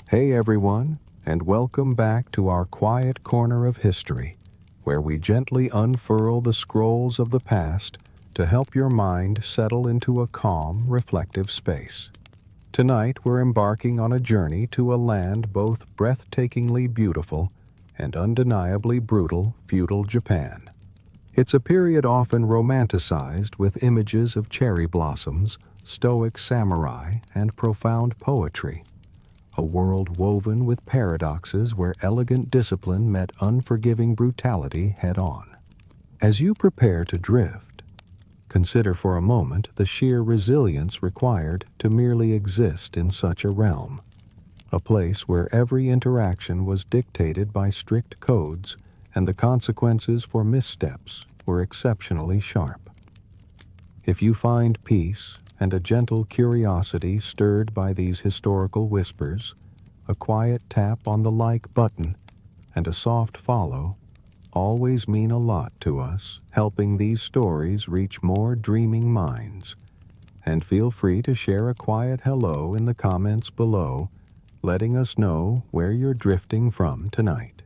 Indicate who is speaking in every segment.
Speaker 1: Hey everyone, and welcome back to our quiet corner of history, where we gently unfurl the scrolls of the past to help your mind settle into a calm, reflective space. Tonight we're embarking on a journey to a land both breathtakingly beautiful and undeniably brutal, Feudal Japan. It's a period often romanticized with images of cherry blossoms, stoic samurai, and profound poetry. A world woven with paradoxes where elegant discipline met unforgiving brutality head-on. As you prepare to drift, consider for a moment the sheer resilience required to merely exist in such a realm, a place where every interaction was dictated by strict codes and the consequences for missteps were exceptionally sharp. If you find peace and a gentle curiosity stirred by these historical whispers, a quiet tap on the like button, and a soft follow always mean a lot to us, helping these stories reach more dreaming minds. And feel free to share a quiet hello in the comments below, letting us know where you're drifting from tonight.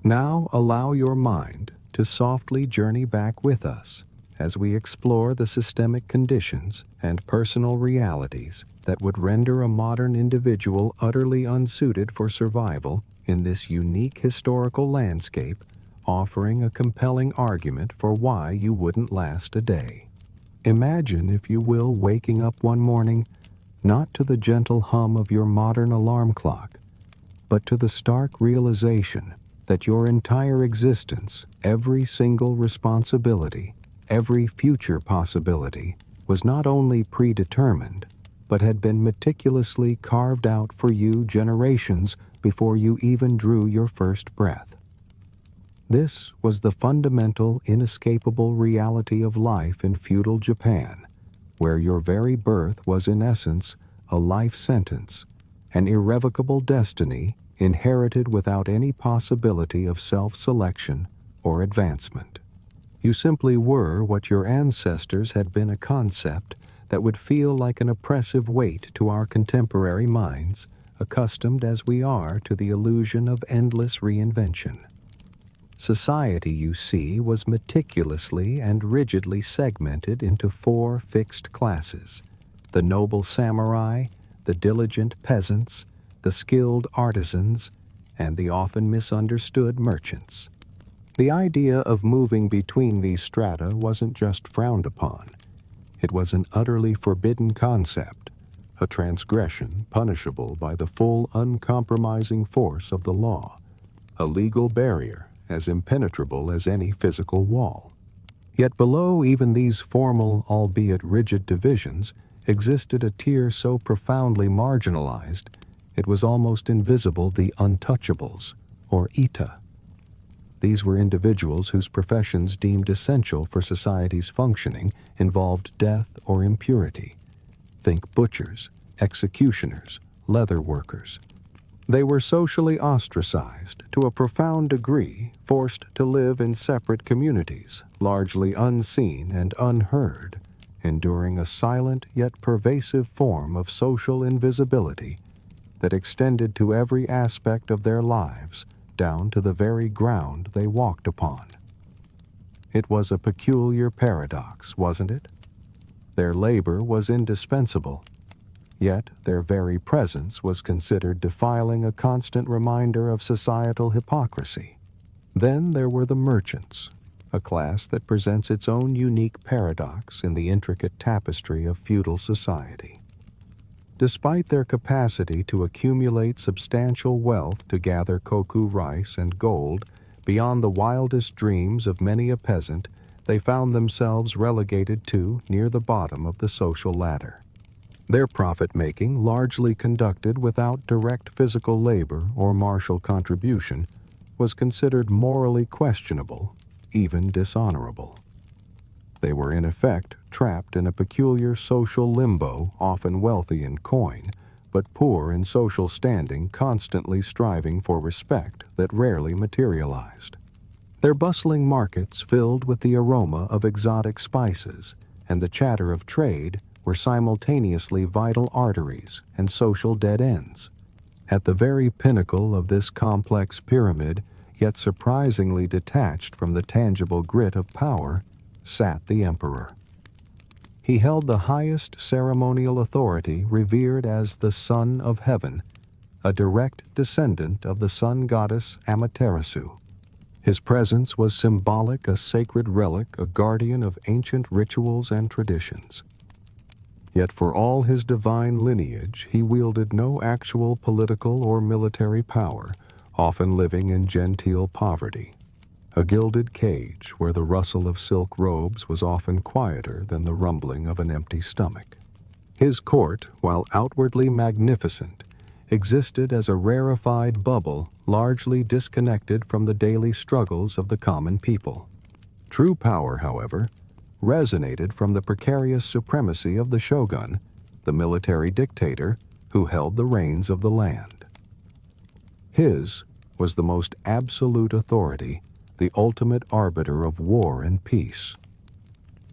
Speaker 1: Now allow your mind to softly journey back with us as we explore the systemic conditions and personal realities that would render a modern individual utterly unsuited for survival in this unique historical landscape, offering a compelling argument for why you wouldn't last a day. Imagine, if you will, waking up one morning not to the gentle hum of your modern alarm clock, but to the stark realization that your entire existence, every single responsibility, every future possibility, was not only predetermined, but had been meticulously carved out for you generations before you even drew your first breath. This was the fundamental, inescapable reality of life in feudal Japan, where your very birth was in essence a life sentence, an irrevocable destiny inherited without any possibility of self-selection or advancement. You simply were what your ancestors had been, a concept that would feel like an oppressive weight to our contemporary minds, accustomed as we are to the illusion of endless reinvention. Society, you see, was meticulously and rigidly segmented into four fixed classes: the noble samurai, the diligent peasants, the skilled artisans, and the often misunderstood merchants. The idea of moving between these strata wasn't just frowned upon. It was an utterly forbidden concept, a transgression punishable by the full, uncompromising force of the law, a legal barrier as impenetrable as any physical wall. Yet below even these formal, albeit rigid divisions, existed a tier so profoundly marginalized it was almost invisible: the untouchables, or ita. These were individuals whose professions, deemed essential for society's functioning, involved death or impurity. Think butchers, executioners, leather workers. They were socially ostracized, to a profound degree, forced to live in separate communities, largely unseen and unheard, enduring a silent yet pervasive form of social invisibility that extended to every aspect of their lives, down to the very ground they walked upon. It was a peculiar paradox, wasn't it? Their labor was indispensable, yet their very presence was considered defiling, a constant reminder of societal hypocrisy. Then there were the merchants, a class that presents its own unique paradox in the intricate tapestry of feudal society. Despite their capacity to accumulate substantial wealth to gather koku rice and gold, beyond the wildest dreams of many a peasant, they found themselves relegated to near the bottom of the social ladder. Their profit-making, largely conducted without direct physical labor or martial contribution, was considered morally questionable, even dishonorable. They were in effect trapped in a peculiar social limbo, often wealthy in coin, but poor in social standing, constantly striving for respect that rarely materialized. Their bustling markets, filled with the aroma of exotic spices and the chatter of trade, were simultaneously vital arteries and social dead ends. At the very pinnacle of this complex pyramid, yet surprisingly detached from the tangible grit of power, sat the emperor. He held the highest ceremonial authority, revered as the Son of Heaven, a direct descendant of the sun goddess Amaterasu. His presence was symbolic, a sacred relic, a guardian of ancient rituals and traditions. Yet for all his divine lineage, he wielded no actual political or military power, often living in genteel poverty. A gilded cage where the rustle of silk robes was often quieter than the rumbling of an empty stomach. His court, while outwardly magnificent, existed as a rarefied bubble largely disconnected from the daily struggles of the common people. True power, however, resonated from the precarious supremacy of the shogun, the military dictator who held the reins of the land. His was the most absolute authority, the ultimate arbiter of war and peace.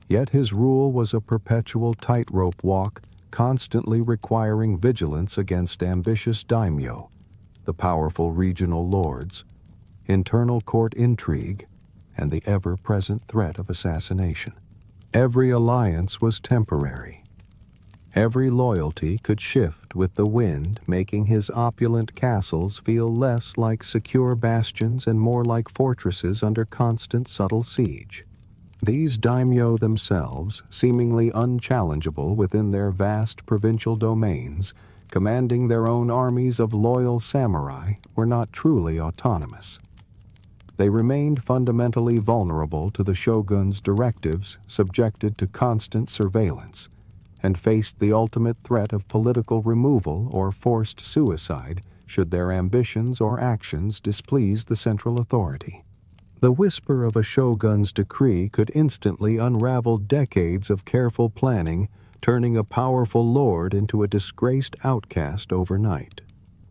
Speaker 1: Yet his rule was a perpetual tightrope walk, constantly requiring vigilance against ambitious daimyo, the powerful regional lords, internal court intrigue, and the ever-present threat of assassination. Every alliance was temporary. Every loyalty could shift with the wind, making his opulent castles feel less like secure bastions and more like fortresses under constant subtle siege. These daimyo themselves, seemingly unchallengeable within their vast provincial domains, commanding their own armies of loyal samurai, were not truly autonomous. They remained fundamentally vulnerable to the shogun's directives, subjected to constant surveillance, and faced the ultimate threat of political removal or forced suicide should their ambitions or actions displease the central authority. The whisper of a shogun's decree could instantly unravel decades of careful planning, turning a powerful lord into a disgraced outcast overnight.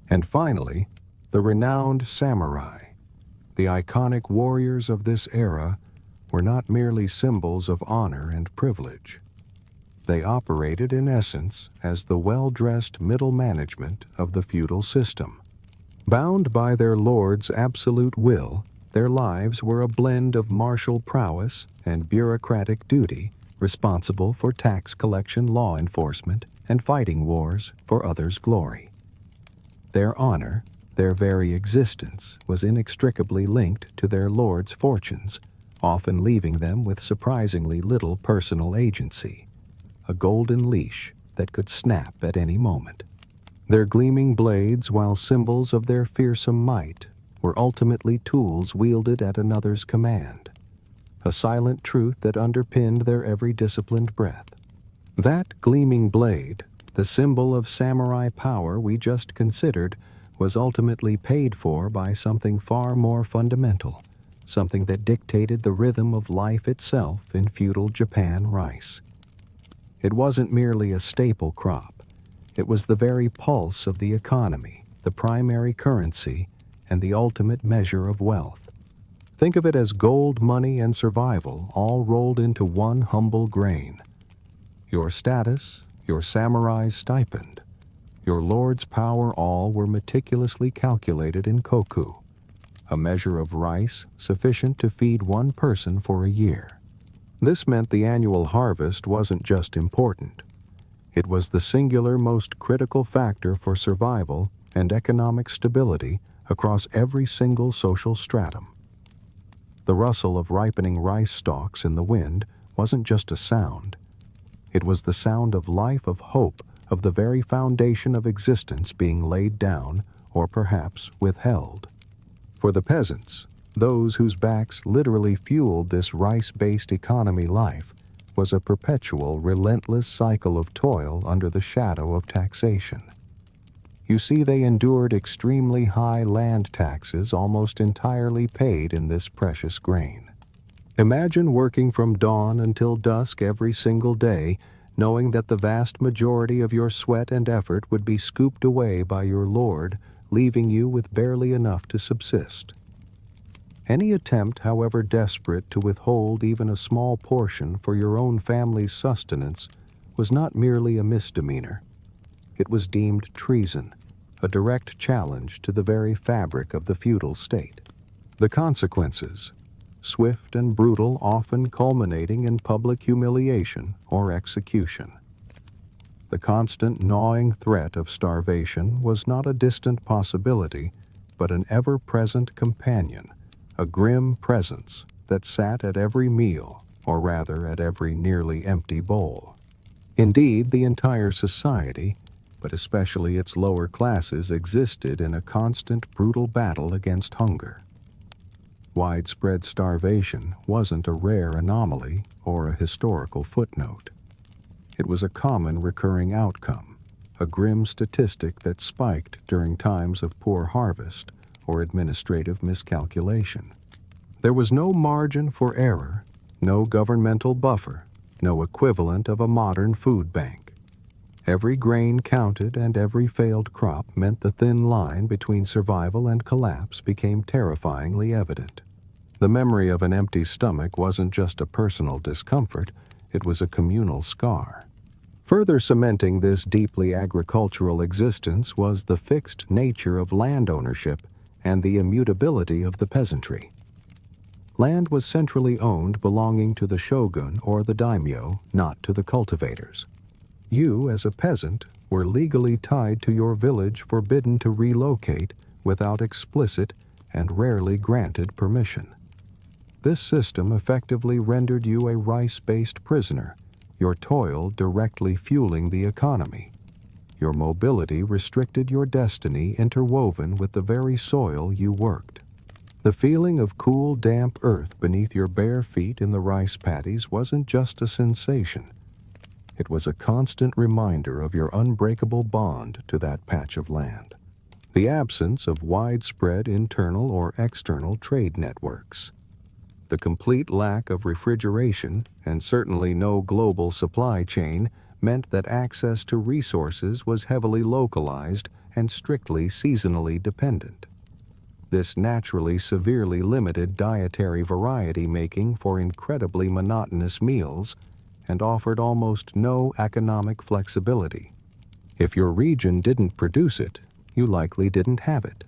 Speaker 1: And finally, the renowned samurai. The iconic warriors of this era were not merely symbols of honor and privilege. They operated in essence as the well-dressed middle management of the feudal system. Bound by their lord's absolute will, their lives were a blend of martial prowess and bureaucratic duty, responsible for tax collection, law enforcement, and fighting wars for others' glory. Their honor, their very existence, was inextricably linked to their lord's fortunes, often leaving them with surprisingly little personal agency, a golden leash that could snap at any moment. Their gleaming blades, while symbols of their fearsome might, were ultimately tools wielded at another's command, a silent truth that underpinned their every disciplined breath. That gleaming blade, the symbol of samurai power we just considered, was ultimately paid for by something far more fundamental, something that dictated the rhythm of life itself in feudal Japan: rice. It wasn't merely a staple crop. It was the very pulse of the economy, the primary currency, and the ultimate measure of wealth. Think of it as gold, money, and survival all rolled into one humble grain. Your status, your samurai's stipend, your lord's power, all were meticulously calculated in koku, a measure of rice sufficient to feed one person for a year. This meant the annual harvest wasn't just important. It was the singular most critical factor for survival and economic stability across every single social stratum. The rustle of ripening rice stalks in the wind wasn't just a sound. It was the sound of life, of hope, of the very foundation of existence being laid down or perhaps withheld. For the peasants, those whose backs literally fueled this rice-based economy life, was a perpetual, relentless cycle of toil under the shadow of taxation. You see, they endured extremely high land taxes almost entirely paid in this precious grain. Imagine working from dawn until dusk every single day, knowing that the vast majority of your sweat and effort would be scooped away by your lord, leaving you with barely enough to subsist. Any attempt, however desperate, to withhold even a small portion for your own family's sustenance was not merely a misdemeanor. It was deemed treason, a direct challenge to the very fabric of the feudal state. The consequences, swift and brutal, often culminating in public humiliation or execution. The constant gnawing threat of starvation was not a distant possibility, but an ever-present companion, a grim presence that sat at every meal, or rather at every nearly empty bowl. Indeed, the entire society, but especially its lower classes, existed in a constant brutal battle against hunger. Widespread starvation wasn't a rare anomaly or a historical footnote. It was a common recurring outcome, a grim statistic that spiked during times of poor harvest or administrative miscalculation. There was no margin for error, no governmental buffer, no equivalent of a modern food bank. Every grain counted, and every failed crop meant the thin line between survival and collapse became terrifyingly evident. The memory of an empty stomach wasn't just a personal discomfort, it was a communal scar. Further cementing this deeply agricultural existence was the fixed nature of land ownership and the immutability of the peasantry. Land was centrally owned, belonging to the shogun or the daimyo, not to the cultivators. You, as a peasant, were legally tied to your village, forbidden to relocate without explicit and rarely granted permission. This system effectively rendered you a rice-based prisoner, your toil directly fueling the economy. Your mobility restricted your destiny, interwoven with the very soil you worked. The feeling of cool, damp earth beneath your bare feet in the rice paddies wasn't just a sensation. It was a constant reminder of your unbreakable bond to that patch of land. The absence of widespread internal or external trade networks. The complete lack of refrigeration, and certainly no global supply chain, meant that access to resources was heavily localized and strictly seasonally dependent. This naturally severely limited dietary variety, making for incredibly monotonous meals, and offered almost no economic flexibility. If your region didn't produce it, you likely didn't have it.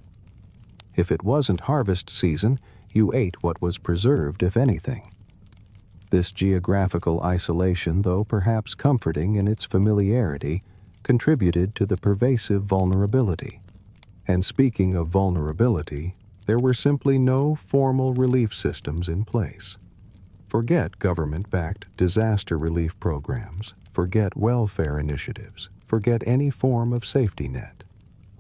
Speaker 1: If it wasn't harvest season, you ate what was preserved, if anything. This geographical isolation, though perhaps comforting in its familiarity, contributed to the pervasive vulnerability. And speaking of vulnerability, there were simply no formal relief systems in place. Forget government-backed disaster relief programs, forget welfare initiatives, forget any form of safety net.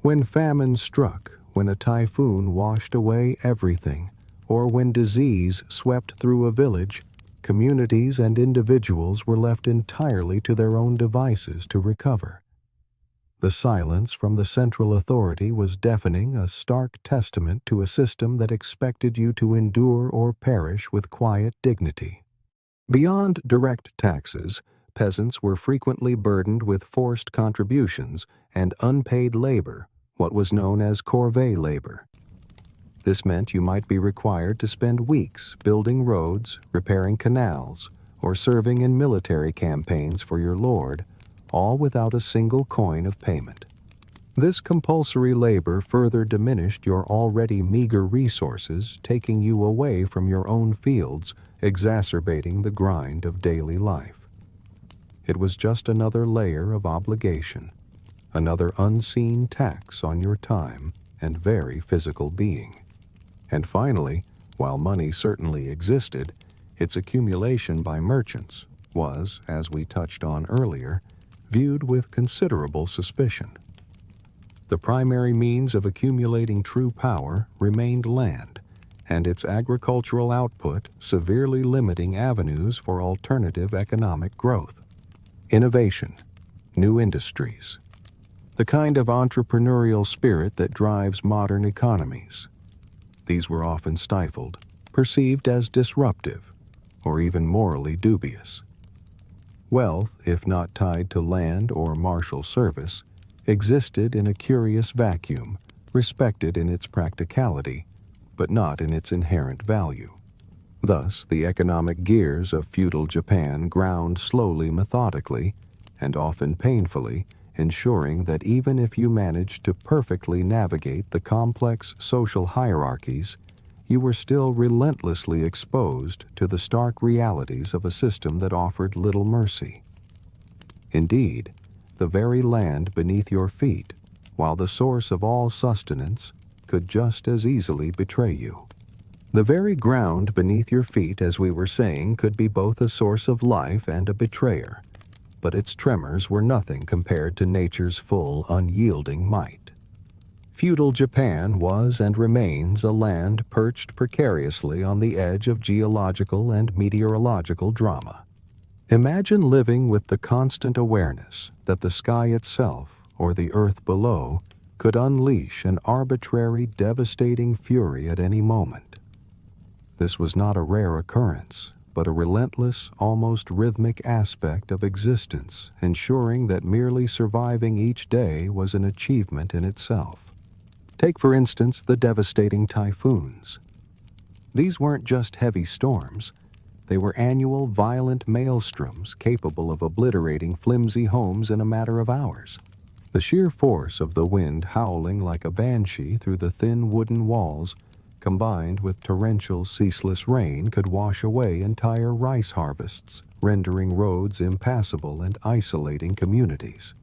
Speaker 1: When famine struck, when a typhoon washed away everything, or when disease swept through a village, communities and individuals were left entirely to their own devices to recover. The silence from the central authority was deafening, a stark testament to a system that expected you to endure or perish with quiet dignity. Beyond direct taxes, peasants were frequently burdened with forced contributions and unpaid labor, what was known as corvée labor. This meant you might be required to spend weeks building roads, repairing canals, or serving in military campaigns for your lord, all without a single coin of payment. This compulsory labor further diminished your already meager resources, taking you away from your own fields, exacerbating the grind of daily life. It was just another layer of obligation, another unseen tax on your time and very physical being. And finally, while money certainly existed, its accumulation by merchants was, as we touched on earlier, viewed with considerable suspicion. The primary means of accumulating true power remained land, and its agricultural output severely limiting avenues for alternative economic growth. Innovation, new industries, the kind of entrepreneurial spirit that drives modern economies. These were often stifled, perceived as disruptive, or even morally dubious. Wealth, if not tied to land or martial service, existed in a curious vacuum, respected in its practicality, but not in its inherent value. Thus, the economic gears of feudal Japan ground slowly, methodically, and often painfully, ensuring that even if you managed to perfectly navigate the complex social hierarchies, you were still relentlessly exposed to the stark realities of a system that offered little mercy. Indeed, the very land beneath your feet, while the source of all sustenance, could just as easily betray you. The very ground beneath your feet, as we were saying, could be both a source of life and a betrayer, but its tremors were nothing compared to nature's full, unyielding might. Feudal Japan was and remains a land perched precariously on the edge of geological and meteorological drama. Imagine living with the constant awareness that the sky itself, or the earth below, could unleash an arbitrary, devastating fury at any moment. This was not a rare occurrence, but a relentless, almost rhythmic aspect of existence, ensuring that merely surviving each day was an achievement in itself. Take, for instance, the devastating typhoons. These weren't just heavy storms. They were annual, violent maelstroms capable of obliterating flimsy homes in a matter of hours. The sheer force of the wind howling like a banshee through the thin wooden walls, combined with torrential, ceaseless rain, could wash away entire rice harvests, rendering roads impassable and isolating communities.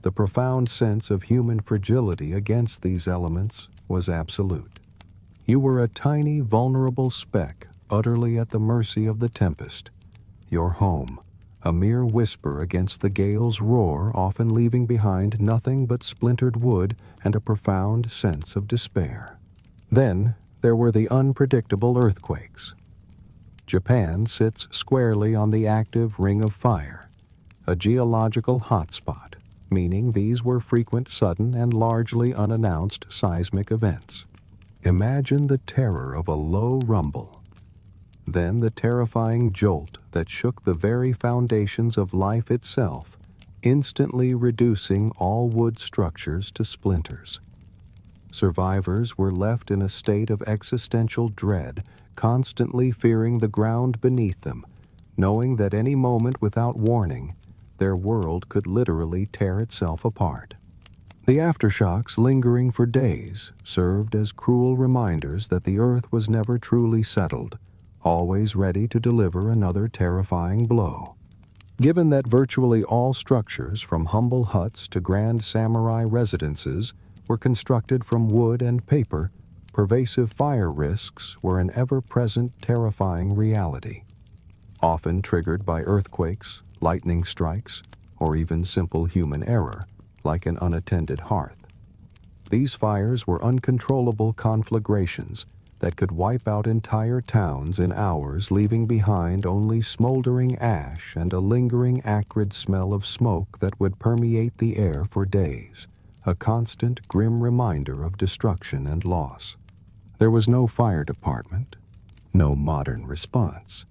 Speaker 1: The profound sense of human fragility against these elements was absolute. You were a tiny, vulnerable speck, utterly at the mercy of the tempest. Your home, a mere whisper against the gale's roar, often leaving behind nothing but splintered wood and a profound sense of despair. Then there were the unpredictable earthquakes. Japan sits squarely on the active Ring of Fire, a geological hotspot, meaning these were frequent, sudden, and largely unannounced seismic events. Imagine the terror of a low rumble, then the terrifying jolt that shook the very foundations of life itself, instantly reducing all wood structures to splinters. Survivors were left in a state of existential dread, constantly fearing the ground beneath them, knowing that any moment without warning, their world could literally tear itself apart. The aftershocks, lingering for days, served as cruel reminders that the earth was never truly settled, always ready to deliver another terrifying blow. Given that virtually all structures, from humble huts to grand samurai residences, were constructed from wood and paper, pervasive fire risks were an ever-present terrifying reality, often triggered by earthquakes, lightning strikes, or even simple human error, like an unattended hearth. These fires were uncontrollable conflagrations that could wipe out entire towns in hours, leaving behind only smoldering ash and a lingering acrid smell of smoke that would permeate the air for days, a constant, grim reminder of destruction and loss. There was no fire department, no modern response.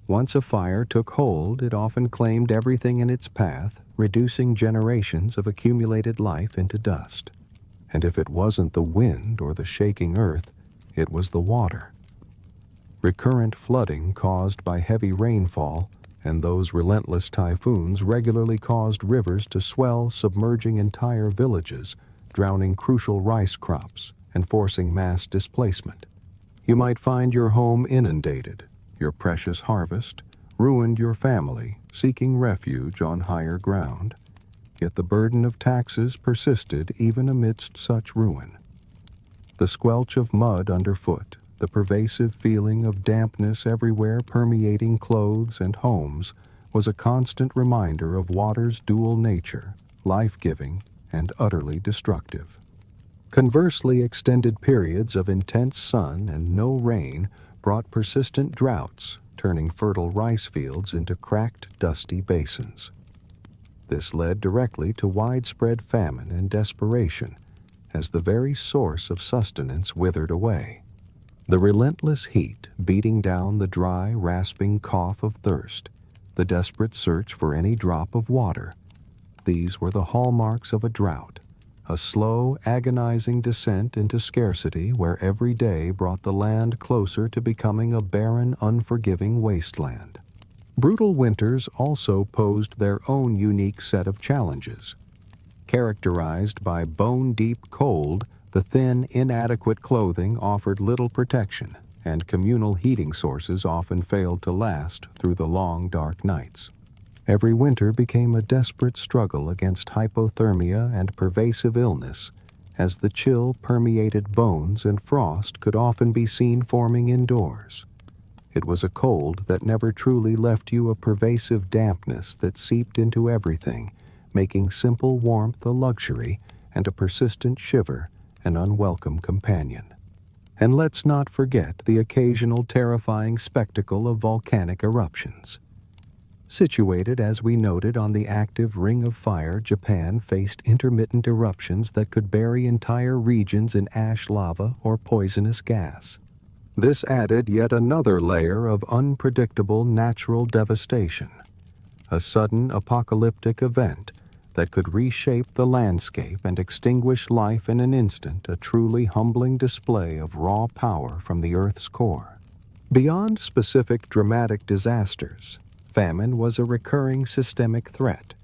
Speaker 1: Once a fire took hold, it often claimed everything in its path, reducing generations of accumulated life into dust. And if it wasn't the wind or the shaking earth, it was the water. Recurrent flooding caused by heavy rainfall and those relentless typhoons regularly caused rivers to swell, submerging entire villages, drowning crucial rice crops, and forcing mass displacement. You might find your home inundated, your precious harvest ruined your family, seeking refuge on higher ground. Yet the burden of taxes persisted even amidst such ruin. The squelch of mud underfoot, the pervasive feeling of dampness everywhere permeating clothes and homes, was a constant reminder of water's dual nature, life-giving and utterly destructive. Conversely, extended periods of intense sun and no rain brought persistent droughts, turning fertile rice fields into cracked, dusty basins. This led directly to widespread famine and desperation, as the very source of sustenance withered away. The relentless heat beating down the dry, rasping cough of thirst, the desperate search for any drop of water, these were the hallmarks of a drought, a slow, agonizing descent into scarcity where every day brought the land closer to becoming a barren, unforgiving wasteland. Brutal winters also posed their own unique set of challenges. Characterized by bone-deep cold, the thin, inadequate clothing offered little protection, and communal heating sources often failed to last through the long, dark nights. Every winter became a desperate struggle against hypothermia and pervasive illness, as the chill permeated bones and frost could often be seen forming indoors. It was a cold that never truly left you, a pervasive dampness that seeped into everything, making simple warmth a luxury and a persistent shiver an unwelcome companion. And let's not forget the occasional terrifying spectacle of volcanic eruptions. Situated, as we noted, on the active Ring of Fire, Japan faced intermittent eruptions that could bury entire regions in ash lava or poisonous gas. This added yet another layer of unpredictable natural devastation, a sudden apocalyptic event that could reshape the landscape and extinguish life in an instant, a truly humbling display of raw power from the Earth's core. Beyond specific dramatic disasters, famine was a recurring systemic threat,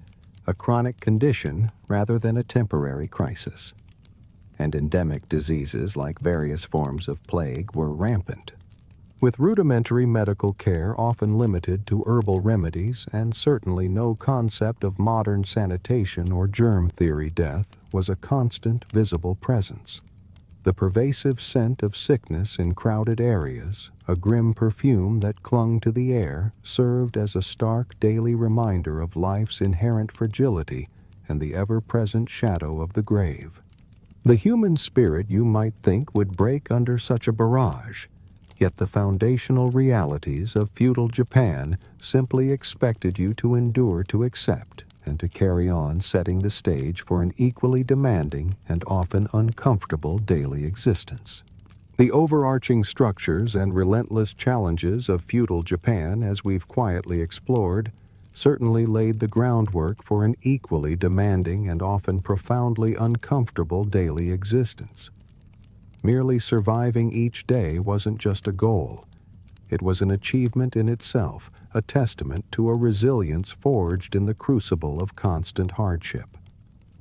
Speaker 1: a chronic condition rather than a temporary crisis. And endemic diseases like various forms of plague were rampant. With rudimentary medical care often limited to herbal remedies and certainly no concept of modern sanitation or germ theory, death was a constant visible presence. The pervasive scent of sickness in crowded areas, a grim perfume that clung to the air, served as a stark daily reminder of life's inherent fragility and the ever-present shadow of the grave. The human spirit, you might think, would break under such a barrage, yet the foundational realities of feudal Japan simply expected you to endure, to accept, and to carry on, setting the stage for an equally demanding and often uncomfortable daily existence. The overarching structures and relentless challenges of feudal Japan, as we've quietly explored, certainly laid the groundwork for an equally demanding and often profoundly uncomfortable daily existence. Merely surviving each day wasn't just a goal. It was an achievement in itself, a testament to a resilience forged in the crucible of constant hardship.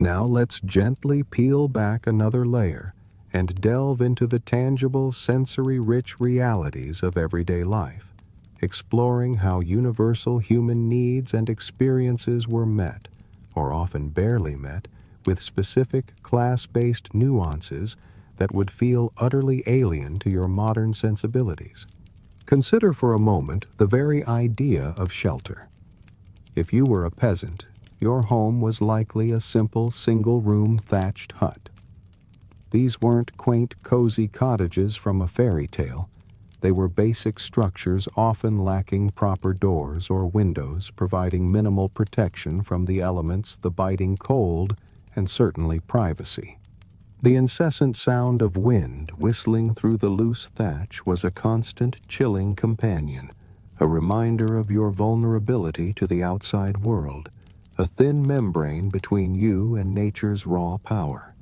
Speaker 1: Now let's gently peel back another layer and delve into the tangible, sensory-rich realities of everyday life, exploring how universal human needs and experiences were met, or often barely met, with specific class-based nuances that would feel utterly alien to your modern sensibilities. Consider for a moment the very idea of shelter. If you were a peasant, your home was likely a simple single-room thatched hut. These weren't quaint, cozy cottages from a fairy tale. They were basic structures often lacking proper doors or windows, providing minimal protection from the elements, the biting cold, and certainly privacy. The incessant sound of wind whistling through the loose thatch was a constant, chilling companion, a reminder of your vulnerability to the outside world, a thin membrane between you and nature's raw power.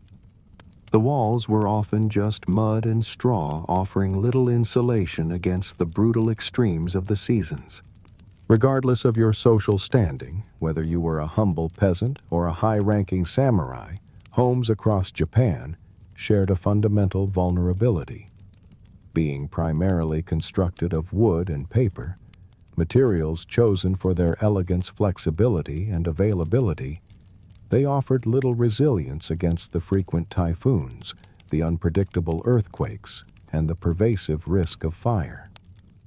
Speaker 1: The walls were often just mud and straw, offering little insulation against the brutal extremes of the seasons. Regardless of your social standing, whether you were a humble peasant or a high-ranking samurai, homes across Japan shared a fundamental vulnerability. Being primarily constructed of wood and paper, materials chosen for their elegance, flexibility, and availability, they offered little resilience against the frequent typhoons, the unpredictable earthquakes, and the pervasive risk of fire.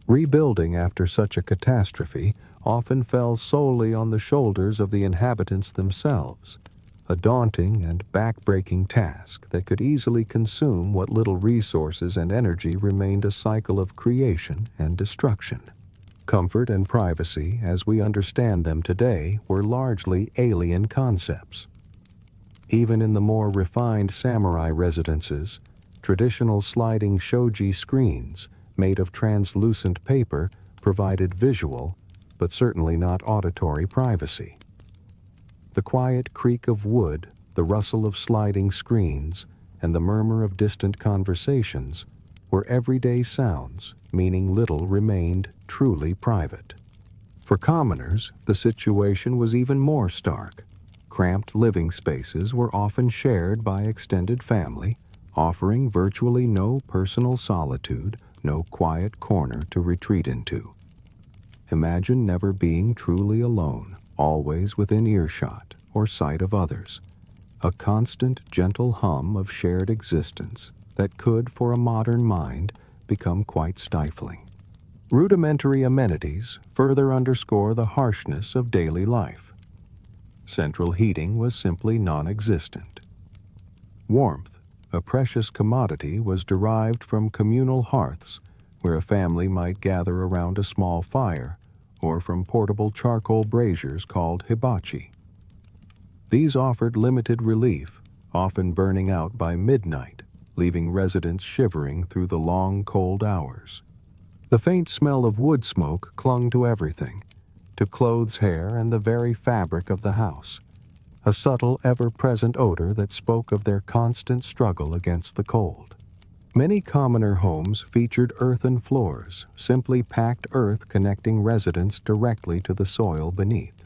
Speaker 1: Rebuilding after such a catastrophe often fell solely on the shoulders of the inhabitants themselves, a daunting and backbreaking task that could easily consume what little resources and energy remained, a cycle of creation and destruction. Comfort and privacy, as we understand them today, were largely alien concepts. Even in the more refined samurai residences, traditional sliding shoji screens made of translucent paper provided visual, but certainly not auditory privacy. The quiet creak of wood, the rustle of sliding screens, and the murmur of distant conversations were everyday sounds, meaning little remained truly private. For commoners, the situation was even more stark. Cramped living spaces were often shared by extended family, offering virtually no personal solitude, no quiet corner to retreat into. Imagine never being truly alone, always within earshot or sight of others. A constant, gentle hum of shared existence that could, for a modern mind, become quite stifling. Rudimentary amenities further underscore the harshness of daily life. Central heating was simply non-existent. Warmth, a precious commodity, was derived from communal hearths, where a family might gather around a small fire, or from portable charcoal braziers called hibachi. These offered limited relief, often burning out by midnight, leaving residents shivering through the long, cold hours. The faint smell of wood smoke clung to everything, to clothes, hair, and the very fabric of the house, a subtle, ever-present odor that spoke of their constant struggle against the cold. Many commoner homes featured earthen floors, simply packed earth connecting residents directly to the soil beneath.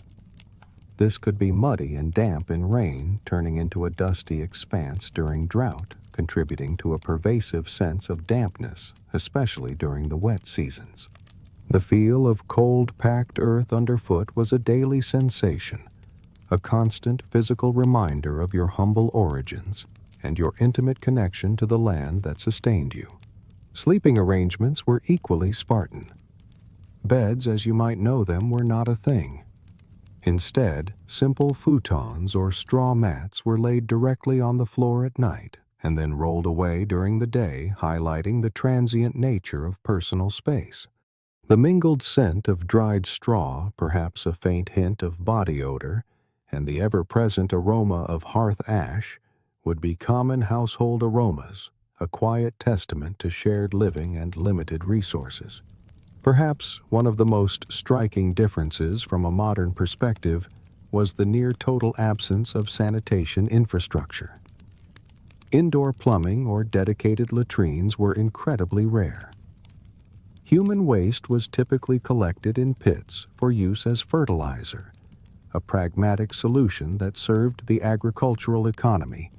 Speaker 1: This could be muddy and damp in rain, turning into a dusty expanse during drought, contributing to a pervasive sense of dampness, especially during the wet seasons. The feel of cold, packed earth underfoot was a daily sensation, a constant physical reminder of your humble origins and your intimate connection to the land that sustained you. Sleeping arrangements were equally Spartan. Beds, as you might know them, were not a thing. Instead, simple futons or straw mats were laid directly on the floor at night and then rolled away during the day, highlighting the transient nature of personal space. The mingled scent of dried straw, perhaps a faint hint of body odor, and the ever-present aroma of hearth ash would be common household aromas, a quiet testament to shared living and limited resources. Perhaps one of the most striking differences from a modern perspective was the near-total absence of sanitation infrastructure. Indoor plumbing or dedicated latrines were incredibly rare. Human waste was typically collected in pits for use as fertilizer, a pragmatic solution that served the agricultural economy,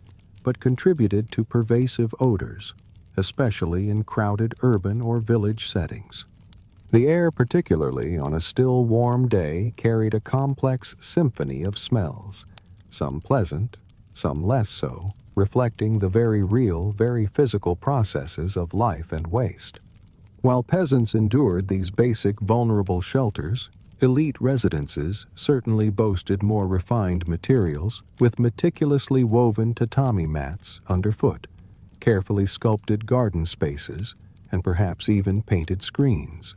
Speaker 1: but contributed to pervasive odors, especially in crowded urban or village settings. The air, particularly on a still warm day, carried a complex symphony of smells, some pleasant, some less so, reflecting the very real, very physical processes of life and waste. While peasants endured these basic vulnerable shelters, elite residences certainly boasted more refined materials, with meticulously woven tatami mats underfoot, carefully sculpted garden spaces, and perhaps even painted screens.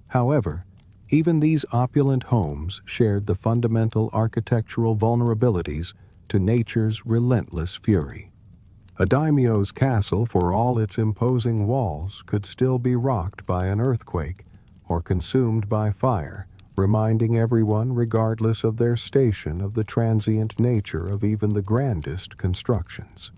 Speaker 1: However, even these opulent homes shared the fundamental architectural vulnerabilities to nature's relentless fury. A daimyo's castle, for all its imposing walls, could still be rocked by an earthquake or consumed by fire, reminding everyone, regardless of their station, of the transient nature of even the grandest constructions.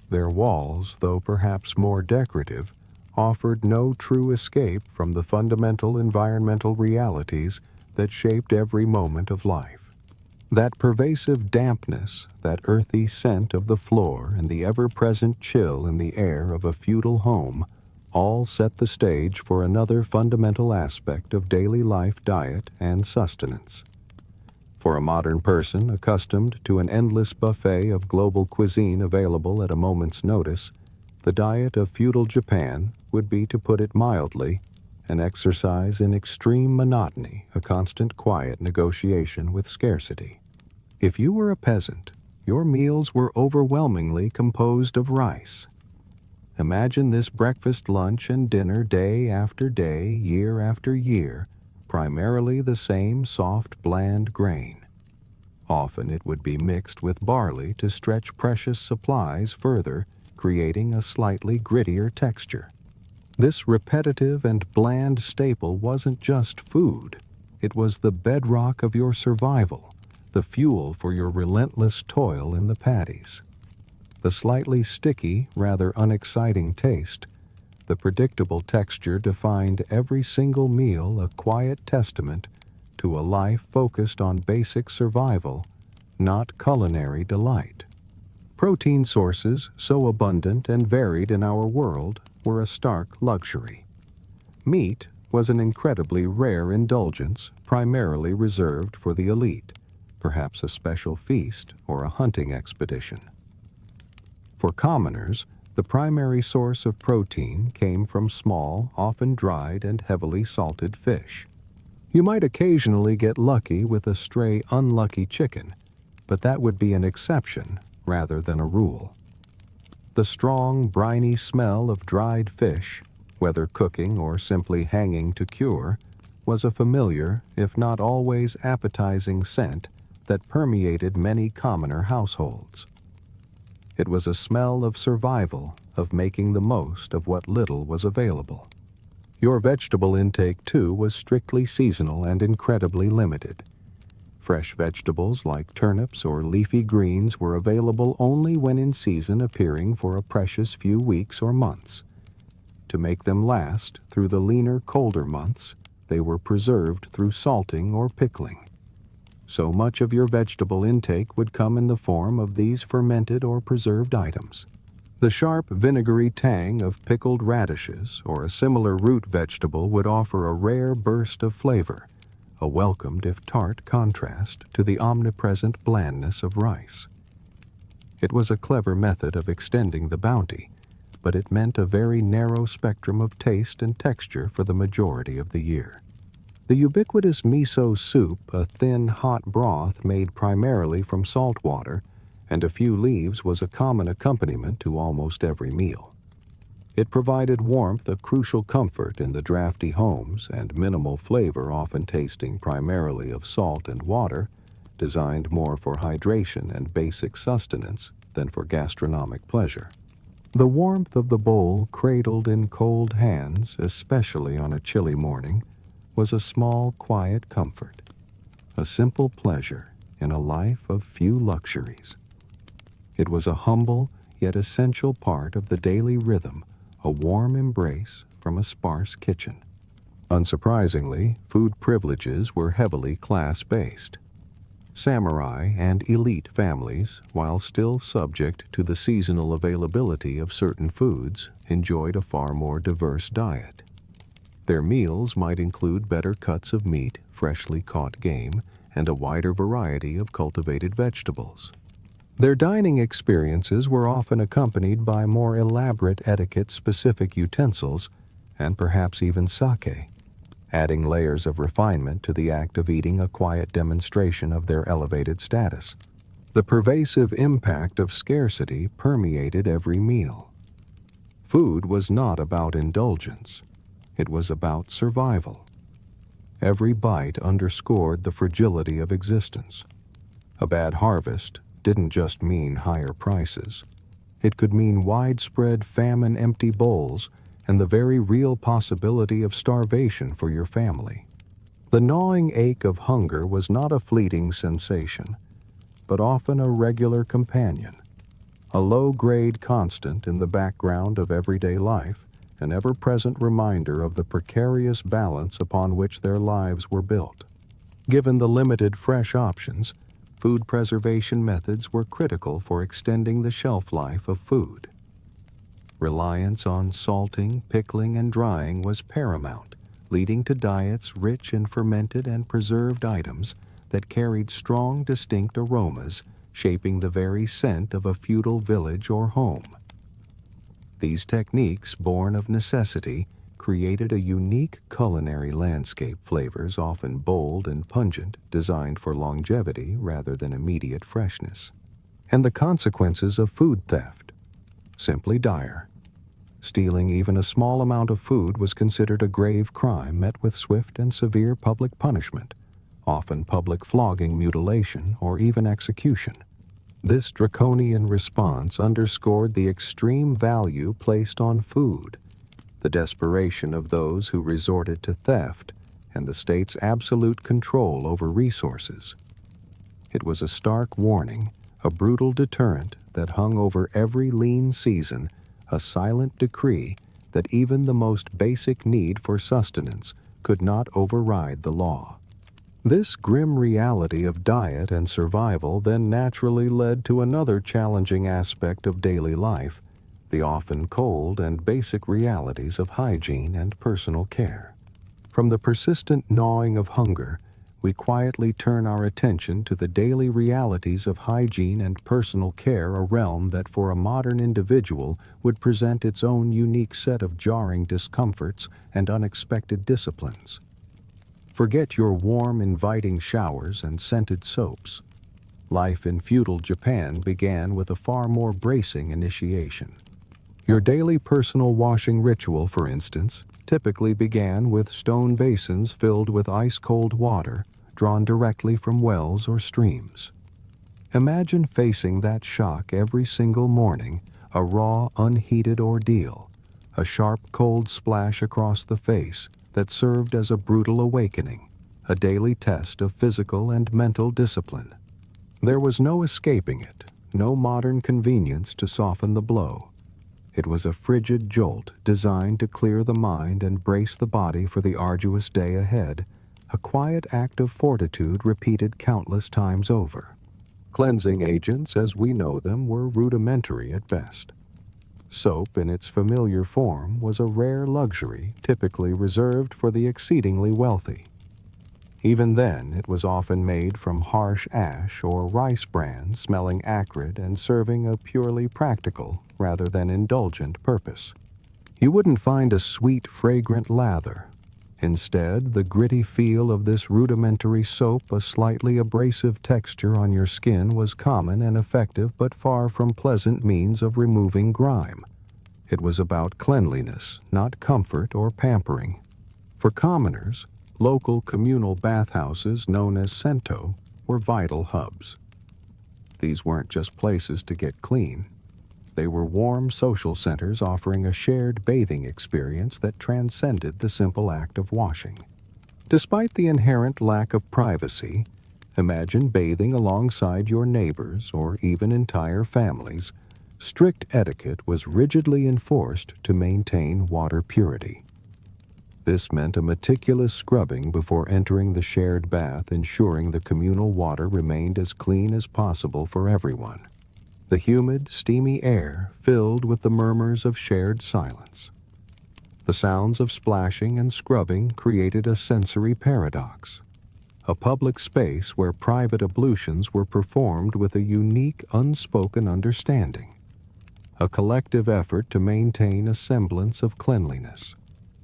Speaker 1: Their walls, though perhaps more decorative, offered no true escape from the fundamental environmental realities that shaped every moment of life. That pervasive dampness, that earthy scent of the floor, and the ever-present chill in the air of a feudal home all set the stage for another fundamental aspect of daily life diet and sustenance. For a modern person accustomed to an endless buffet of global cuisine available at a moment's notice, the diet of feudal Japan would be, to put it mildly, an exercise in extreme monotony, a constant quiet negotiation with scarcity. If you were a peasant, your meals were overwhelmingly composed of rice. Imagine this breakfast, lunch, and dinner day after day, year after year, primarily the same soft, bland grain. Often it would be mixed with barley to stretch precious supplies further, creating a slightly grittier texture. This repetitive and bland staple wasn't just food. It was the bedrock of your survival, the fuel for your relentless toil in the paddies. The slightly sticky, rather unexciting taste, the predictable texture defined every single meal, a quiet testament to a life focused on basic survival, not culinary delight. Protein sources so abundant and varied in our world were a stark luxury. Meat was an incredibly rare indulgence, primarily reserved for the elite, perhaps a special feast or a hunting expedition. For commoners, the primary source of protein came from small, often dried and heavily salted fish. You might occasionally get lucky with a stray unlucky chicken, but that would be an exception rather than a rule. The strong, briny smell of dried fish, whether cooking or simply hanging to cure, was a familiar, if not always appetizing scent that permeated many commoner households. It was a smell of survival, of making the most of what little was available. Your vegetable intake, too, was strictly seasonal and incredibly limited. Fresh vegetables like turnips or leafy greens were available only when in season, appearing for a precious few weeks or months. To make them last through the leaner, colder months, they were preserved through salting or pickling. So much of your vegetable intake would come in the form of these fermented or preserved items. The sharp, vinegary tang of pickled radishes or a similar root vegetable would offer a rare burst of flavor, a welcomed if tart contrast to the omnipresent blandness of rice. It was a clever method of extending the bounty, but it meant a very narrow spectrum of taste and texture for the majority of the year. The ubiquitous miso soup, a thin, hot broth made primarily from salt water, and a few leaves, was a common accompaniment to almost every meal. It provided warmth, a crucial comfort in the drafty homes, and minimal flavor, often tasting primarily of salt and water, designed more for hydration and basic sustenance than for gastronomic pleasure. The warmth of the bowl, cradled in cold hands, especially on a chilly morning, was a small, quiet comfort, a simple pleasure in a life of few luxuries. It was a humble yet essential part of the daily rhythm, a warm embrace from a sparse kitchen. Unsurprisingly, food privileges were heavily class-based. Samurai and elite families, while still subject to the seasonal availability of certain foods, enjoyed a far more diverse diet. Their meals might include better cuts of meat, freshly caught game, and a wider variety of cultivated vegetables. Their dining experiences were often accompanied by more elaborate etiquette-specific utensils and perhaps even sake, adding layers of refinement to the act of eating, a quiet demonstration of their elevated status. The pervasive impact of scarcity permeated every meal. Food was not about indulgence. It was about survival. Every bite underscored the fragility of existence. A bad harvest didn't just mean higher prices. It could mean widespread famine, empty bowls, and the very real possibility of starvation for your family. The gnawing ache of hunger was not a fleeting sensation, but often a regular companion, a low-grade constant in the background of everyday life, an ever-present reminder of the precarious balance upon which their lives were built. Given the limited fresh options, food preservation methods were critical for extending the shelf life of food. Reliance on salting, pickling, and drying was paramount, leading to diets rich in fermented and preserved items that carried strong, distinct aromas, shaping the very scent of a feudal village or home. These techniques, born of necessity, created a unique culinary landscape, flavors often bold and pungent, designed for longevity rather than immediate freshness. And the consequences of food theft, simply dire. Stealing even a small amount of food was considered a grave crime, met with swift and severe public punishment, often public flogging, mutilation, or even execution. This draconian response underscored the extreme value placed on food, the desperation of those who resorted to theft, and the state's absolute control over resources. It was a stark warning, a brutal deterrent that hung over every lean season, a silent decree that even the most basic need for sustenance could not override the law. This grim reality of diet and survival then naturally led to another challenging aspect of daily life, the often cold and basic realities of hygiene and personal care. From the persistent gnawing of hunger, we quietly turn our attention to the daily realities of hygiene and personal care, a realm that for a modern individual would present its own unique set of jarring discomforts and unexpected disciplines. Forget your warm, inviting showers and scented soaps. Life in feudal Japan began with a far more bracing initiation. Your daily personal washing ritual, for instance, typically began with stone basins filled with ice-cold water drawn directly from wells or streams. Imagine facing that shock every single morning, a raw, unheated ordeal, a sharp, cold splash across the face that served as a brutal awakening, a daily test of physical and mental discipline. There was no escaping it, no modern convenience to soften the blow. It was a frigid jolt designed to clear the mind and brace the body for the arduous day ahead, a quiet act of fortitude repeated countless times over. Cleansing agents, as we know them, were rudimentary at best. Soap in its familiar form was a rare luxury typically reserved for the exceedingly wealthy. Even then, it was often made from harsh ash or rice bran, smelling acrid and serving a purely practical rather than indulgent purpose. You wouldn't find a sweet, fragrant lather. Instead, the gritty feel of this rudimentary soap, a slightly abrasive texture on your skin, was common and effective but far from pleasant means of removing grime. It was about cleanliness, not comfort or pampering. For commoners, local communal bathhouses known as sento were vital hubs. These weren't just places to get clean. They were warm social centers offering a shared bathing experience that transcended the simple act of washing. Despite the inherent lack of privacy, imagine bathing alongside your neighbors or even entire families. Strict etiquette was rigidly enforced to maintain water purity. This meant a meticulous scrubbing before entering the shared bath, ensuring the communal water remained as clean as possible for everyone. The humid, steamy air filled with the murmurs of shared silence. The sounds of splashing and scrubbing created a sensory paradox, a public space where private ablutions were performed with a unique, unspoken understanding, a collective effort to maintain a semblance of cleanliness.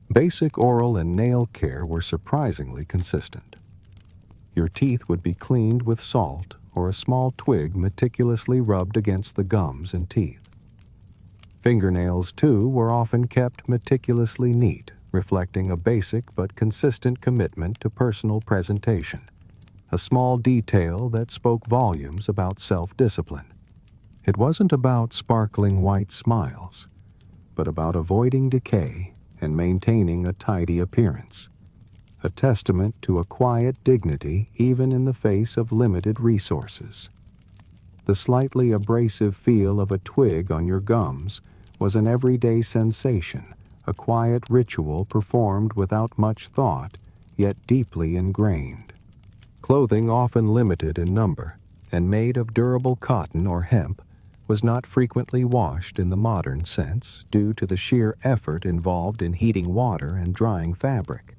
Speaker 1: Basic oral and nail care were surprisingly consistent. Your teeth would be cleaned with salt or a small twig meticulously rubbed against the gums and teeth. Fingernails, too, were often kept meticulously neat, reflecting a basic but consistent commitment to personal presentation, a small detail that spoke volumes about self-discipline. It wasn't about sparkling white smiles, but about avoiding decay and maintaining a tidy appearance, a testament to a quiet dignity even in the face of limited resources. The slightly abrasive feel of a twig on your gums was an everyday sensation, a quiet ritual performed without much thought, yet deeply ingrained. Clothing, often limited in number and made of durable cotton or hemp, was not frequently washed in the modern sense due to the sheer effort involved in heating water and drying fabric.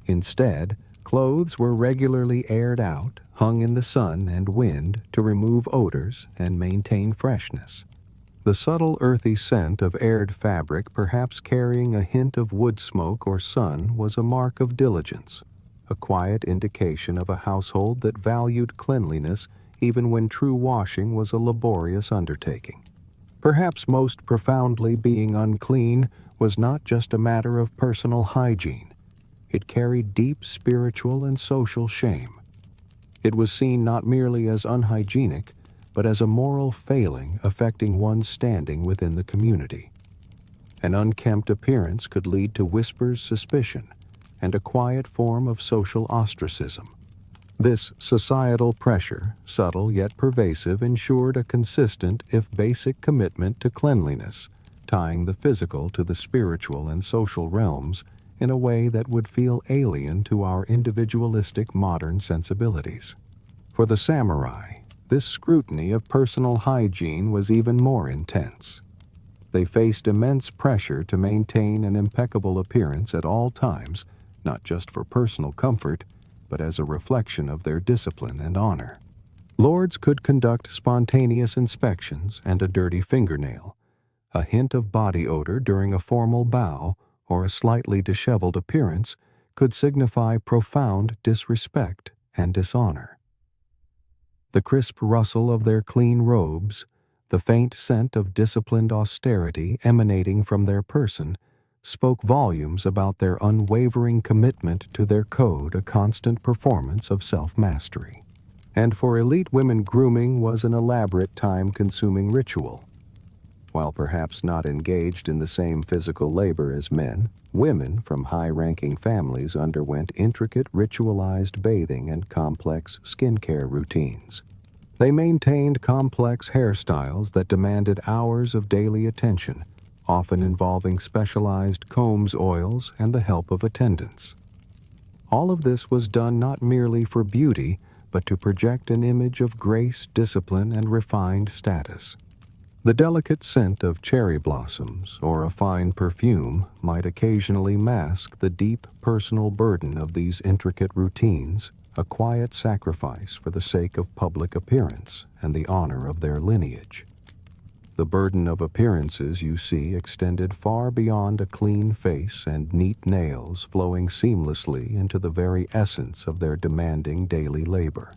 Speaker 1: Instead, clothes were regularly aired out, hung in the sun and wind to remove odors and maintain freshness. The subtle earthy scent of aired fabric, perhaps carrying a hint of wood smoke or sun, was a mark of diligence, a quiet indication of a household that valued cleanliness even when true washing was a laborious undertaking. Perhaps most profoundly, being unclean was not just a matter of personal hygiene. It carried deep spiritual and social shame. It was seen not merely as unhygienic, but as a moral failing affecting one's standing within the community. An unkempt appearance could lead to whispered suspicion and a quiet form of social ostracism. This societal pressure, subtle yet pervasive, ensured a consistent, if basic, commitment to cleanliness, tying the physical to the spiritual and social realms in a way that would feel alien to our individualistic modern sensibilities. For the samurai, this scrutiny of personal hygiene was even more intense. They faced immense pressure to maintain an impeccable appearance at all times, not just for personal comfort, but as a reflection of their discipline and honor. Lords could conduct spontaneous inspections and a dirty fingernail, a hint of body odor during a formal bow, or a slightly disheveled appearance could signify profound disrespect and dishonor. The crisp rustle of their clean robes, the faint scent of disciplined austerity emanating from their person, spoke volumes about their unwavering commitment to their code, a constant performance of self-mastery. And for elite women, grooming was an elaborate, time-consuming ritual. While perhaps not engaged in the same physical labor as men, women from high-ranking families underwent intricate ritualized bathing and complex skincare routines. They maintained complex hairstyles that demanded hours of daily attention, often involving specialized combs, oils, and the help of attendants. All of this was done not merely for beauty, but to project an image of grace, discipline, and refined status. The delicate scent of cherry blossoms or a fine perfume might occasionally mask the deep personal burden of these intricate routines, a quiet sacrifice for the sake of public appearance and the honor of their lineage. The burden of appearances, you see, extended far beyond a clean face and neat nails flowing seamlessly into the very essence of their demanding daily labor.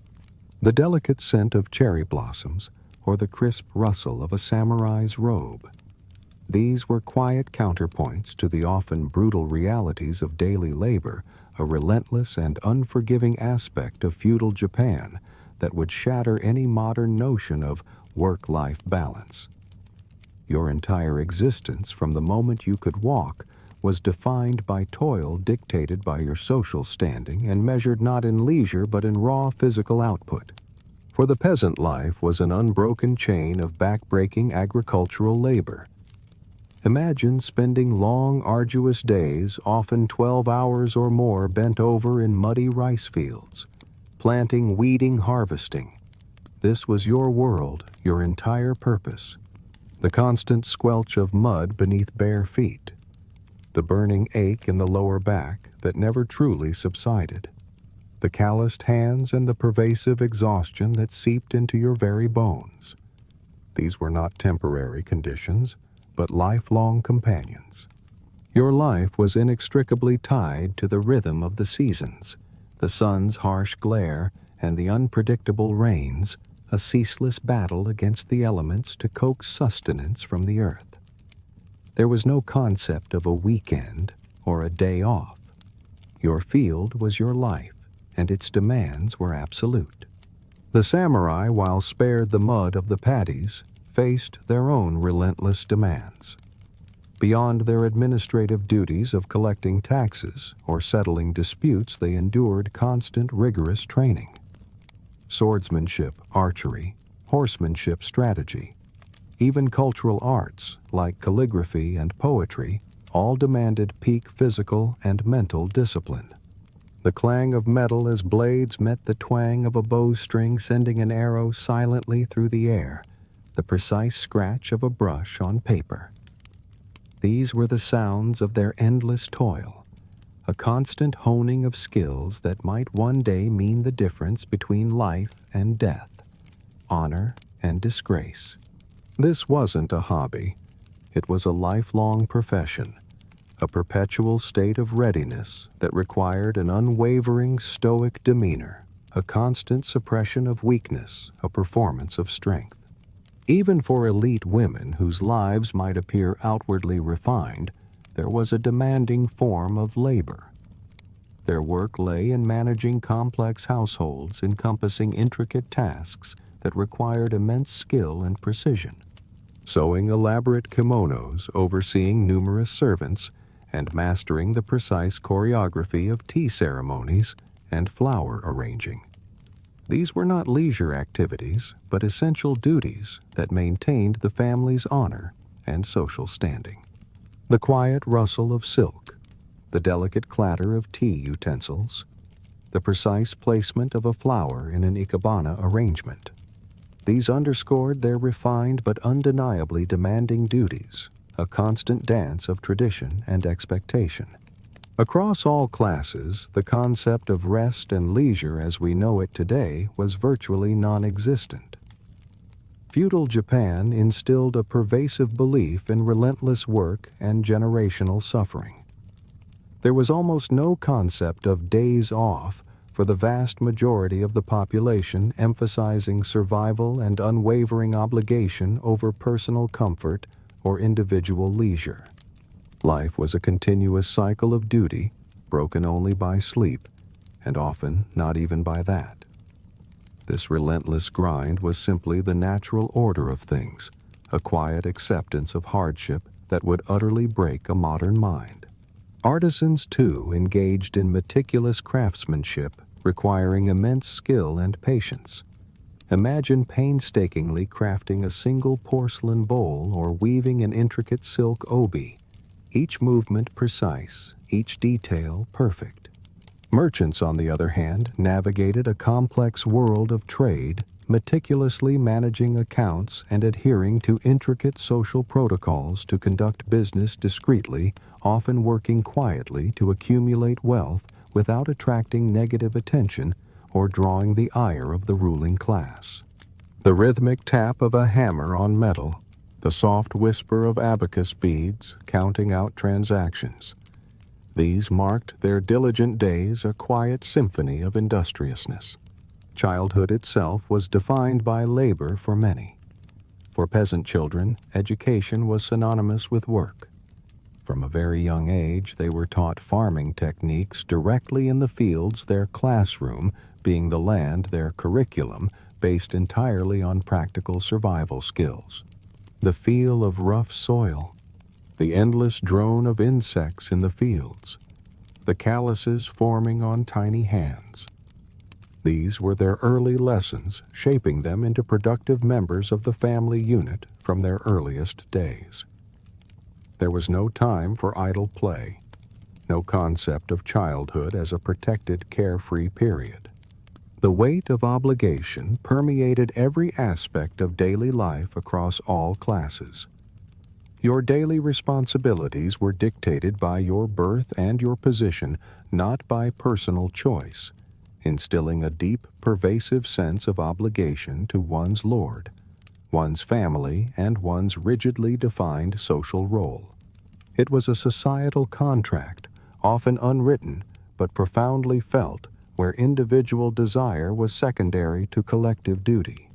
Speaker 1: The delicate scent of cherry blossoms or the crisp rustle of a samurai's robe. These were quiet counterpoints to the often brutal realities of daily labor, a relentless and unforgiving aspect of feudal Japan that would shatter any modern notion of work-life balance. Your entire existence, from the moment you could walk, was defined by toil dictated by your social standing and measured not in leisure but in raw physical output. For the peasant life was an unbroken chain of backbreaking agricultural labor. Imagine spending long, arduous days, often 12 hours or more, bent over in muddy rice fields, planting, weeding, harvesting. This was your world, your entire purpose. The constant squelch of mud beneath bare feet, the burning ache in the lower back that never truly subsided, the calloused hands and the pervasive exhaustion that seeped into your very bones. These were not temporary conditions, but lifelong companions. Your life was inextricably tied to the rhythm of the seasons, the sun's harsh glare, and the unpredictable rains, a ceaseless battle against the elements to coax sustenance from the earth. There was no concept of a weekend or a day off. Your field was your life, and its demands were absolute. The samurai, while spared the mud of the paddies, faced their own relentless demands. Beyond their administrative duties of collecting taxes or settling disputes, they endured constant, rigorous training. Swordsmanship, archery, horsemanship, strategy, even cultural arts like calligraphy and poetry, all demanded peak physical and mental discipline. The clang of metal as blades met the twang of a bowstring sending an arrow silently through the air, the precise scratch of a brush on paper. These were the sounds of their endless toil, a constant honing of skills that might one day mean the difference between life and death, honor and disgrace. This wasn't a hobby. It was a lifelong profession, a perpetual state of readiness that required an unwavering stoic demeanor, a constant suppression of weakness, a performance of strength. Even for elite women whose lives might appear outwardly refined, there was a demanding form of labor. Their work lay in managing complex households encompassing intricate tasks that required immense skill and precision. Sewing elaborate kimonos, overseeing numerous servants, and mastering the precise choreography of tea ceremonies and flower arranging. These were not leisure activities, but essential duties that maintained the family's honor and social standing. The quiet rustle of silk, the delicate clatter of tea utensils, the precise placement of a flower in an ikebana arrangement. These underscored their refined but undeniably demanding duties, a constant dance of tradition and expectation. Across all classes, the concept of rest and leisure as we know it today was virtually non-existent. Feudal Japan instilled a pervasive belief in relentless work and generational suffering. There was almost no concept of days off for the vast majority of the population, emphasizing survival and unwavering obligation over personal comfort or individual leisure. Life was a continuous cycle of duty, broken only by sleep, and often not even by that. This relentless grind was simply the natural order of things, a quiet acceptance of hardship that would utterly break a modern mind. Artisans, too, engaged in meticulous craftsmanship, requiring immense skill and patience. Imagine painstakingly crafting a single porcelain bowl or weaving an intricate silk obi, each movement precise, each detail perfect. Merchants, on the other hand, navigated a complex world of trade, meticulously managing accounts and adhering to intricate social protocols to conduct business discreetly, often working quietly to accumulate wealth without attracting negative attention or drawing the ire of the ruling class. The rhythmic tap of a hammer on metal, the soft whisper of abacus beads counting out transactions. These marked their diligent days a quiet symphony of industriousness. Childhood itself was defined by labor for many. For peasant children, education was synonymous with work. From a very young age, they were taught farming techniques directly in the fields, their classroom being the land, their curriculum based entirely on practical survival skills. The feel of rough soil, the endless drone of insects in the fields, the calluses forming on tiny hands. These were their early lessons, shaping them into productive members of the family unit from their earliest days. There was no time for idle play, no concept of childhood as a protected, carefree period. The weight of obligation permeated every aspect of daily life across all classes. Your daily responsibilities were dictated by your birth and your position, not by personal choice, instilling a deep, pervasive sense of obligation to one's lord, one's family, and one's rigidly defined social role. It was a societal contract, often unwritten but profoundly felt, where individual desire was secondary to collective duty,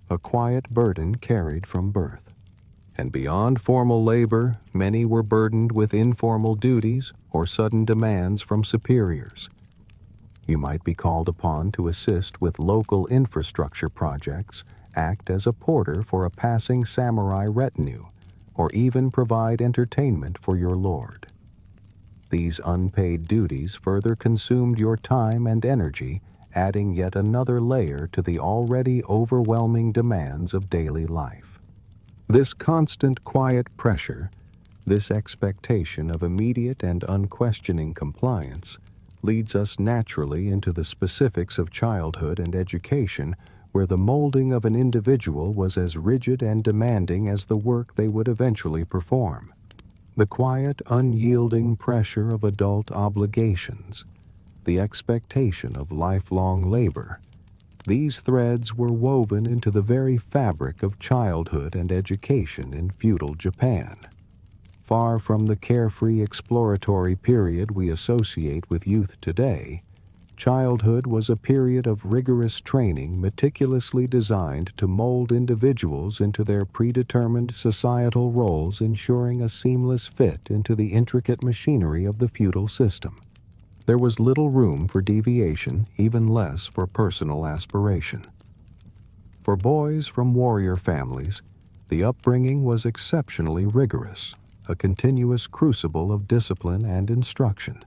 Speaker 1: a quiet burden carried from birth. And beyond formal labor, many were burdened with informal duties or sudden demands from superiors. You might be called upon to assist with local infrastructure projects, act as a porter for a passing samurai retinue, or even provide entertainment for your lord. These unpaid duties further consumed your time and energy, adding yet another layer to the already overwhelming demands of daily life. This constant quiet pressure, this expectation of immediate and unquestioning compliance, leads us naturally into the specifics of childhood and education, where the molding of an individual was as rigid and demanding as the work they would eventually perform. The quiet, unyielding pressure of adult obligations, the expectation of lifelong labor, these threads were woven into the very fabric of childhood and education in feudal Japan. Far from the carefree exploratory period we associate with youth today, childhood was a period of rigorous training meticulously designed to mold individuals into their predetermined societal roles, ensuring a seamless fit into the intricate machinery of the feudal system. There was little room for deviation, even less for personal aspiration. For boys from warrior families, the upbringing was exceptionally rigorous, a continuous crucible of discipline and instruction.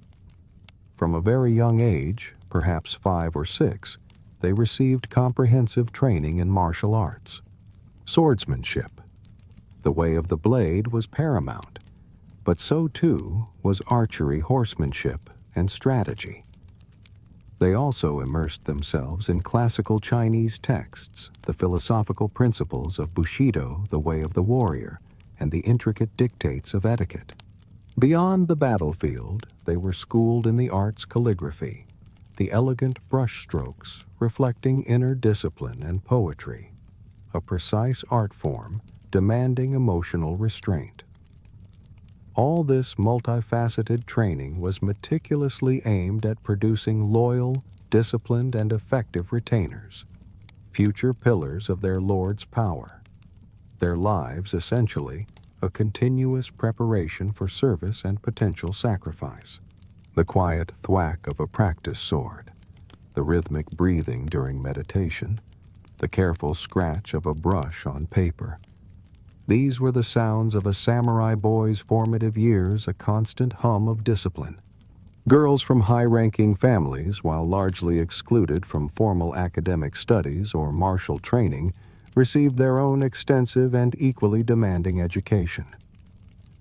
Speaker 1: From a very young age, perhaps 5 or 6, they received comprehensive training in martial arts. Swordsmanship. The way of the blade was paramount. But so too was archery, horsemanship, and strategy. They also immersed themselves in classical Chinese texts, the philosophical principles of Bushido, the way of the warrior, and the intricate dictates of etiquette. Beyond the battlefield, they were schooled in the art's calligraphy, the elegant brushstrokes reflecting inner discipline and poetry, a precise art form demanding emotional restraint. All this multifaceted training was meticulously aimed at producing loyal, disciplined, and effective retainers, future pillars of their lord's power. Their lives, essentially, a continuous preparation for service and potential sacrifice. The quiet thwack of a practice sword, the rhythmic breathing during meditation, the careful scratch of a brush on paper. These were the sounds of a samurai boy's formative years, a constant hum of discipline. Girls from high-ranking families, while largely excluded from formal academic studies or martial training, received their own extensive and equally demanding education.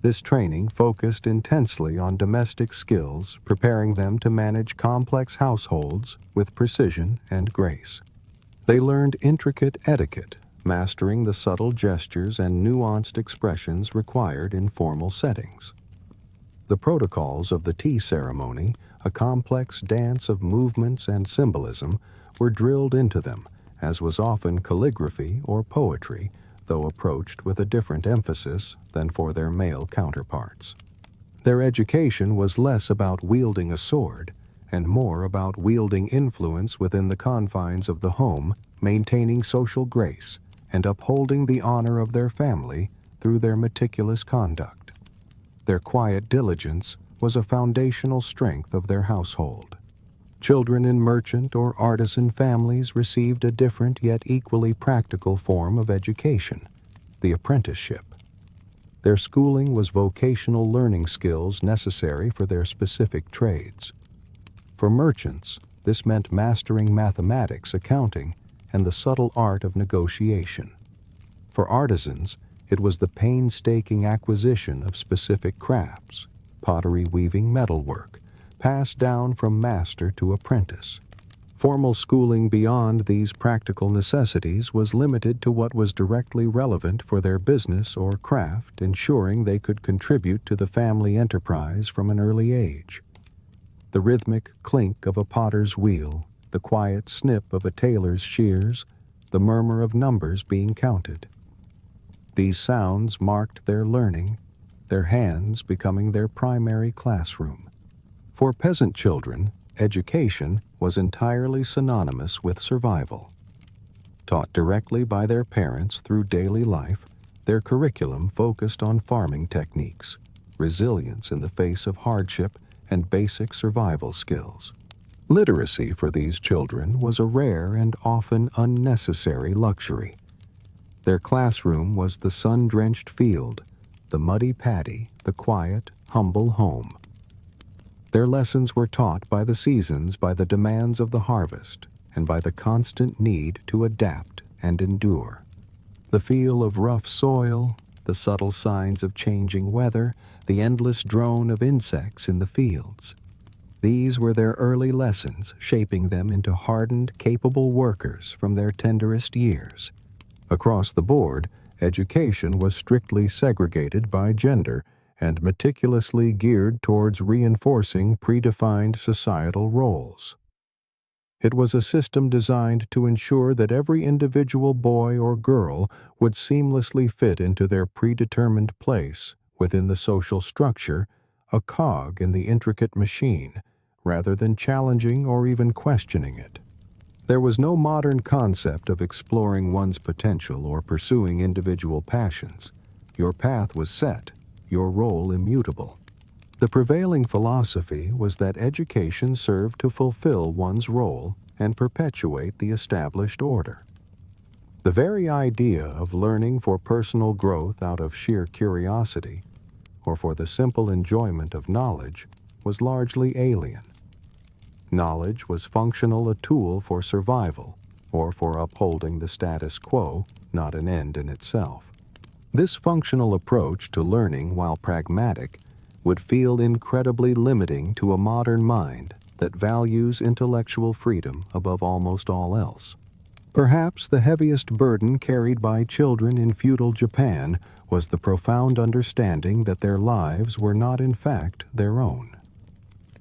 Speaker 1: This training focused intensely on domestic skills, preparing them to manage complex households with precision and grace. They learned intricate etiquette, mastering the subtle gestures and nuanced expressions required in formal settings. The protocols of the tea ceremony, a complex dance of movements and symbolism, were drilled into them, as was often calligraphy or poetry, though approached with a different emphasis than for their male counterparts. Their education was less about wielding a sword and more about wielding influence within the confines of the home, maintaining social grace, and upholding the honor of their family through their meticulous conduct. Their quiet diligence was a foundational strength of their household. Children in merchant or artisan families received a different yet equally practical form of education, the apprenticeship. Their schooling was vocational learning skills necessary for their specific trades. For merchants, this meant mastering mathematics, accounting, and the subtle art of negotiation. For artisans, it was the painstaking acquisition of specific crafts, pottery, weaving, metalwork, passed down from master to apprentice. Formal schooling beyond these practical necessities was limited to what was directly relevant for their business or craft, ensuring they could contribute to the family enterprise from an early age. The rhythmic clink of a potter's wheel, the quiet snip of a tailor's shears, the murmur of numbers being counted. These sounds marked their learning, their hands becoming their primary classroom. For peasant children, education was entirely synonymous with survival. Taught directly by their parents through daily life, their curriculum focused on farming techniques, resilience in the face of hardship, and basic survival skills. Literacy for these children was a rare and often unnecessary luxury. Their classroom was the sun-drenched field, the muddy paddy, the quiet, humble home. Their lessons were taught by the seasons, by the demands of the harvest, and by the constant need to adapt and endure. The feel of rough soil, the subtle signs of changing weather, the endless drone of insects in the fields. These were their early lessons, shaping them into hardened, capable workers from their tenderest years. Across the board, education was strictly segregated by gender and meticulously geared towards reinforcing predefined societal roles. It was a system designed to ensure that every individual boy or girl would seamlessly fit into their predetermined place within the social structure, a cog in the intricate machine, rather than challenging or even questioning it. There was no modern concept of exploring one's potential or pursuing individual passions. Your path was set, your role immutable. The prevailing philosophy was that education served to fulfill one's role and perpetuate the established order. The very idea of learning for personal growth out of sheer curiosity, or for the simple enjoyment of knowledge, was largely alien. Knowledge was functional, a tool for survival, or for upholding the status quo, not an end in itself. This functional approach to learning, while pragmatic, would feel incredibly limiting to a modern mind that values intellectual freedom above almost all else. Perhaps the heaviest burden carried by children in feudal Japan was the profound understanding that their lives were not in fact their own.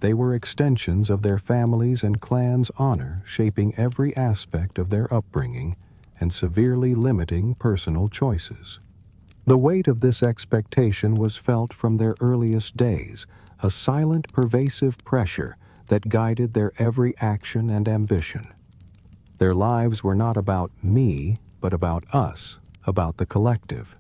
Speaker 1: They were extensions of their families' and clans' honor, shaping every aspect of their upbringing and severely limiting personal choices. The weight of this expectation was felt from their earliest days, a silent, pervasive pressure that guided their every action and ambition. Their lives were not about me, but about us, about the collective.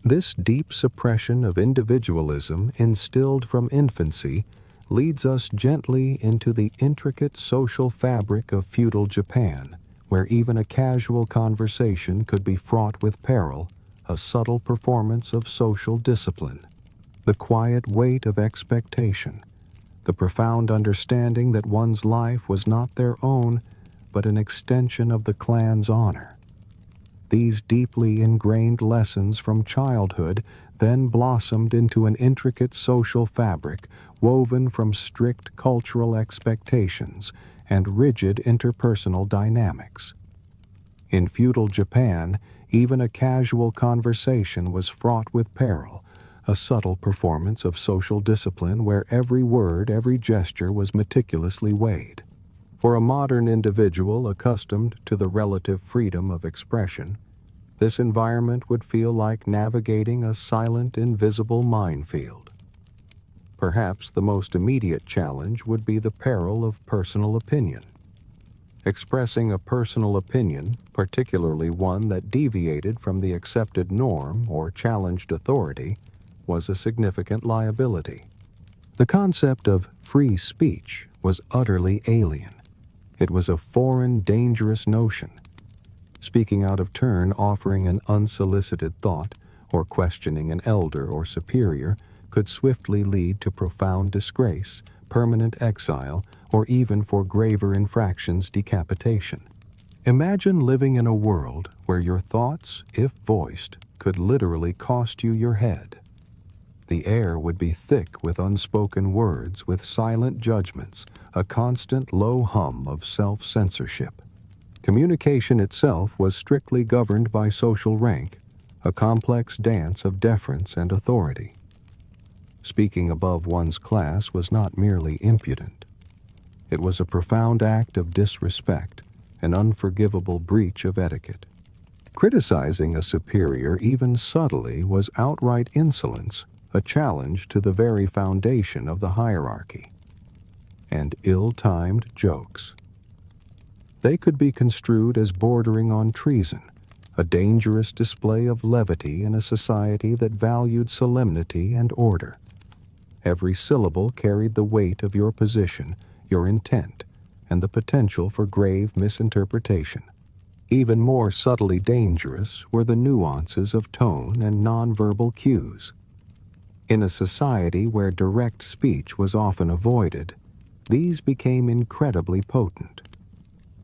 Speaker 1: This deep suppression of individualism instilled from infancy leads us gently into the intricate social fabric of feudal Japan, where even a casual conversation could be fraught with peril, a subtle performance of social discipline, the quiet weight of expectation, the profound understanding that one's life was not their own, but an extension of the clan's honor. These deeply ingrained lessons from childhood then blossomed into an intricate social fabric woven from strict cultural expectations and rigid interpersonal dynamics. In feudal Japan, even a casual conversation was fraught with peril, a subtle performance of social discipline where every word, every gesture was meticulously weighed. For a modern individual accustomed to the relative freedom of expression, this environment would feel like navigating a silent, invisible minefield. Perhaps the most immediate challenge would be the peril of personal opinion. Expressing a personal opinion, particularly one that deviated from the accepted norm or challenged authority, was a significant liability. The concept of free speech was utterly alien. It was a foreign, dangerous notion. Speaking out of turn, offering an unsolicited thought, or questioning an elder or superior could swiftly lead to profound disgrace, permanent exile, or even for graver infractions, decapitation. Imagine living in a world where your thoughts, if voiced, could literally cost you your head. The air would be thick with unspoken words, with silent judgments, a constant low hum of self-censorship. Communication itself was strictly governed by social rank, a complex dance of deference and authority. Speaking above one's class was not merely impudent. It was a profound act of disrespect, an unforgivable breach of etiquette. Criticizing a superior even subtly was outright insolence, a challenge to the very foundation of the hierarchy. And ill-timed jokes. They could be construed as bordering on treason, a dangerous display of levity in a society that valued solemnity and order. Every syllable carried the weight of your position, your intent, and the potential for grave misinterpretation. Even more subtly dangerous were the nuances of tone and nonverbal cues. In a society where direct speech was often avoided, these became incredibly potent.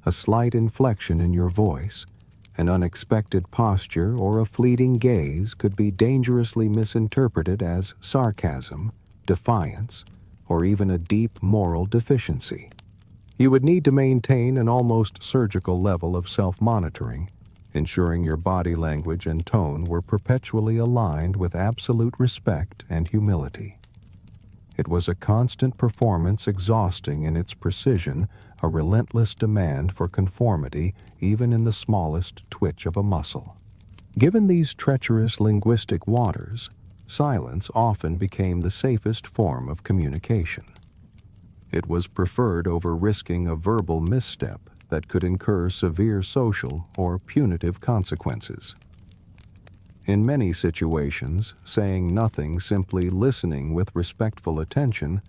Speaker 1: A slight inflection in your voice, an unexpected posture, or a fleeting gaze could be dangerously misinterpreted as sarcasm, defiance, or even a deep moral deficiency. You would need to maintain an almost surgical level of self-monitoring, ensuring your body language and tone were perpetually aligned with absolute respect and humility. It was a constant performance, exhausting in its precision, a relentless demand for conformity even in the smallest twitch of a muscle. Given these treacherous linguistic waters, silence often became the safest form of communication. It was preferred over risking a verbal misstep that could incur severe social or punitive consequences. In many situations, saying nothing, simply listening with respectful attention,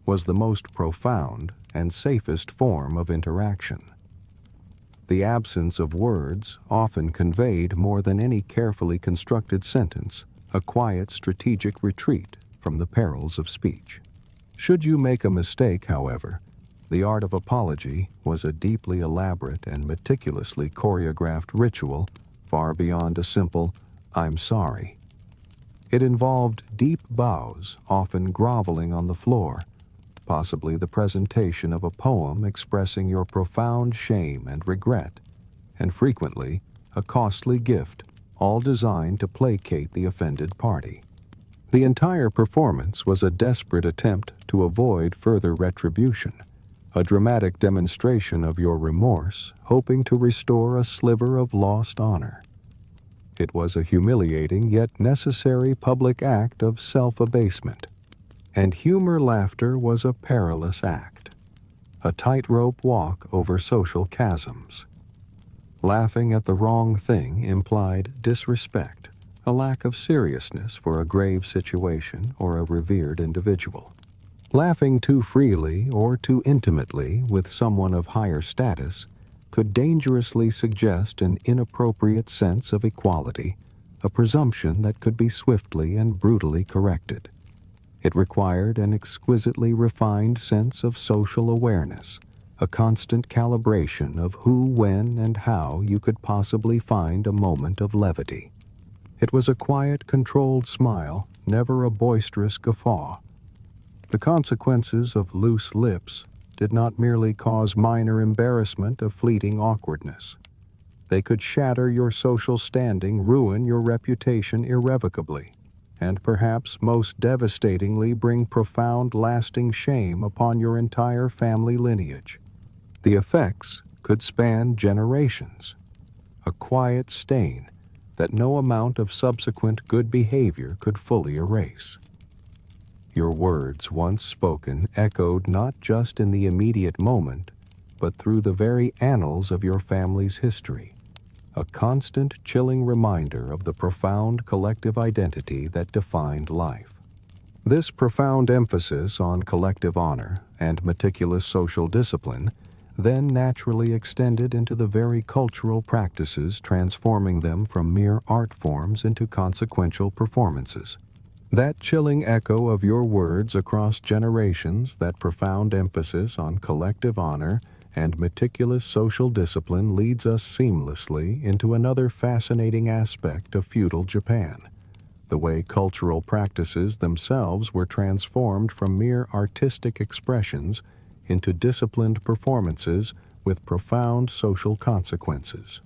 Speaker 1: was the most profound and safest form of interaction. The absence of words often conveyed more than any carefully constructed sentence, a quiet strategic retreat from the perils of speech. Should you make a mistake, however, the art of apology was a deeply elaborate and meticulously choreographed ritual far beyond a simple "I'm sorry." It involved deep bows, often groveling on the floor, possibly the presentation of a poem expressing your profound shame and regret, and frequently a costly gift, all designed to placate the offended party. The entire performance was a desperate attempt to avoid further retribution, a dramatic demonstration of your remorse, hoping to restore a sliver of lost honor. It was a humiliating yet necessary public act of self-abasement, and humor laughter was a perilous act, a tightrope walk over social chasms. Laughing at the wrong thing implied disrespect, a lack of seriousness for a grave situation or a revered individual. Laughing too freely or too intimately with someone of higher status could dangerously suggest an inappropriate sense of equality, a presumption that could be swiftly and brutally corrected. It required an exquisitely refined sense of social awareness, a constant calibration of who, when, and how you could possibly find a moment of levity. It was a quiet, controlled smile, never a boisterous guffaw. The consequences of loose lips did not merely cause minor embarrassment of fleeting awkwardness. They could shatter your social standing, ruin your reputation irrevocably, and perhaps most devastatingly bring profound, lasting shame upon your entire family lineage. The effects could span generations, a quiet stain that no amount of subsequent good behavior could fully erase. Your words, once spoken, echoed not just in the immediate moment, but through the very annals of your family's history, a constant, chilling reminder of the profound collective identity that defined life. This profound emphasis on collective honor and meticulous social discipline then naturally extended into the very cultural practices, transforming them from mere art forms into consequential performances. That chilling echo of your words across generations, that profound emphasis on collective honor and meticulous social discipline leads us seamlessly into another fascinating aspect of feudal Japan, the way cultural practices themselves were transformed from mere artistic expressions into disciplined performances with profound social consequences.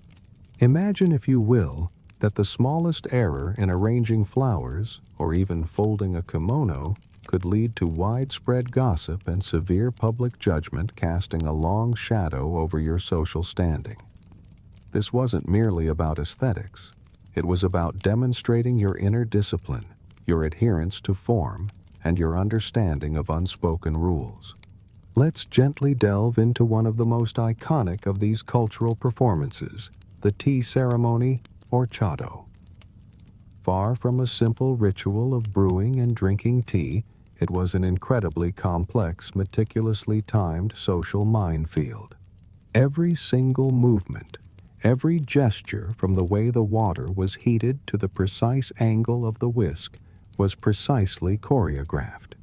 Speaker 1: Imagine, if you will, that the smallest error in arranging flowers or even folding a kimono could lead to widespread gossip and severe public judgment, casting a long shadow over your social standing. This wasn't merely about aesthetics. It was about demonstrating your inner discipline, your adherence to form, and your understanding of unspoken rules. Let's gently delve into one of the most iconic of these cultural performances, the tea ceremony, or chado. Far from a simple ritual of brewing and drinking tea, it was an incredibly complex, meticulously timed social minefield. Every single movement, every gesture, from the way the water was heated to the precise angle of the whisk, was precisely choreographed.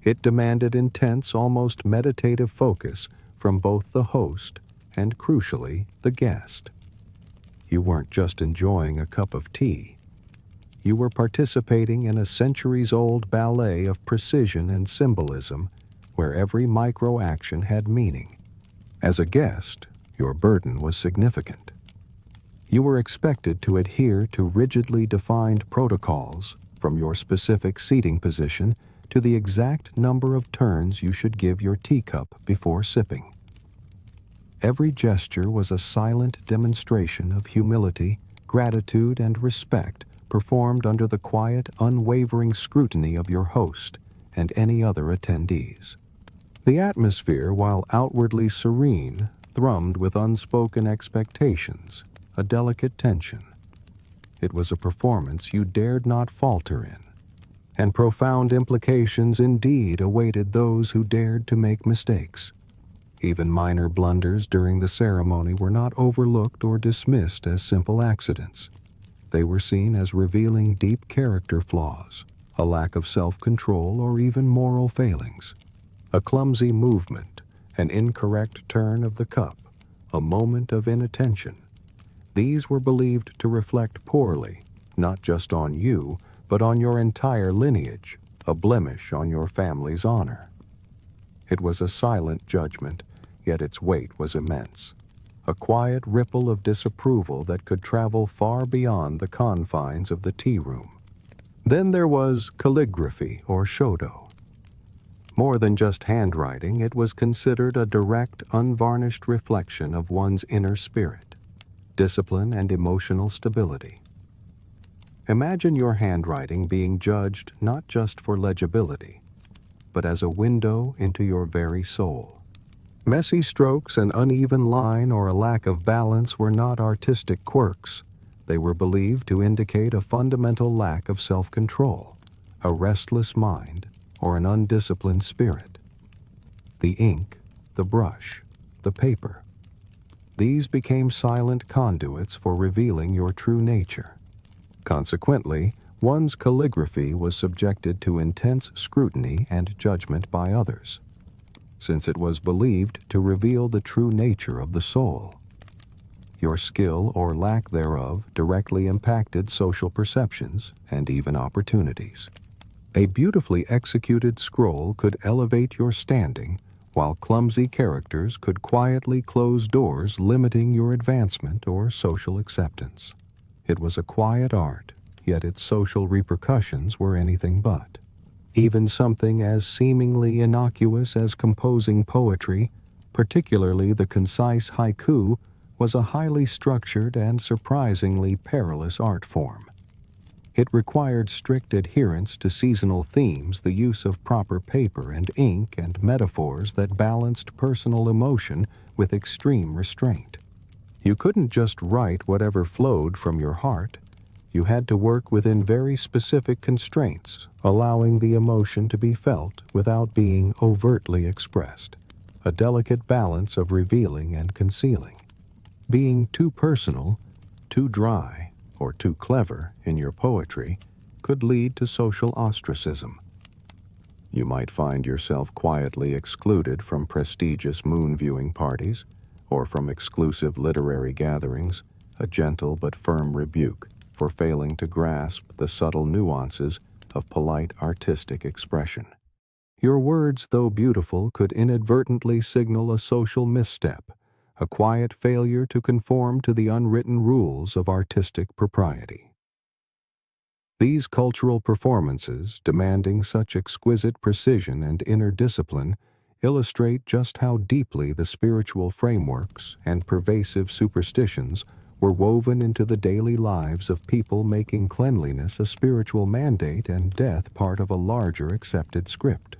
Speaker 1: It demanded intense, almost meditative focus from both the host and, crucially, the guest. You weren't just enjoying a cup of tea. You were participating in a centuries-old ballet of precision and symbolism, where every micro-action had meaning. As a guest, your burden was significant. You were expected to adhere to rigidly defined protocols, from your specific seating position to the exact number of turns you should give your teacup before sipping. Every gesture was a silent demonstration of humility, gratitude, and respect, performed under the quiet, unwavering scrutiny of your host and any other attendees. The atmosphere, while outwardly serene, thrummed with unspoken expectations, a delicate tension. It was a performance you dared not falter in, and profound implications indeed awaited those who dared to make mistakes. Even minor blunders during the ceremony were not overlooked or dismissed as simple accidents. They were seen as revealing deep character flaws, a lack of self-control, or even moral failings. A clumsy movement, an incorrect turn of the cup, a moment of inattention. These were believed to reflect poorly, not just on you, but on your entire lineage, a blemish on your family's honor. It was a silent judgment, yet its weight was immense, a quiet ripple of disapproval that could travel far beyond the confines of the tea room. Then there was calligraphy, or shodo. More than just handwriting, it was considered a direct, unvarnished reflection of one's inner spirit, discipline, and emotional stability. Imagine your handwriting being judged not just for legibility, but as a window into your very soul. Messy strokes, an uneven line, or a lack of balance were not artistic quirks. They were believed to indicate a fundamental lack of self-control, a restless mind, or an undisciplined spirit. The ink, the brush, the paper. These became silent conduits for revealing your true nature. Consequently, one's calligraphy was subjected to intense scrutiny and judgment by others, since it was believed to reveal the true nature of the soul. Your skill or lack thereof directly impacted social perceptions and even opportunities. A beautifully executed scroll could elevate your standing, while clumsy characters could quietly close doors, limiting your advancement or social acceptance. It was a quiet art, yet its social repercussions were anything but. Even something as seemingly innocuous as composing poetry, particularly the concise haiku, was a highly structured and surprisingly perilous art form. It required strict adherence to seasonal themes, the use of proper paper and ink, and metaphors that balanced personal emotion with extreme restraint. You couldn't just write whatever flowed from your heart. You had to work within very specific constraints, allowing the emotion to be felt without being overtly expressed, a delicate balance of revealing and concealing. Being too personal, too dry, or too clever in your poetry could lead to social ostracism. You might find yourself quietly excluded from prestigious moon-viewing parties or from exclusive literary gatherings, a gentle but firm rebuke for failing to grasp the subtle nuances of polite artistic expression. Your words, though beautiful, could inadvertently signal a social misstep, a quiet failure to conform to the unwritten rules of artistic propriety. These cultural performances, demanding such exquisite precision and inner discipline, illustrate just how deeply the spiritual frameworks and pervasive superstitions were woven into the daily lives of people, making cleanliness a spiritual mandate and death part of a larger accepted script.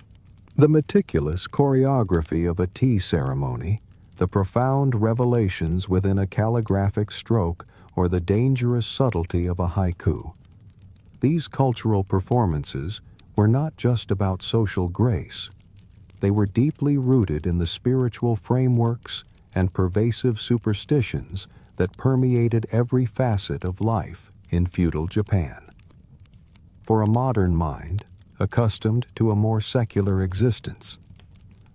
Speaker 1: The meticulous choreography of a tea ceremony, the profound revelations within a calligraphic stroke, or the dangerous subtlety of a haiku. These cultural performances were not just about social grace. They were deeply rooted in the spiritual frameworks and pervasive superstitions that permeated every facet of life in feudal Japan. For a modern mind, accustomed to a more secular existence,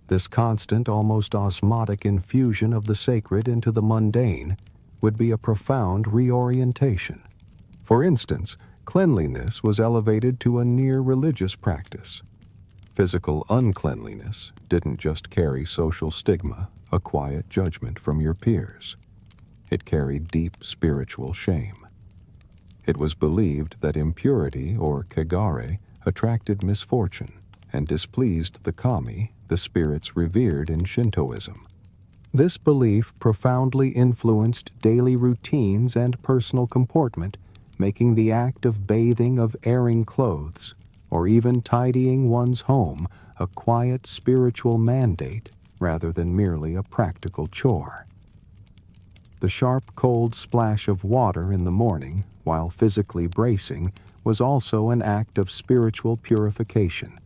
Speaker 1: this constant, almost osmotic infusion of the sacred into the mundane would be a profound reorientation. For instance, cleanliness was elevated to a near-religious practice. Physical uncleanliness didn't just carry social stigma, a quiet judgment from your peers. It carried deep spiritual shame. It was believed that impurity, or kagare, attracted misfortune and displeased the kami, the spirits revered in Shintoism. This belief profoundly influenced daily routines and personal comportment, making the act of bathing, of airing clothes, or even tidying one's home a quiet spiritual mandate rather than merely a practical chore. The sharp, cold splash of water in the morning, while physically bracing, was also an act of spiritual purification,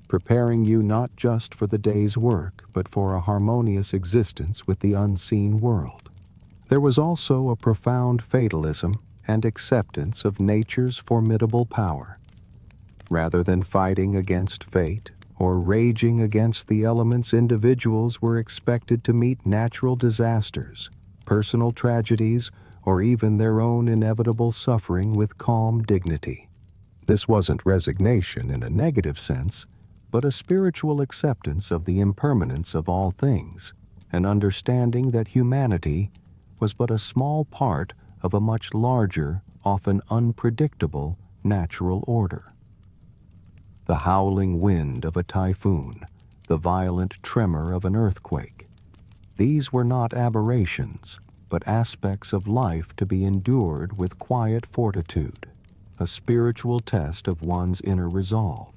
Speaker 1: preparing you not just for the day's work, but for a harmonious existence with the unseen world. There was also a profound fatalism and acceptance of nature's formidable power. Rather than fighting against fate or raging against the elements, individuals were expected to meet natural disasters, personal tragedies, or even their own inevitable suffering with calm dignity. This wasn't resignation in a negative sense, but a spiritual acceptance of the impermanence of all things, an understanding that humanity was but a small part of a much larger, often unpredictable, natural order. The howling wind of a typhoon, the violent tremor of an earthquake, these were not aberrations, but aspects of life to be endured with quiet fortitude, a spiritual test of one's inner resolve.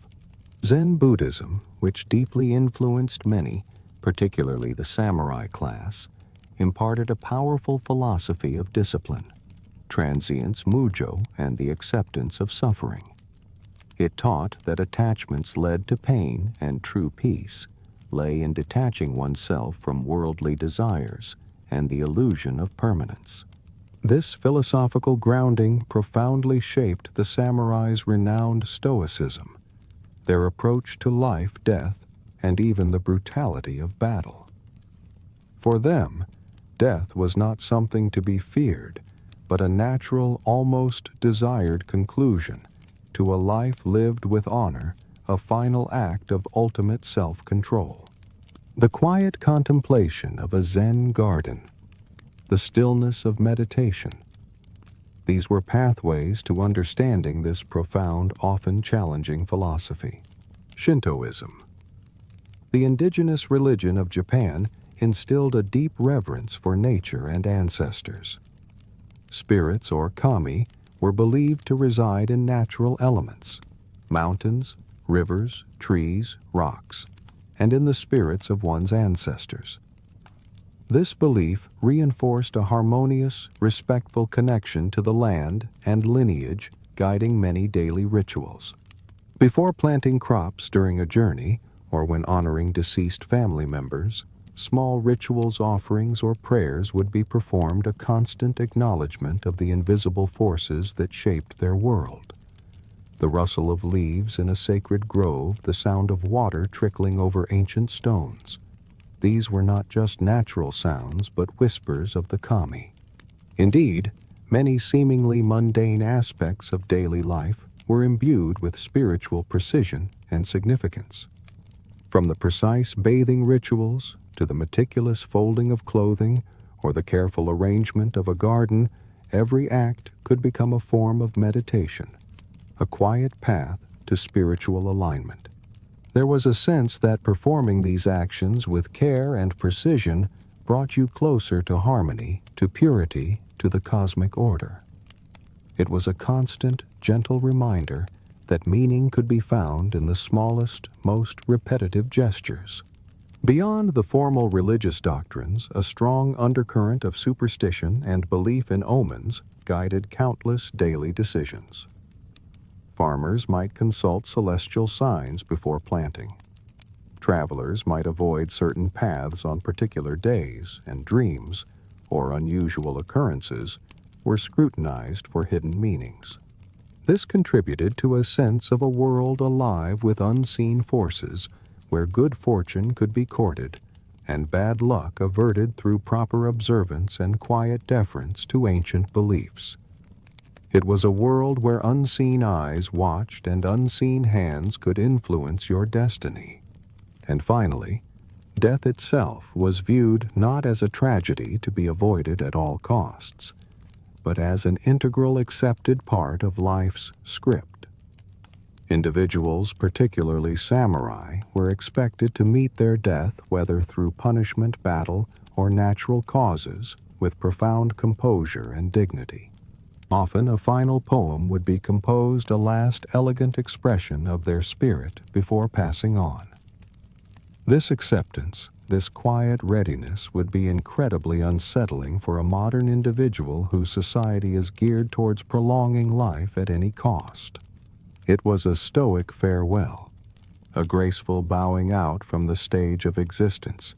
Speaker 1: Zen Buddhism, which deeply influenced many, particularly the samurai class, imparted a powerful philosophy of discipline, transience mujo, and the acceptance of suffering. It taught that attachments led to pain, and true peace lay in detaching oneself from worldly desires and the illusion of permanence. This philosophical grounding profoundly shaped the samurai's renowned stoicism, their approach to life, death, and even the brutality of battle. For them, death was not something to be feared, but a natural, almost desired conclusion to a life lived with honor, a final act of ultimate self-control. The quiet contemplation of a Zen garden, the stillness of meditation, these were pathways to understanding this profound, often challenging philosophy. Shintoism. The indigenous religion of Japan instilled a deep reverence for nature and ancestors. Spirits, or kami, were believed to reside in natural elements, mountains, rivers, trees, rocks, and in the spirits of one's ancestors. This belief reinforced a harmonious, respectful connection to the land and lineage, guiding many daily rituals. Before planting crops during a journey, or when honoring deceased family members, small rituals, offerings, or prayers would be performed, a constant acknowledgement of the invisible forces that shaped their world. The rustle of leaves in a sacred grove, the sound of water trickling over ancient stones. These were not just natural sounds, but whispers of the kami. Indeed, many seemingly mundane aspects of daily life were imbued with spiritual precision and significance. From the precise bathing rituals to the meticulous folding of clothing or the careful arrangement of a garden, every act could become a form of meditation, a quiet path to spiritual alignment. There was a sense that performing these actions with care and precision brought you closer to harmony, to purity, to the cosmic order. It was a constant, gentle reminder that meaning could be found in the smallest, most repetitive gestures. Beyond the formal religious doctrines, a strong undercurrent of superstition and belief in omens guided countless daily decisions. Farmers might consult celestial signs before planting. Travelers might avoid certain paths on particular days, and dreams, or unusual occurrences, were scrutinized for hidden meanings. This contributed to a sense of a world alive with unseen forces, where good fortune could be courted and bad luck averted through proper observance and quiet deference to ancient beliefs. It was a world where unseen eyes watched and unseen hands could influence your destiny. And finally, death itself was viewed not as a tragedy to be avoided at all costs, but as an integral accepted part of life's script. Individuals, particularly samurai, were expected to meet their death, whether through punishment, battle, or natural causes, with profound composure and dignity. Often a final poem would be composed, a last elegant expression of their spirit before passing on. This acceptance, this quiet readiness, would be incredibly unsettling for a modern individual whose society is geared towards prolonging life at any cost. It was a stoic farewell, a graceful bowing out from the stage of existence,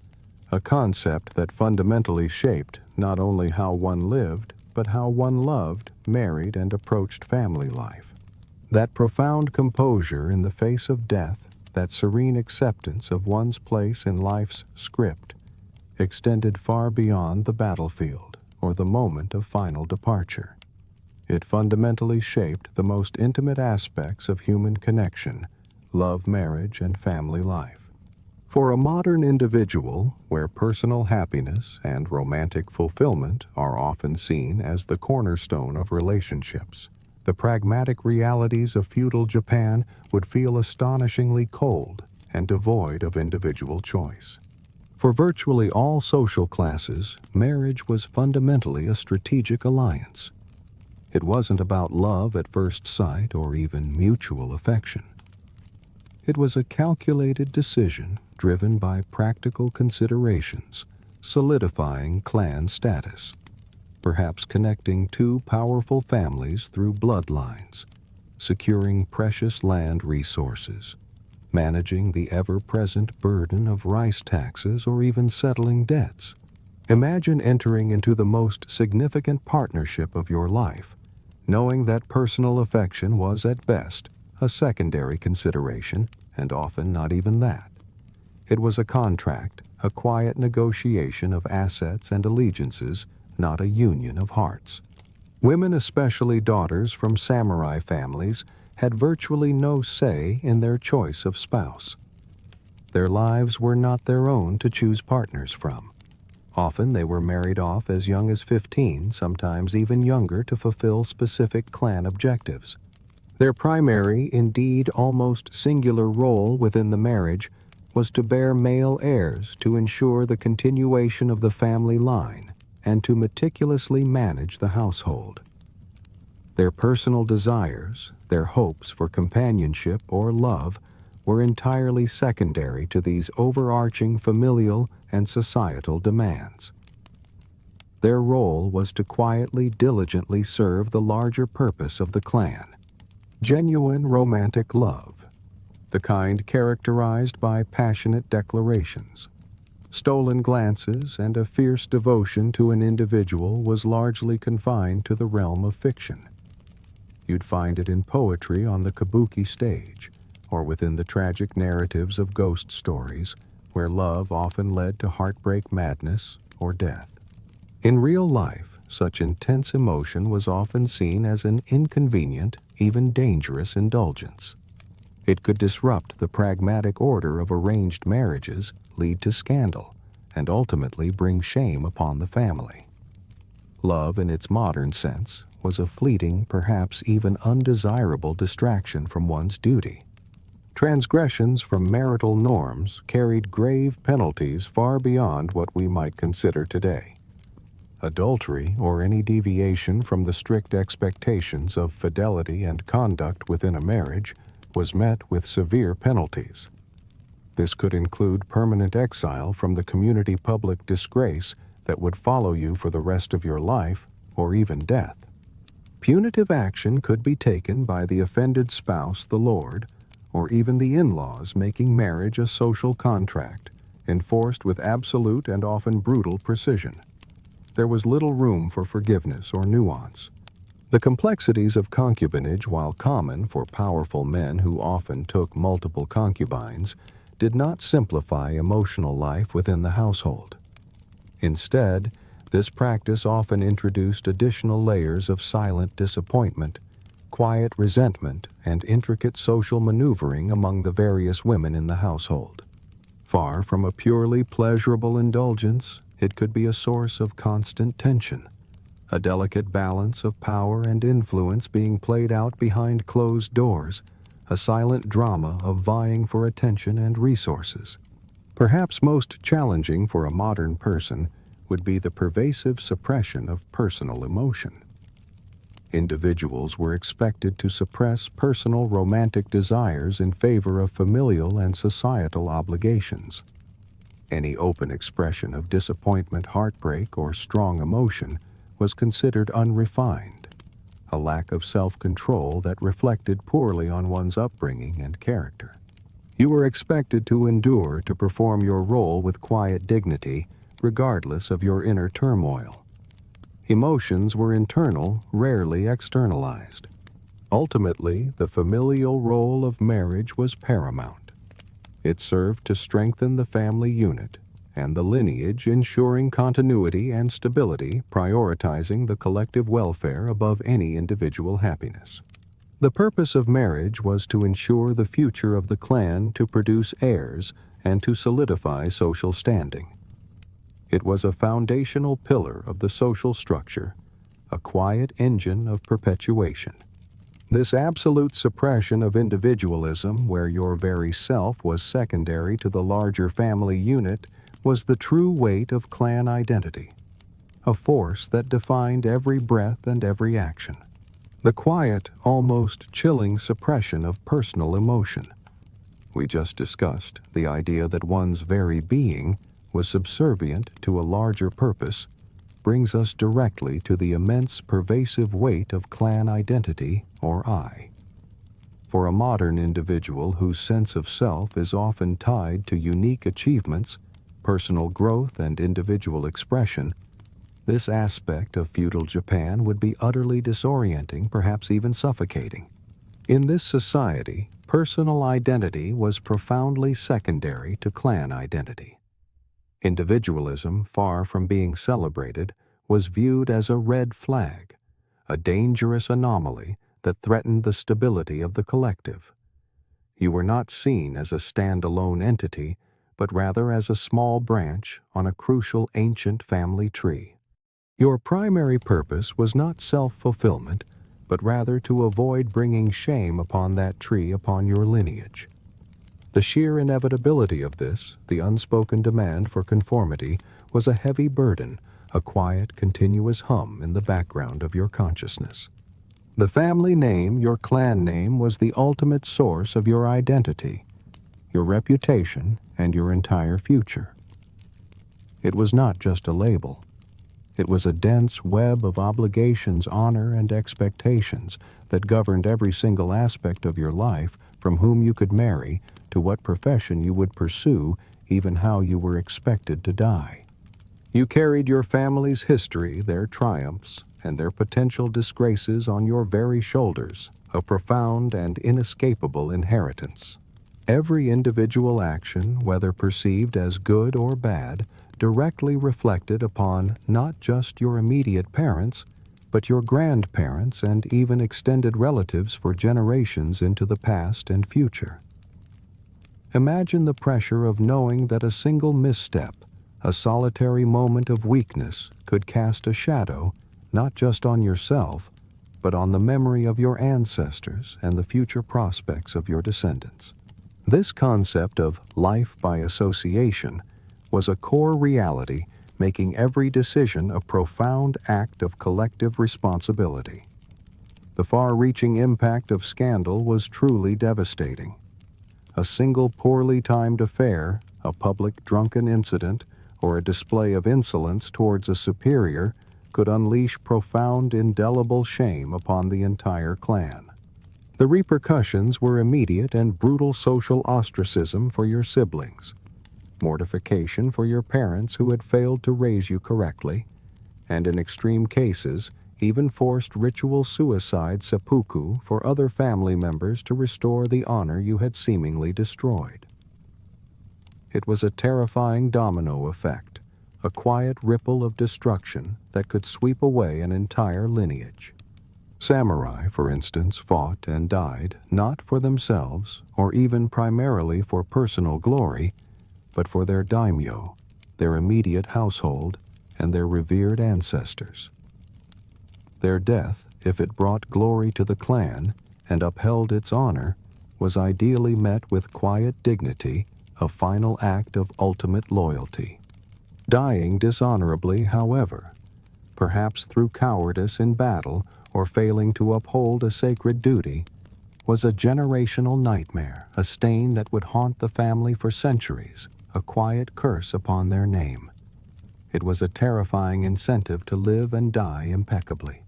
Speaker 1: a concept that fundamentally shaped not only how one lived, but how one loved, married, and approached family life. That profound composure in the face of death, that serene acceptance of one's place in life's script, extended far beyond the battlefield or the moment of final departure. It fundamentally shaped the most intimate aspects of human connection, love, marriage, and family life. For a modern individual, where personal happiness and romantic fulfillment are often seen as the cornerstone of relationships, the pragmatic realities of feudal Japan would feel astonishingly cold and devoid of individual choice. For virtually all social classes, marriage was fundamentally a strategic alliance. It wasn't about love at first sight or even mutual affection. It was a calculated decision driven by practical considerations, solidifying clan status, perhaps connecting two powerful families through bloodlines, securing precious land resources, managing the ever-present burden of rice taxes, or even settling debts. Imagine entering into the most significant partnership of your life, knowing that personal affection was at best a secondary consideration, and often not even that. It was a contract, a quiet negotiation of assets and allegiances, not a union of hearts. Women, especially daughters from samurai families, had virtually no say in their choice of spouse. Their lives were not their own to choose partners from. Often they were married off as young as 15, sometimes even younger, to fulfill specific clan objectives. Their primary, indeed almost singular role within the marriage was to bear male heirs to ensure the continuation of the family line and to meticulously manage the household. Their personal desires, their hopes for companionship or love, were entirely secondary to these overarching familial and societal demands. Their role was to quietly, diligently serve the larger purpose of the clan. Genuine romantic love, the kind characterized by passionate declarations, stolen glances, and a fierce devotion to an individual, was largely confined to the realm of fiction. You'd find it in poetry on the kabuki stage, or within the tragic narratives of ghost stories, where love often led to heartbreak, madness, or death. In real life, such intense emotion was often seen as an inconvenient, even dangerous indulgence. It could disrupt the pragmatic order of arranged marriages, lead to scandal, and ultimately bring shame upon the family. Love, in its modern sense, was a fleeting, perhaps even undesirable distraction from one's duty. Transgressions from marital norms carried grave penalties far beyond what we might consider today. Adultery, or any deviation from the strict expectations of fidelity and conduct within a marriage, was met with severe penalties. This could include permanent exile from the community, public disgrace that would follow you for the rest of your life, or even death. Punitive action could be taken by the offended spouse, the lord, or even the in-laws, making marriage a social contract, enforced with absolute and often brutal precision. There was little room for forgiveness or nuance. The complexities of concubinage, while common for powerful men who often took multiple concubines, did not simplify emotional life within the household. Instead, this practice often introduced additional layers of silent disappointment, quiet resentment, and intricate social maneuvering among the various women in the household. Far from a purely pleasurable indulgence, it could be a source of constant tension, a delicate balance of power and influence being played out behind closed doors, a silent drama of vying for attention and resources. Perhaps most challenging for a modern person would be the pervasive suppression of personal emotion. Individuals were expected to suppress personal romantic desires in favor of familial and societal obligations. Any open expression of disappointment, heartbreak, or strong emotion was considered unrefined, a lack of self-control that reflected poorly on one's upbringing and character. You were expected to endure to perform your role with quiet dignity, regardless of your inner turmoil. Emotions were internal, rarely externalized. Ultimately, the familial role of marriage was paramount. It served to strengthen the family unit and the lineage ensuring continuity and stability, prioritizing the collective welfare above any individual happiness. The purpose of marriage was to ensure the future of the clan, to produce heirs, and to solidify social standing. It was a foundational pillar of the social structure, a quiet engine of perpetuation. This absolute suppression of individualism, where your very self was secondary to the larger family unit, was the true weight of clan identity, a force that defined every breath and every action. The quiet, almost chilling suppression of personal emotion. We just discussed the idea that one's very being was subservient to a larger purpose, brings us directly to the immense pervasive weight of clan identity, or I. For a modern individual whose sense of self is often tied to unique achievements, personal growth, and individual expression, this aspect of feudal Japan would be utterly disorienting, perhaps even suffocating. In this society, personal identity was profoundly secondary to clan identity. Individualism, far from being celebrated, was viewed as a red flag, a dangerous anomaly that threatened the stability of the collective. You were not seen as a standalone entity, but rather as a small branch on a crucial ancient family tree. Your primary purpose was not self-fulfillment, but rather to avoid bringing shame upon that tree, upon your lineage. The sheer inevitability of this, the unspoken demand for conformity, was a heavy burden, a quiet, continuous hum in the background of your consciousness. The family name, your clan name, was the ultimate source of your identity, your reputation, and your entire future. It was not just a label. It was a dense web of obligations, honor, and expectations that governed every single aspect of your life, from whom you could marry, to what profession you would pursue, even how you were expected to die. You carried your family's history, their triumphs, and their potential disgraces on your very shoulders, a profound and inescapable inheritance. Every individual action, whether perceived as good or bad, directly reflected upon not just your immediate parents, but your grandparents and even extended relatives for generations into the past and future. Imagine the pressure of knowing that a single misstep, a solitary moment of weakness, could cast a shadow not just on yourself, but on the memory of your ancestors and the future prospects of your descendants. This concept of life by association was a core reality, making every decision a profound act of collective responsibility. The far-reaching impact of scandal was truly devastating. A single poorly timed affair, a public drunken incident, or a display of insolence towards a superior could unleash profound, indelible shame upon the entire clan. The repercussions were immediate and brutal social ostracism for your siblings, mortification for your parents who had failed to raise you correctly, and in extreme cases, even forced ritual suicide seppuku for other family members to restore the honor you had seemingly destroyed. It was a terrifying domino effect, a quiet ripple of destruction that could sweep away an entire lineage. Samurai, for instance, fought and died not for themselves or even primarily for personal glory, but for their daimyo, their immediate household, and their revered ancestors. Their death, if it brought glory to the clan and upheld its honor, was ideally met with quiet dignity, a final act of ultimate loyalty. Dying dishonorably, however, perhaps through cowardice in battle or failing to uphold a sacred duty, was a generational nightmare, a stain that would haunt the family for centuries, a quiet curse upon their name. It was a terrifying incentive to live and die impeccably.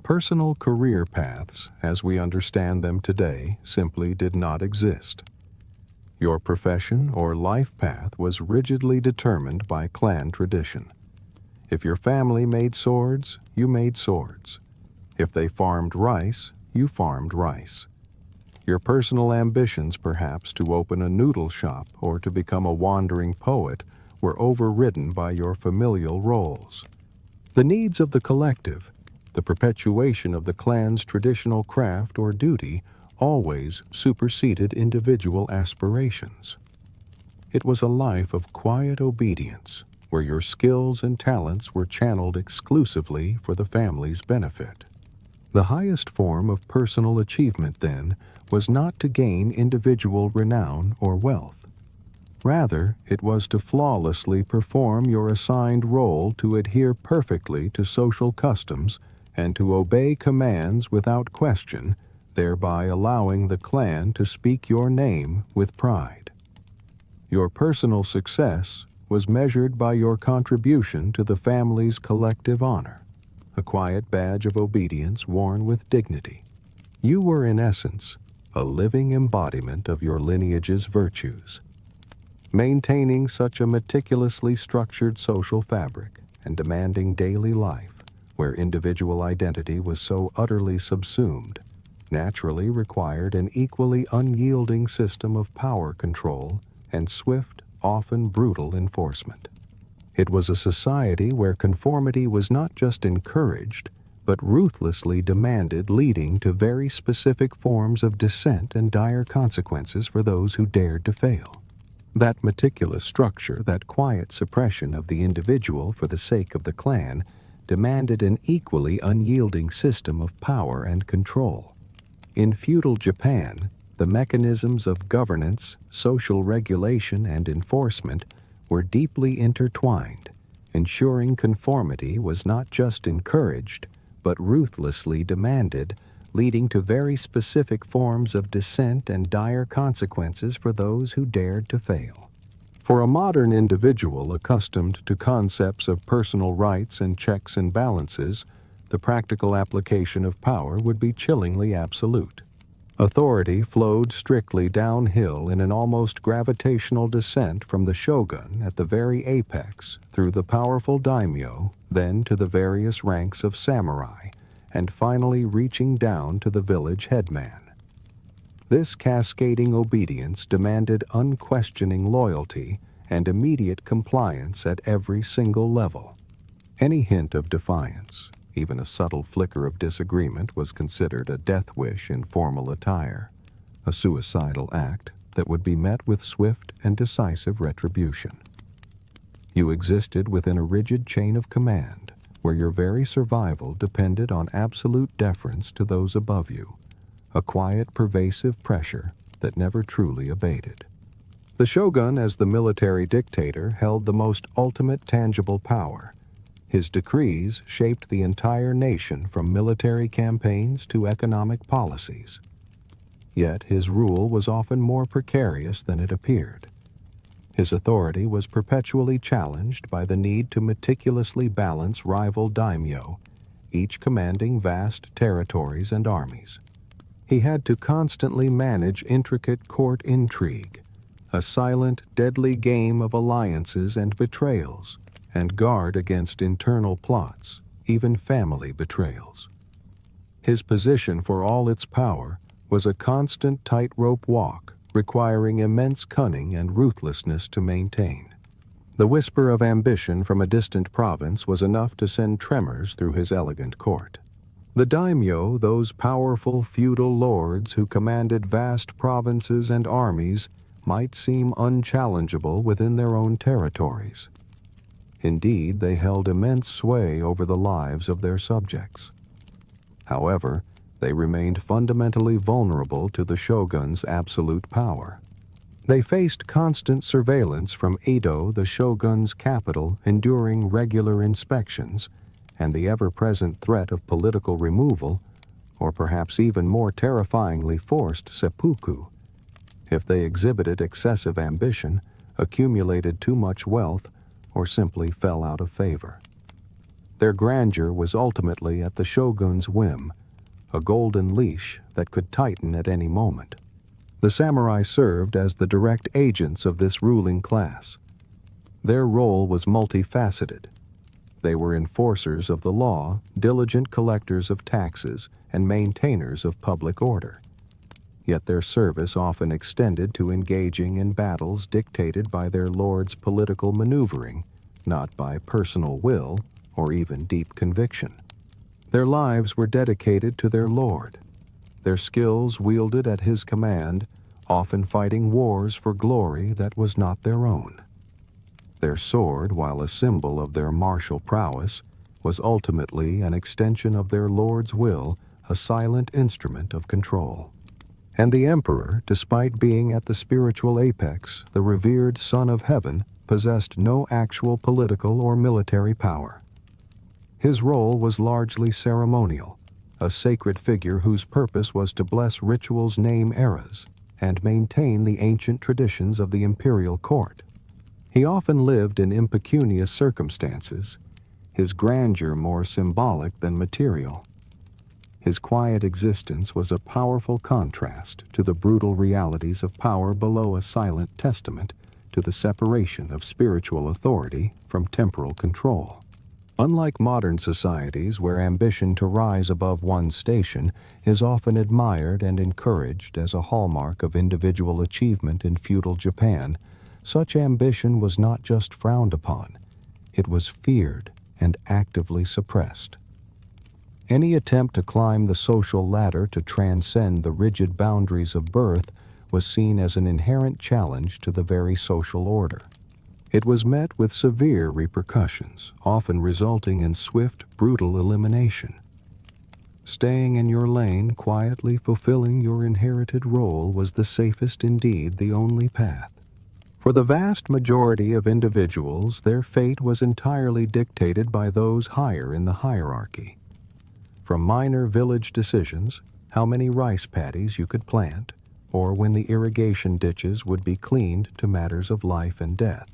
Speaker 1: Personal career paths, as we understand them today, simply did not exist. Your profession or life path was rigidly determined by clan tradition. If your family made swords, you made swords. If they farmed rice, you farmed rice. Your personal ambitions, perhaps, to open a noodle shop or to become a wandering poet, were overridden by your familial roles. The needs of the collective, the perpetuation of the clan's traditional craft or duty, always superseded individual aspirations. It was a life of quiet obedience, where your skills and talents were channeled exclusively for the family's benefit. The highest form of personal achievement, then, was not to gain individual renown or wealth. Rather, it was to flawlessly perform your assigned role, to adhere perfectly to social customs, and to obey commands without question, thereby allowing the clan to speak your name with pride. Your personal success was measured by your contribution to the family's collective honor, a quiet badge of obedience worn with dignity. You were, in essence, a living embodiment of your lineage's virtues. Maintaining such a meticulously structured social fabric and demanding daily life, where individual identity was so utterly subsumed, naturally required an equally unyielding system of power control and swift, often brutal enforcement. It was a society where conformity was not just encouraged, but ruthlessly demanded, leading to very specific forms of dissent and dire consequences for those who dared to fail. That meticulous structure, that quiet suppression of the individual for the sake of the clan, demanded an equally unyielding system of power and control. In feudal Japan, the mechanisms of governance, social regulation, and enforcement were deeply intertwined, ensuring conformity was not just encouraged, but ruthlessly demanded, leading to very specific forms of dissent and dire consequences for those who dared to fail. For a modern individual accustomed to concepts of personal rights and checks and balances, the practical application of power would be chillingly absolute. Authority flowed strictly downhill in an almost gravitational descent from the shogun at the very apex, through the powerful daimyo, then to the various ranks of samurai, and finally reaching down to the village headman. This cascading obedience demanded unquestioning loyalty and immediate compliance at every single level. Any hint of defiance, even a subtle flicker of disagreement, was considered a death wish in formal attire, a suicidal act that would be met with swift and decisive retribution. You existed within a rigid chain of command, where your very survival depended on absolute deference to those above you, a quiet, pervasive pressure that never truly abated. The shogun, as the military dictator, held the most ultimate tangible power. His decrees shaped the entire nation from military campaigns to economic policies. Yet his rule was often more precarious than it appeared. His authority was perpetually challenged by the need to meticulously balance rival daimyo, each commanding vast territories and armies. He had to constantly manage intricate court intrigue, a silent, deadly game of alliances and betrayals, and guard against internal plots, even family betrayals. His position, for all its power, was a constant tightrope walk, requiring immense cunning and ruthlessness to maintain. The whisper of ambition from a distant province was enough to send tremors through his elegant court. The daimyo, those powerful feudal lords who commanded vast provinces and armies, might seem unchallengeable within their own territories. Indeed, they held immense sway over the lives of their subjects. However, they remained fundamentally vulnerable to the shogun's absolute power. They faced constant surveillance from Edo, the shogun's capital, enduring regular inspections, and the ever-present threat of political removal, or perhaps even more terrifyingly forced seppuku, if they exhibited excessive ambition, accumulated too much wealth, or simply fell out of favor. Their grandeur was ultimately at the shogun's whim, a golden leash that could tighten at any moment. The samurai served as the direct agents of this ruling class. Their role was multifaceted. They were enforcers of the law, diligent collectors of taxes, and maintainers of public order. yet their service often extended to engaging in battles dictated by their lord's political maneuvering, not by personal will or even deep conviction. Their lives were dedicated to their lord, their skills wielded at his command, often fighting wars for glory that was not their own. Their sword, while a symbol of their martial prowess, was ultimately an extension of their lord's will, a silent instrument of control. And the emperor, despite being at the spiritual apex, the revered Son of Heaven, possessed no actual political or military power. His role was largely ceremonial, a sacred figure whose purpose was to bless rituals' name eras and maintain the ancient traditions of the imperial court. He often lived in impecunious circumstances, his grandeur more symbolic than material. His quiet existence was a powerful contrast to the brutal realities of power below a silent testament to the separation of spiritual authority from temporal control. Unlike modern societies where ambition to rise above one's station is often admired and encouraged as a hallmark of individual achievement in feudal Japan, such ambition was not just frowned upon, it was feared and actively suppressed. Any attempt to climb the social ladder to transcend the rigid boundaries of birth was seen as an inherent challenge to the very social order. It was met with severe repercussions, often resulting in swift, brutal elimination. Staying in your lane, quietly fulfilling your inherited role was the safest, indeed the only path. For the vast majority of individuals, their fate was entirely dictated by those higher in the hierarchy. From minor village decisions, how many rice paddies you could plant, or when the irrigation ditches would be cleaned, to matters of life and death,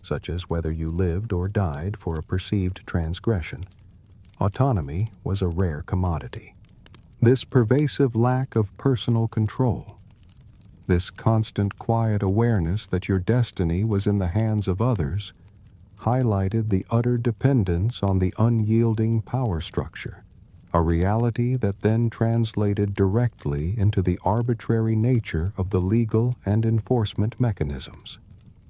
Speaker 1: such as whether you lived or died for a perceived transgression. Autonomy was a rare commodity. This pervasive lack of personal control, this constant quiet awareness that your destiny was in the hands of others, highlighted the utter dependence on the unyielding power structure, a reality that then translated directly into the arbitrary nature of the legal and enforcement mechanisms.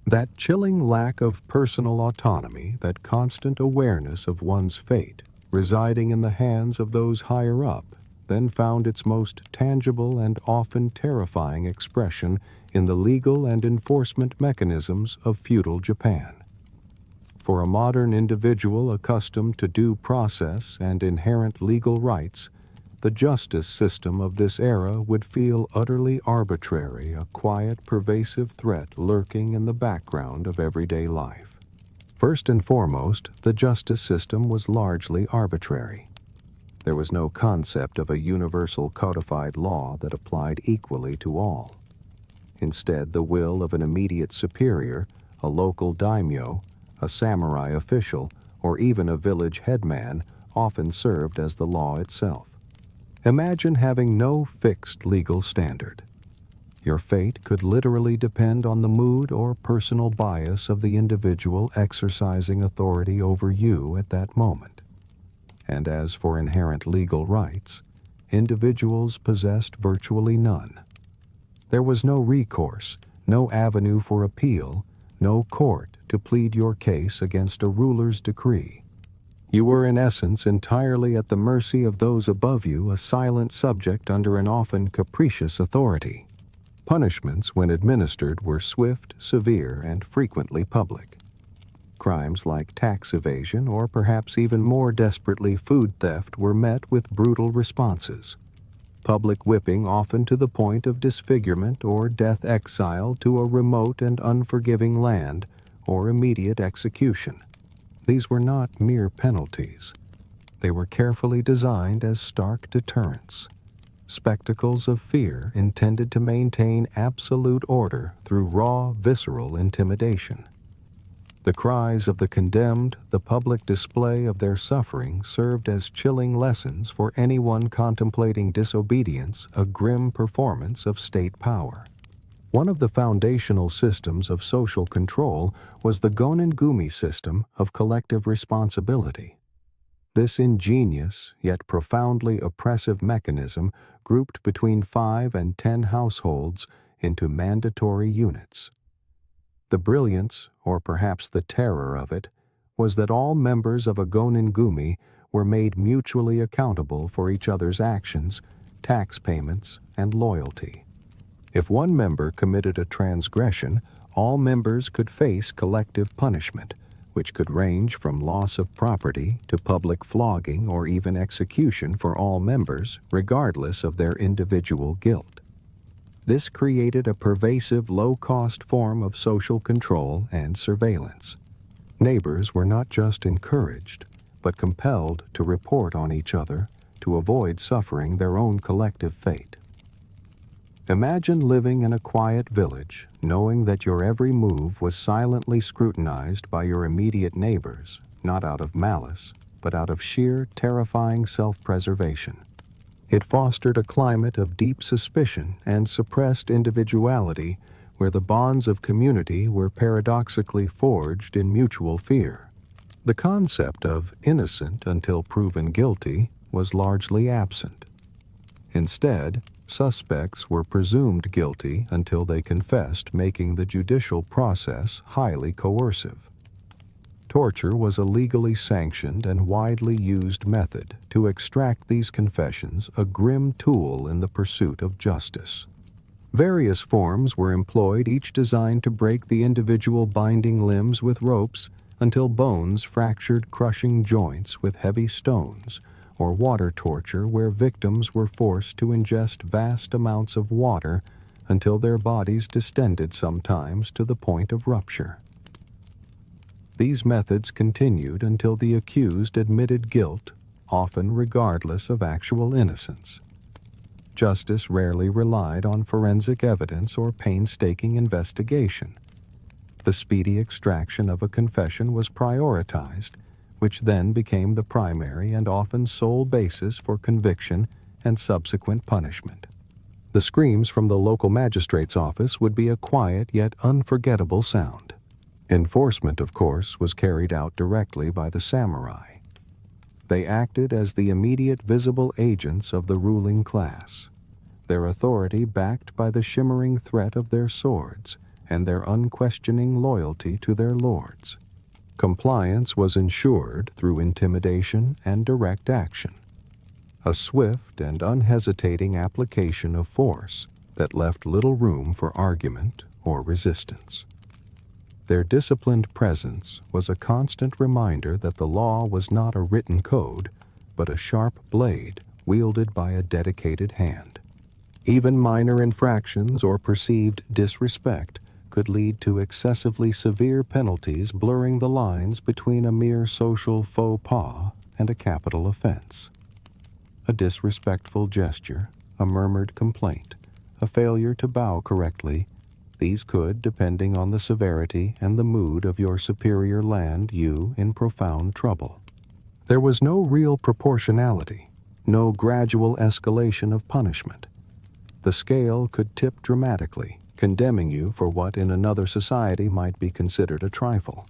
Speaker 1: That chilling lack of personal autonomy, that constant awareness of one's fate, residing in the hands of those higher up, then found its most tangible and often terrifying expression in the legal and enforcement mechanisms of feudal Japan. For a modern individual accustomed to due process and inherent legal rights, the justice system of this era would feel utterly arbitrary, a quiet, pervasive threat lurking in the background of everyday life. First and foremost, the justice system was largely arbitrary. There was no concept of a universal codified law that applied equally to all. Instead, the will of an immediate superior, a local daimyo, a samurai official, or even a village headman often served as the law itself. Imagine having no fixed legal standard. Your fate could literally depend on the mood or personal bias of the individual exercising authority over you at that moment. And as for inherent legal rights, individuals possessed virtually none. There was no recourse, no avenue for appeal, no court to plead your case against a ruler's decree. You were in essence entirely at the mercy of those above you, a silent subject under an often capricious authority. Punishments, when administered, were swift, severe, and frequently public. Crimes like tax evasion, or perhaps even more desperately food theft, were met with brutal responses. Public whipping, often to the point of disfigurement or death exile to a remote and unforgiving land, or immediate execution. These were not mere penalties. They were carefully designed as stark deterrents, spectacles of fear intended to maintain absolute order through raw, visceral intimidation. The cries of the condemned, the public display of their suffering served as chilling lessons for anyone contemplating disobedience, a grim performance of state power. One of the foundational systems of social control was the Gonengumi system of collective responsibility. This ingenious yet profoundly oppressive mechanism grouped between 5 and 10 households into mandatory units. The brilliance, or perhaps the terror of it, was that all members of a gonengumi were made mutually accountable for each other's actions, tax payments, and loyalty. If one member committed a transgression, all members could face collective punishment, which could range from loss of property to public flogging or even execution for all members, regardless of their individual guilt. This created a pervasive, low-cost form of social control and surveillance. Neighbors were not just encouraged, but compelled to report on each other to avoid suffering their own collective fate. Imagine living in a quiet village, knowing that your every move was silently scrutinized by your immediate neighbors, not out of malice, but out of sheer, terrifying self-preservation. It fostered a climate of deep suspicion and suppressed individuality where the bonds of community were paradoxically forged in mutual fear. The concept of innocent until proven guilty was largely absent. Instead, suspects were presumed guilty until they confessed, making the judicial process highly coercive. Torture was a legally sanctioned and widely used method to extract these confessions, a grim tool in the pursuit of justice. Various forms were employed, each designed to break the individual binding limbs with ropes until bones fractured, crushing joints with heavy stones, or water torture where victims were forced to ingest vast amounts of water until their bodies distended, sometimes to the point of rupture. These methods continued until the accused admitted guilt, often regardless of actual innocence. Justice rarely relied on forensic evidence or painstaking investigation. The speedy extraction of a confession was prioritized, which then became the primary and often sole basis for conviction and subsequent punishment. The screams from the local magistrate's office would be a quiet yet unforgettable sound. Enforcement, of course, was carried out directly by the samurai. They acted as the immediate visible agents of the ruling class, their authority backed by the shimmering threat of their swords and their unquestioning loyalty to their lords. Compliance was ensured through intimidation and direct action, a swift and unhesitating application of force that left little room for argument or resistance. Their disciplined presence was a constant reminder that the law was not a written code, but a sharp blade wielded by a dedicated hand. Even minor infractions or perceived disrespect could lead to excessively severe penalties, blurring the lines between a mere social faux pas and a capital offense. A disrespectful gesture, a murmured complaint, a failure to bow correctly, these could, depending on the severity and the mood of your superior, land you in profound trouble. There was no real proportionality, no gradual escalation of punishment. The scale could tip dramatically, condemning you for what in another society might be considered a trifle.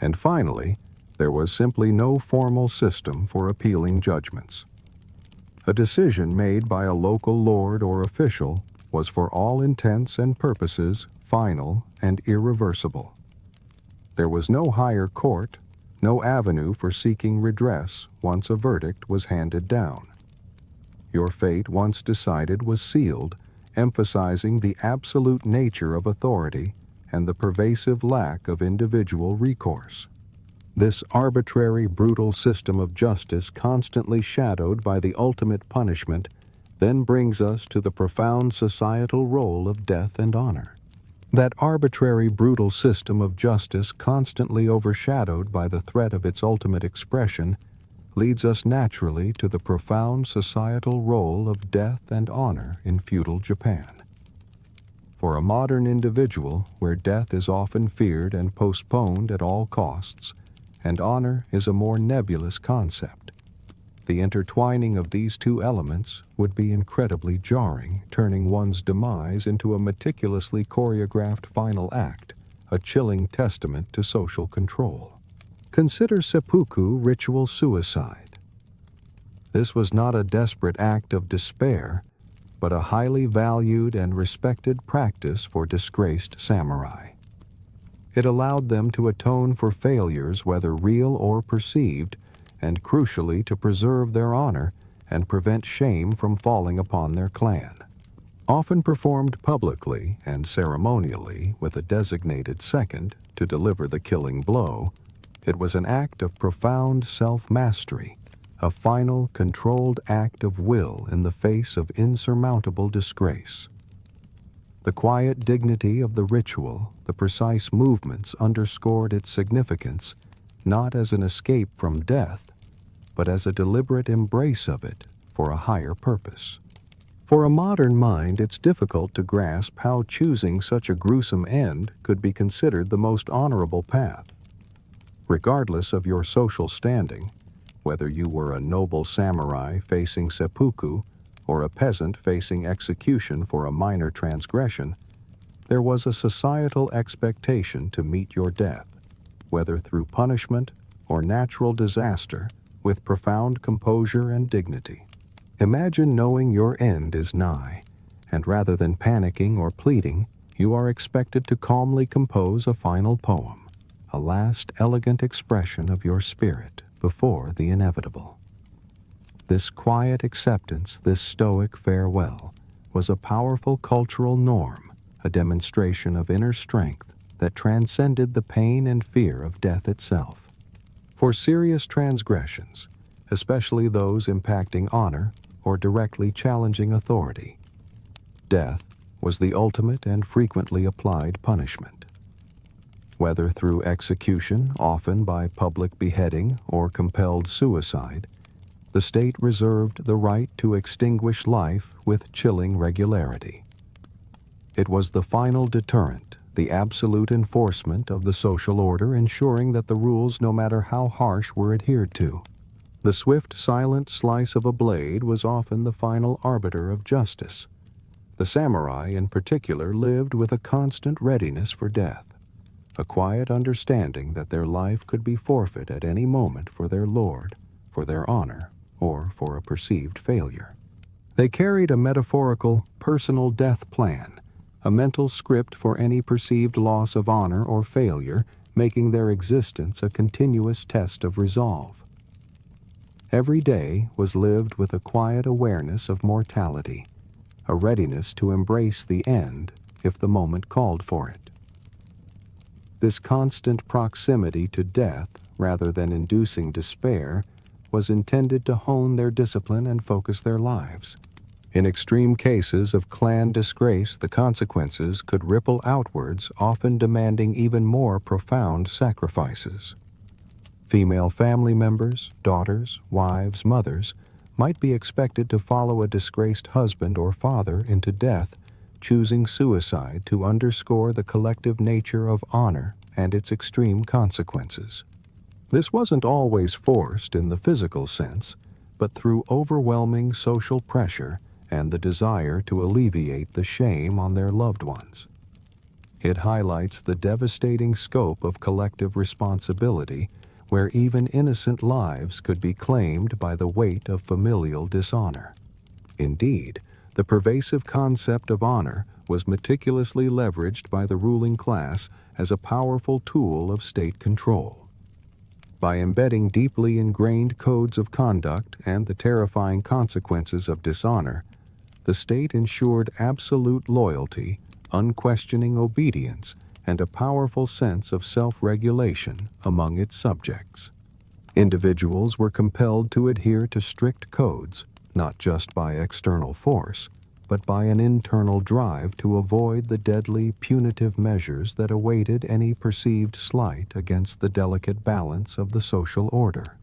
Speaker 1: And finally, there was simply no formal system for appealing judgments. A decision made by a local lord or official was for all intents and purposes final and irreversible. There was no higher court, no avenue for seeking redress once a verdict was handed down. Your fate, once decided, was sealed, emphasizing the absolute nature of authority and the pervasive lack of individual recourse. This arbitrary, brutal system of justice, constantly shadowed by the ultimate punishment, then brings us to the profound societal role of death and honor. That arbitrary, brutal system of justice, constantly overshadowed by the threat of its ultimate expression, leads us naturally to the profound societal role of death and honor in feudal Japan. For a modern individual, where death is often feared and postponed at all costs, and honor is a more nebulous concept, the intertwining of these two elements would be incredibly jarring, turning one's demise into a meticulously choreographed final act, a chilling testament to social control. Consider seppuku ritual suicide, This was not a desperate act of despair, but a highly valued and respected practice for disgraced samurai. It allowed them to atone for failures, whether real or perceived, and crucially to preserve their honor and prevent shame from falling upon their clan. Often performed publicly and ceremonially with a designated second to deliver the killing blow, it was an act of profound self-mastery, a final, controlled act of will in the face of insurmountable disgrace. The quiet dignity of the ritual, the precise movements underscored its significance, not as an escape from death, but as a deliberate embrace of it for a higher purpose. For a modern mind, it's difficult to grasp how choosing such a gruesome end could be considered the most honorable path. Regardless of your social standing, whether you were a noble samurai facing seppuku or a peasant facing execution for a minor transgression, there was a societal expectation to meet your death, whether through punishment or natural disaster, with profound composure and dignity. Imagine knowing your end is nigh, and rather than panicking or pleading, you are expected to calmly compose a final poem, a last elegant expression of your spirit before the inevitable. This quiet acceptance, this stoic farewell, was a powerful cultural norm, a demonstration of inner strength that transcended the pain and fear of death itself. For serious transgressions, especially those impacting honor or directly challenging authority, death was the ultimate and frequently applied punishment. Whether through execution, often by public beheading or compelled suicide, the state reserved the right to extinguish life with chilling regularity. It was the final deterrent, the absolute enforcement of the social order, ensuring that the rules, no matter how harsh, were adhered to. The swift, silent slice of a blade was often the final arbiter of justice. The samurai, in particular, lived with a constant readiness for death, a quiet understanding that their life could be forfeit at any moment for their lord, for their honor, or for a perceived failure. They carried a metaphorical, personal death plan, a mental script for any perceived loss of honor or failure, making their existence a continuous test of resolve. Every day was lived with a quiet awareness of mortality, a readiness to embrace the end if the moment called for it. This constant proximity to death, rather than inducing despair, was intended to hone their discipline and focus their lives. In extreme cases of clan disgrace, the consequences could ripple outwards, often demanding even more profound sacrifices. Female family members, daughters, wives, mothers, might be expected to follow a disgraced husband or father into death, choosing suicide to underscore the collective nature of honor and its extreme consequences. This wasn't always forced in the physical sense, but through overwhelming social pressure and the desire to alleviate the shame on their loved ones. It highlights the devastating scope of collective responsibility, where even innocent lives could be claimed by the weight of familial dishonor. Indeed, the pervasive concept of honor was meticulously leveraged by the ruling class as a powerful tool of state control. By embedding deeply ingrained codes of conduct and the terrifying consequences of dishonor, the state ensured absolute loyalty, unquestioning obedience, and a powerful sense of self-regulation among its subjects. Individuals were compelled to adhere to strict codes, not just by external force, but by an internal drive to avoid the deadly punitive measures that awaited any perceived slight against the delicate balance of the social order.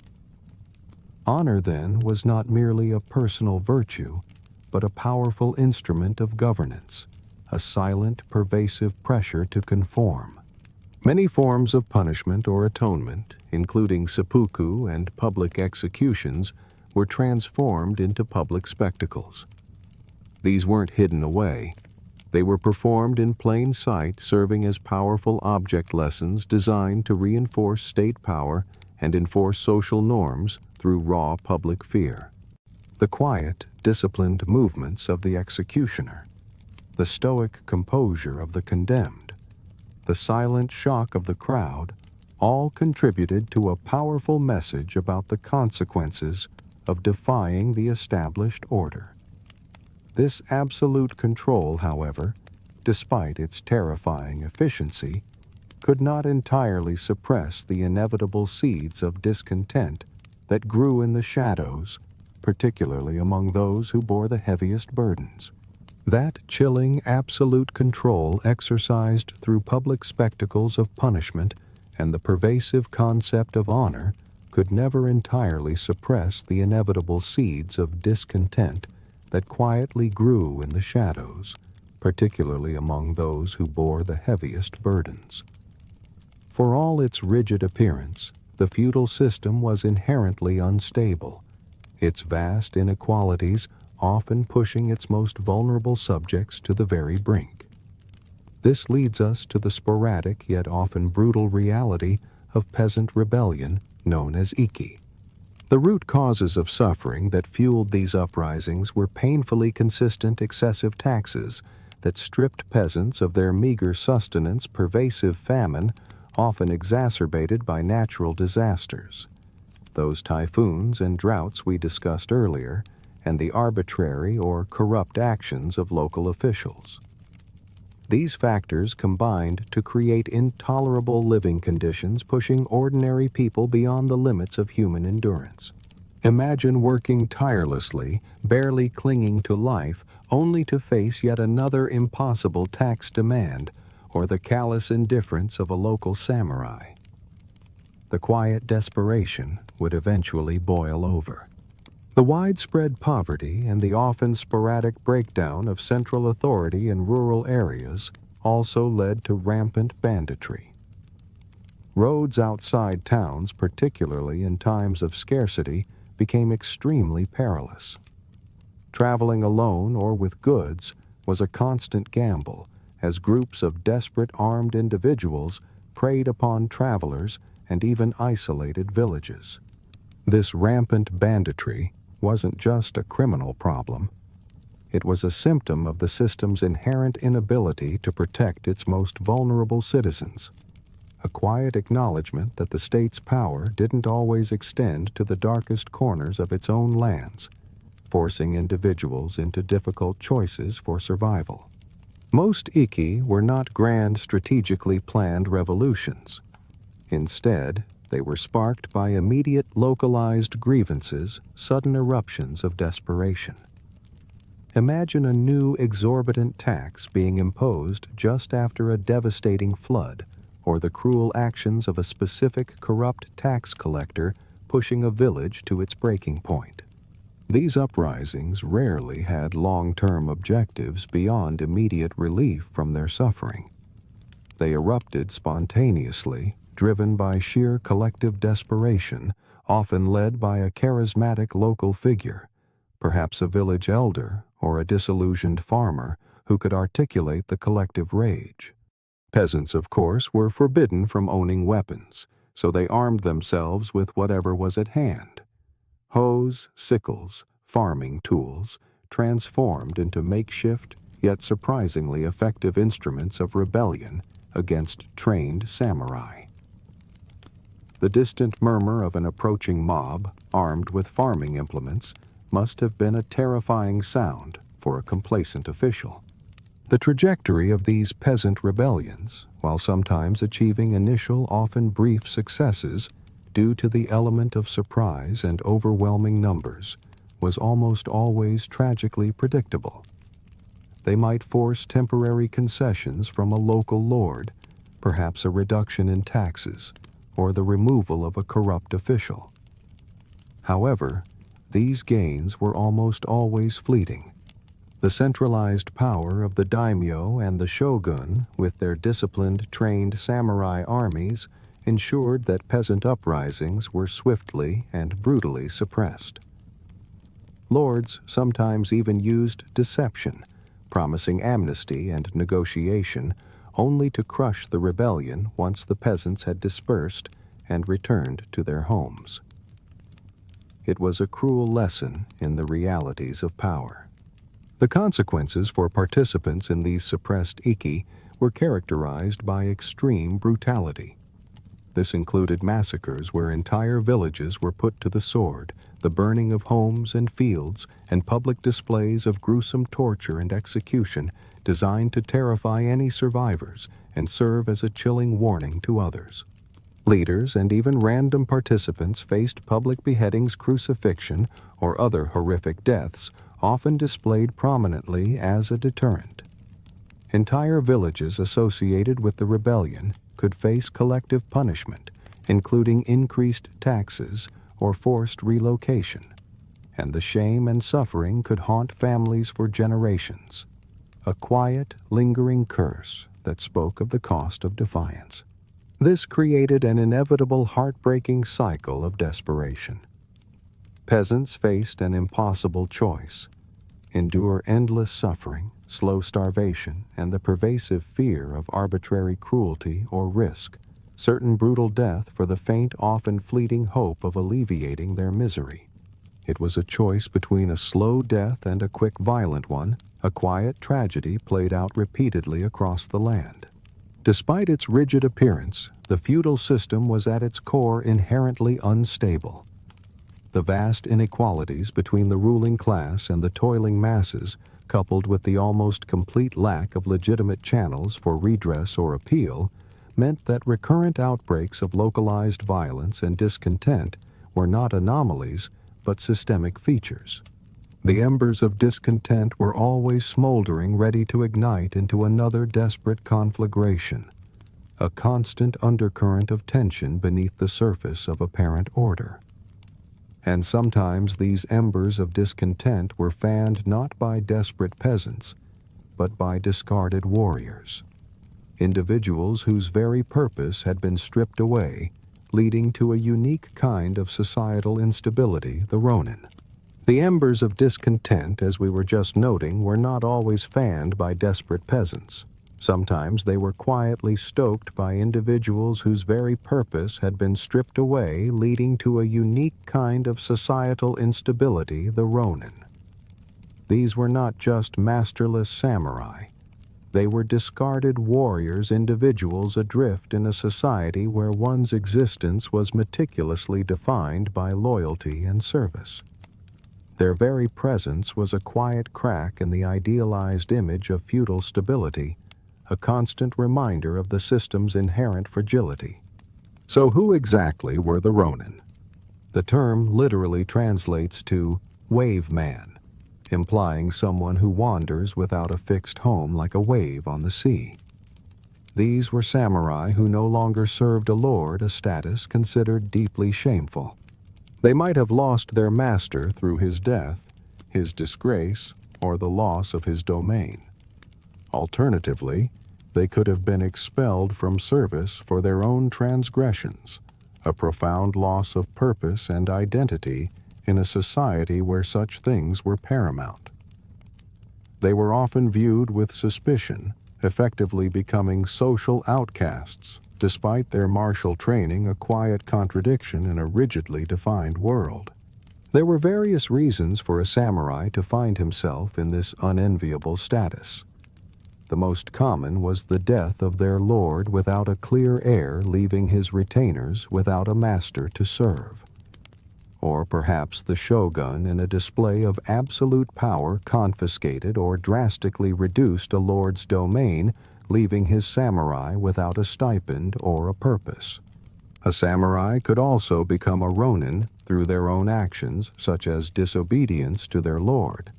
Speaker 1: Honor, then, was not merely a personal virtue, but a powerful instrument of governance, a silent, pervasive pressure to conform. Many forms of punishment or atonement, including seppuku and public executions, were transformed into public spectacles. These weren't hidden away. They were performed in plain sight, serving as powerful object lessons designed to reinforce state power and enforce social norms through raw public fear. The quiet, disciplined movements of the executioner, the stoic composure of the condemned, the silent shock of the crowd, all contributed to a powerful message about the consequences of defying the established order. This absolute control, however, despite its terrifying efficiency, could not entirely suppress the inevitable seeds of discontent that grew in the shadows, particularly among those who bore the heaviest burdens. That chilling absolute control exercised through public spectacles of punishment and the pervasive concept of honor could never entirely suppress the inevitable seeds of discontent that quietly grew in the shadows, particularly among those who bore the heaviest burdens. For all its rigid appearance, the feudal system was inherently unstable, its vast inequalities often pushing its most vulnerable subjects to the very brink. This leads us to the sporadic yet often brutal reality of peasant rebellion known as Ikki. The root causes of suffering that fueled these uprisings were painfully consistent excessive taxes that stripped peasants of their meager sustenance, pervasive famine, often exacerbated by natural disasters. Those typhoons and droughts we discussed earlier, and the arbitrary or corrupt actions of local officials. These factors combined to create intolerable living conditions, pushing ordinary people beyond the limits of human endurance. Imagine working tirelessly, barely clinging to life, only to face yet another impossible tax demand, or the callous indifference of a local samurai. The quiet desperation would eventually boil over. The widespread poverty and the often sporadic breakdown of central authority in rural areas also led to rampant banditry. Roads outside towns, particularly in times of scarcity, became extremely perilous. Traveling alone or with goods was a constant gamble, as groups of desperate armed individuals preyed upon travelers and even isolated villages. This rampant banditry wasn't just a criminal problem. It was a symptom of the system's inherent inability to protect its most vulnerable citizens, a quiet acknowledgement that the state's power didn't always extend to the darkest corners of its own lands, forcing individuals into difficult choices for survival. Most Ikki were not grand, strategically planned revolutions. Instead, they were sparked by immediate localized grievances, sudden eruptions of desperation. Imagine a new exorbitant tax being imposed just after a devastating flood, or the cruel actions of a specific corrupt tax collector pushing a village to its breaking point. These uprisings rarely had long-term objectives beyond immediate relief from their suffering. They erupted spontaneously, driven by sheer collective desperation, often led by a charismatic local figure, perhaps a village elder or a disillusioned farmer who could articulate the collective rage. Peasants, of course, were forbidden from owning weapons, so they armed themselves with whatever was at hand. Hoes, sickles, farming tools, transformed into makeshift yet surprisingly effective instruments of rebellion against trained samurai. The distant murmur of an approaching mob, armed with farming implements, must have been a terrifying sound for a complacent official. The trajectory of these peasant rebellions, while sometimes achieving initial, often brief successes due to the element of surprise and overwhelming numbers, was almost always tragically predictable. They might force temporary concessions from a local lord, perhaps a reduction in taxes, or the removal of a corrupt official. However, these gains were almost always fleeting. The centralized power of the daimyo and the shogun, with their disciplined, trained samurai armies, ensured that peasant uprisings were swiftly and brutally suppressed. Lords sometimes even used deception, promising amnesty and negotiation, only to crush the rebellion once the peasants had dispersed and returned to their homes. it was a cruel lesson in the realities of power. The consequences for participants in these suppressed ikki were characterized by extreme brutality. This included massacres where entire villages were put to the sword, the burning of homes and fields, and public displays of gruesome torture and execution designed to terrify any survivors and serve as a chilling warning to others. Leaders and even random participants faced public beheadings, crucifixion, or other horrific deaths, often displayed prominently as a deterrent. Entire villages associated with the rebellion could face collective punishment, including increased taxes or forced relocation, and the shame and suffering could haunt families for generations, a quiet, lingering curse that spoke of the cost of defiance. This created an inevitable, heartbreaking cycle of desperation. Peasants faced an impossible choice: endure endless suffering, slow starvation, and the pervasive fear of arbitrary cruelty or risk, certain brutal death for the faint, often fleeting hope of alleviating their misery. It was a choice between a slow death and a quick, violent one, a quiet tragedy played out repeatedly across the land. Despite its rigid appearance, the feudal system was at its core inherently unstable. The vast inequalities between the ruling class and the toiling masses, coupled with the almost complete lack of legitimate channels for redress or appeal, meant that recurrent outbreaks of localized violence and discontent were not anomalies but systemic features. The embers of discontent were always smoldering, ready to ignite into another desperate conflagration, a constant undercurrent of tension beneath the surface of apparent order. And sometimes these embers of discontent were fanned not by desperate peasants, but by discarded warriors, individuals whose very purpose had been stripped away, leading to a unique kind of societal instability, the ronin. The embers of discontent, as we were just noting, were not always fanned by desperate peasants. Sometimes they were quietly stoked by individuals whose very purpose had been stripped away, leading to a unique kind of societal instability, the ronin. These were not just masterless samurai. They were discarded warriors, individuals adrift in a society where one's existence was meticulously defined by loyalty and service. Their very presence was a quiet crack in the idealized image of feudal stability, a constant reminder of the system's inherent fragility. So who exactly were the ronin? The term literally translates to wave man, implying someone who wanders without a fixed home like a wave on the sea. These were samurai who no longer served a lord, a status considered deeply shameful. They might have lost their master through his death, his disgrace, or the loss of his domain. Alternatively, they could have been expelled from service for their own transgressions, a profound loss of purpose and identity in a society where such things were paramount. They were often viewed with suspicion, effectively becoming social outcasts, despite their martial training, a quiet contradiction in a rigidly defined world. There were various reasons for a samurai to find himself in this unenviable status. The most common was the death of their lord without a clear heir, leaving his retainers without a master to serve. Or perhaps the shogun, in a display of absolute power, confiscated or drastically reduced a lord's domain, leaving his samurai without a stipend or a purpose. A samurai could also become a ronin through their own actions, such as disobedience to their lord,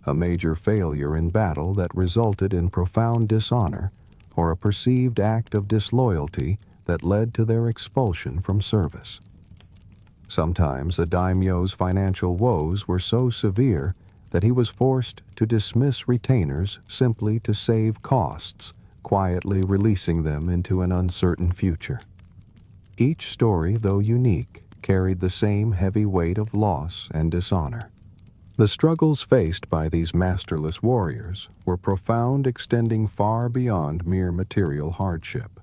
Speaker 1: a major failure in battle that resulted in profound dishonor, or a perceived act of disloyalty that led to their expulsion from service. Sometimes a daimyo's financial woes were so severe that he was forced to dismiss retainers simply to save costs, quietly releasing them into an uncertain future. Each story, though unique, carried the same heavy weight of loss and dishonor. The struggles faced by these masterless warriors were profound, extending far beyond mere material hardship.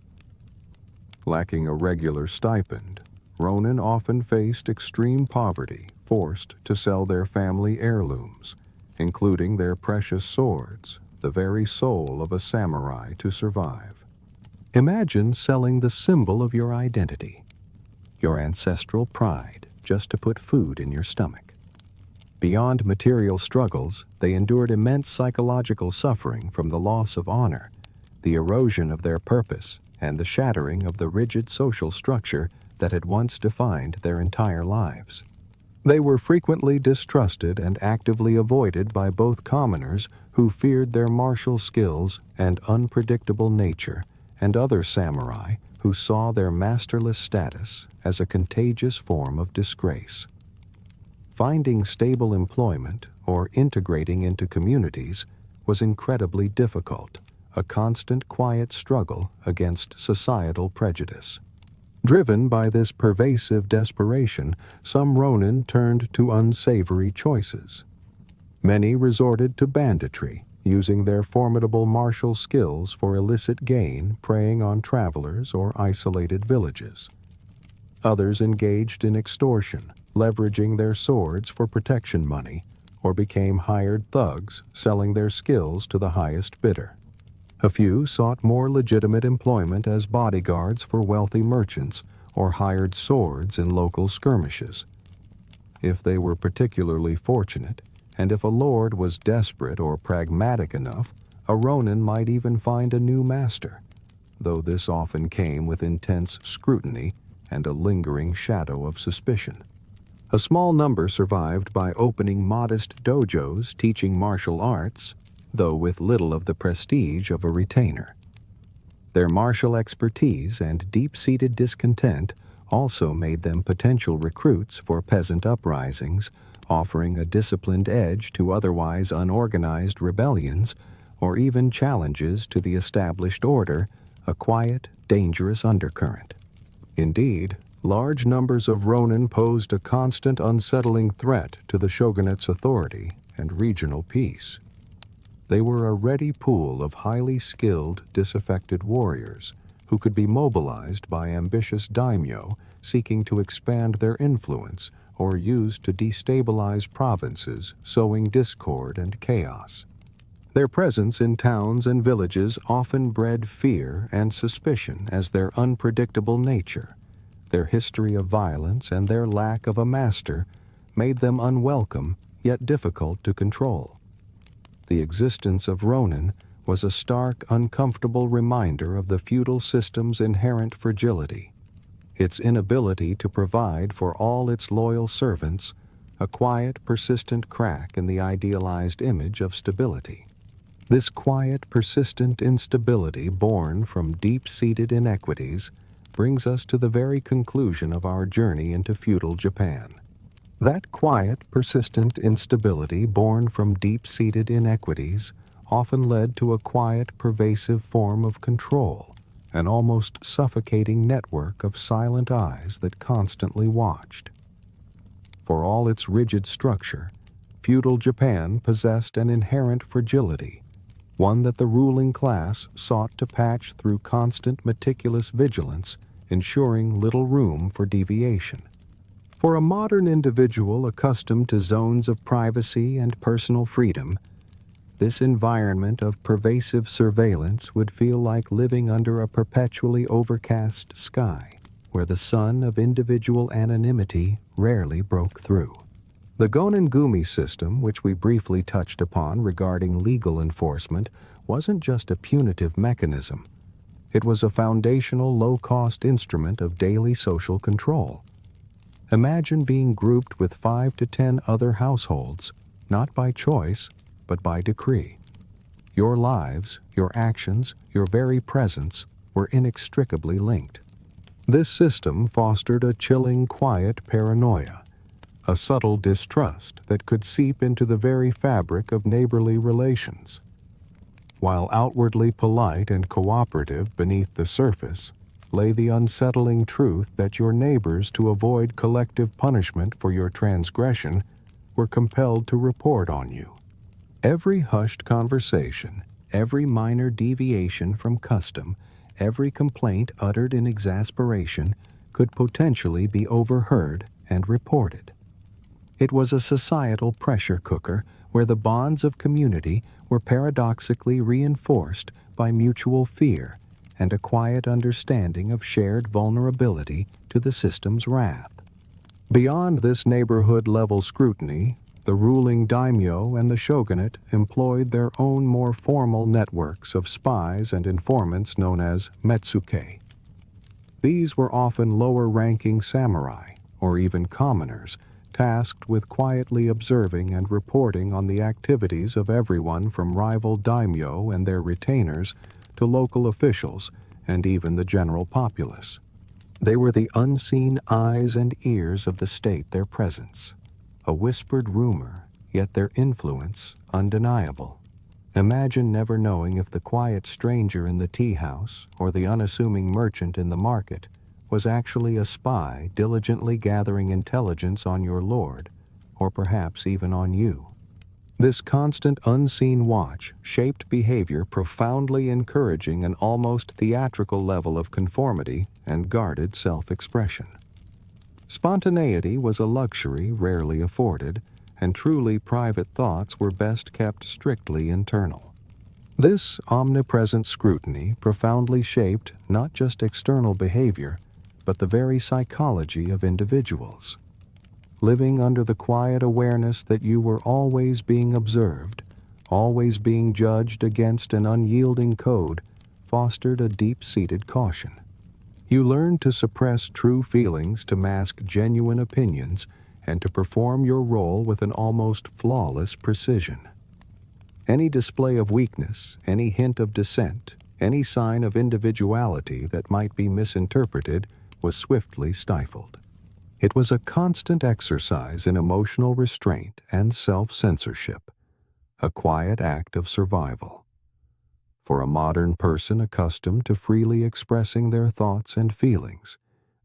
Speaker 1: Lacking a regular stipend, ronin often faced extreme poverty, forced to sell their family heirlooms, including their precious swords, the very soul of a samurai, to survive. Imagine selling the symbol of your identity, your ancestral pride, just to put food in your stomach. Beyond material struggles, they endured immense psychological suffering from the loss of honor, the erosion of their purpose, and the shattering of the rigid social structure that had once defined their entire lives. They were frequently distrusted and actively avoided by both commoners who feared their martial skills and unpredictable nature, and other samurai who saw their masterless status as a contagious form of disgrace. Finding stable employment or integrating into communities was incredibly difficult, a constant quiet struggle against societal prejudice. Driven by this pervasive desperation, some ronin turned to unsavory choices. Many resorted to banditry, using their formidable martial skills for illicit gain, preying on travelers or isolated villages. Others engaged in extortion, leveraging their swords for protection money, or became hired thugs, selling their skills to the highest bidder. A few sought more legitimate employment as bodyguards for wealthy merchants or hired swords in local skirmishes. If they were particularly fortunate, and if a lord was desperate or pragmatic enough, a ronin might even find a new master, though this often came with intense scrutiny and a lingering shadow of suspicion. A small number survived by opening modest dojos teaching martial arts, though with little of the prestige of a retainer. Their martial expertise and deep-seated discontent also made them potential recruits for peasant uprisings, offering a disciplined edge to otherwise unorganized rebellions, or even challenges to the established order, a quiet, dangerous undercurrent. Indeed, large numbers of ronin posed a constant unsettling threat to the shogunate's authority and regional peace. They were a ready pool of highly skilled, disaffected warriors who could be mobilized by ambitious daimyo seeking to expand their influence or used to destabilize provinces, sowing discord and chaos. Their presence in towns and villages often bred fear and suspicion as their unpredictable nature. Their history of violence and their lack of a master made them unwelcome yet difficult to control. The existence of ronin was a stark, uncomfortable reminder of the feudal system's inherent fragility, its inability to provide for all its loyal servants, a quiet, persistent crack in the idealized image of stability. This quiet, persistent instability born from deep-seated inequities brings us to the very conclusion of our journey into feudal Japan. That quiet, persistent instability born from deep-seated inequities often led to a quiet, pervasive form of control, an almost suffocating network of silent eyes that constantly watched. For all its rigid structure, feudal Japan possessed an inherent fragility, one that the ruling class sought to patch through constant, meticulous vigilance, ensuring little room for deviation. For a modern individual accustomed to zones of privacy and personal freedom, this environment of pervasive surveillance would feel like living under a perpetually overcast sky, where the sun of individual anonymity rarely broke through. The Gonengumi system, which we briefly touched upon regarding legal enforcement, wasn't just a punitive mechanism. It was a foundational, low-cost instrument of daily social control. Imagine being grouped with 5 to 10 other households, not by choice, but by decree. Your lives, your actions, your very presence were inextricably linked. This system fostered a chilling, quiet paranoia, a subtle distrust that could seep into the very fabric of neighborly relations. While outwardly polite and cooperative beneath the surface lay the unsettling truth that your neighbors, to avoid collective punishment for your transgression, were compelled to report on you. Every hushed conversation, every minor deviation from custom, every complaint uttered in exasperation could potentially be overheard and reported. It was a societal pressure cooker where the bonds of community were paradoxically reinforced by mutual fear and a quiet understanding of shared vulnerability to the system's wrath. Beyond this neighborhood-level scrutiny, the ruling daimyo and the shogunate employed their own more formal networks of spies and informants known as metsuke. These were often lower-ranking samurai, or even commoners, tasked with quietly observing and reporting on the activities of everyone from rival daimyo and their retainers to local officials and even the general populace. They were the unseen eyes and ears of the state, their presence, a whispered rumor, yet their influence undeniable. Imagine never knowing if the quiet stranger in the tea house or the unassuming merchant in the market was actually a spy diligently gathering intelligence on your lord, or perhaps even on you. This constant unseen watch shaped behavior, profoundly encouraging an almost theatrical level of conformity and guarded self-expression. Spontaneity was a luxury rarely afforded, and truly private thoughts were best kept strictly internal. This omnipresent scrutiny profoundly shaped not just external behavior, but the very psychology of individuals. Living under the quiet awareness that you were always being observed, always being judged against an unyielding code, fostered a deep-seated caution. You learned to suppress true feelings, to mask genuine opinions, and to perform your role with an almost flawless precision. Any display of weakness, any hint of dissent, any sign of individuality that might be misinterpreted was swiftly stifled. It was a constant exercise in emotional restraint and self-censorship, a quiet act of survival. For a modern person accustomed to freely expressing their thoughts and feelings,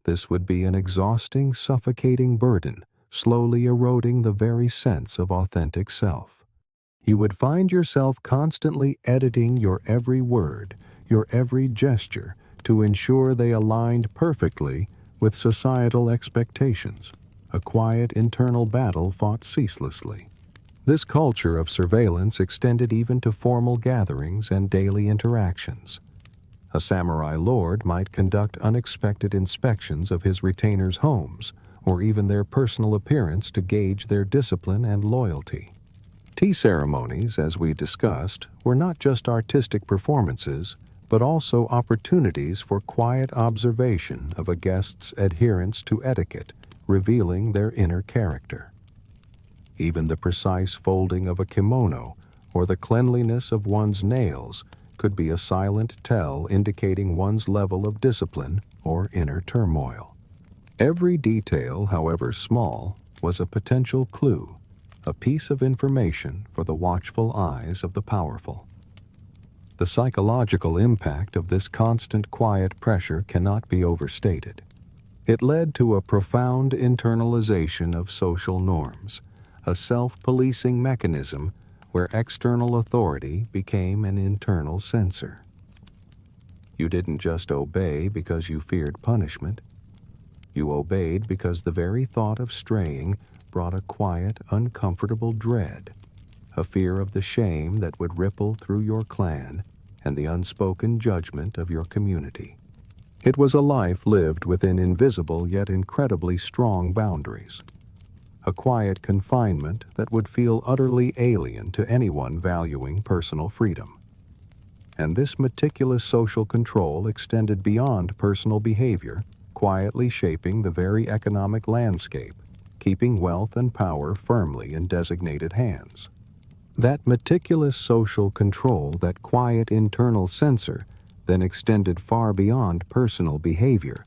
Speaker 1: this would be an exhausting, suffocating burden, slowly eroding the very sense of authentic self. You would find yourself constantly editing your every word, your every gesture, to ensure they aligned perfectly with societal expectations, a quiet internal battle fought ceaselessly. This culture of surveillance extended even to formal gatherings and daily interactions. A samurai lord might conduct unexpected inspections of his retainers' homes, or even their personal appearance to gauge their discipline and loyalty. Tea ceremonies, as we discussed, were not just artistic performances, but also opportunities for quiet observation of a guest's adherence to etiquette, revealing their inner character. Even the precise folding of a kimono or the cleanliness of one's nails could be a silent tell indicating one's level of discipline or inner turmoil. Every detail, however small, was a potential clue, a piece of information for the watchful eyes of the powerful. The psychological impact of this constant quiet pressure cannot be overstated. It led to a profound internalization of social norms, a self-policing mechanism where external authority became an internal censor. You didn't just obey because you feared punishment. You obeyed because the very thought of straying brought a quiet, uncomfortable dread, a fear of the shame that would ripple through your clan and the unspoken judgment of your community. It was a life lived within invisible yet incredibly strong boundaries, a quiet confinement that would feel utterly alien to anyone valuing personal freedom. And this meticulous social control extended beyond personal behavior, quietly shaping the very economic landscape, keeping wealth and power firmly in designated hands. That meticulous social control, that quiet internal censor, then extended far beyond personal behavior,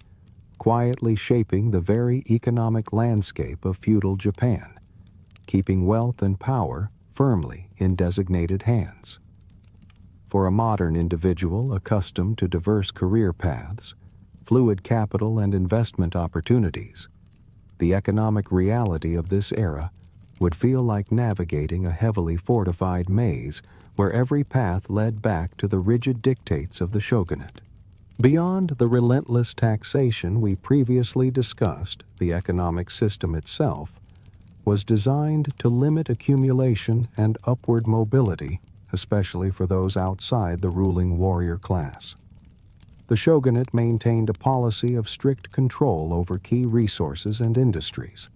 Speaker 1: quietly shaping the very economic landscape of feudal Japan, keeping wealth and power firmly in designated hands. For a modern individual accustomed to diverse career paths, fluid capital and investment opportunities, the economic reality of this era would feel like navigating a heavily fortified maze where every path led back to the rigid dictates of the shogunate. Beyond the relentless taxation we previously discussed, the economic system itself, was designed to limit accumulation and upward mobility, especially for those outside the ruling warrior class. The shogunate maintained a policy of strict control over key resources and industries.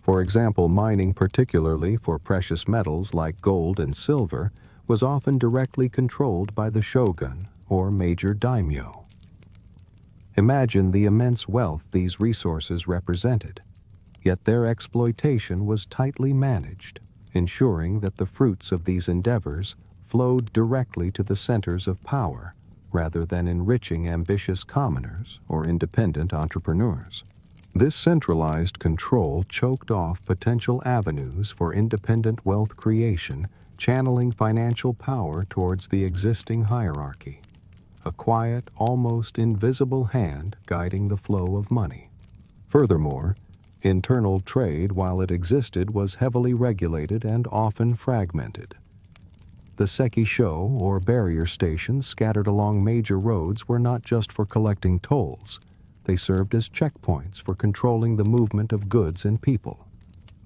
Speaker 1: For example, mining, particularly for precious metals like gold and silver, was often directly controlled by the shogun or major daimyo. Imagine the immense wealth these resources represented, yet their exploitation was tightly managed, ensuring that the fruits of these endeavors flowed directly to the centers of power rather than enriching ambitious commoners or independent entrepreneurs. This centralized control choked off potential avenues for independent wealth creation, channeling financial power towards the existing hierarchy, a quiet, almost invisible hand guiding the flow of money. Furthermore, internal trade, while it existed, was heavily regulated and often fragmented. The sekisho, or barrier stations scattered along major roads, were not just for collecting tolls. They served as checkpoints for controlling the movement of goods and people.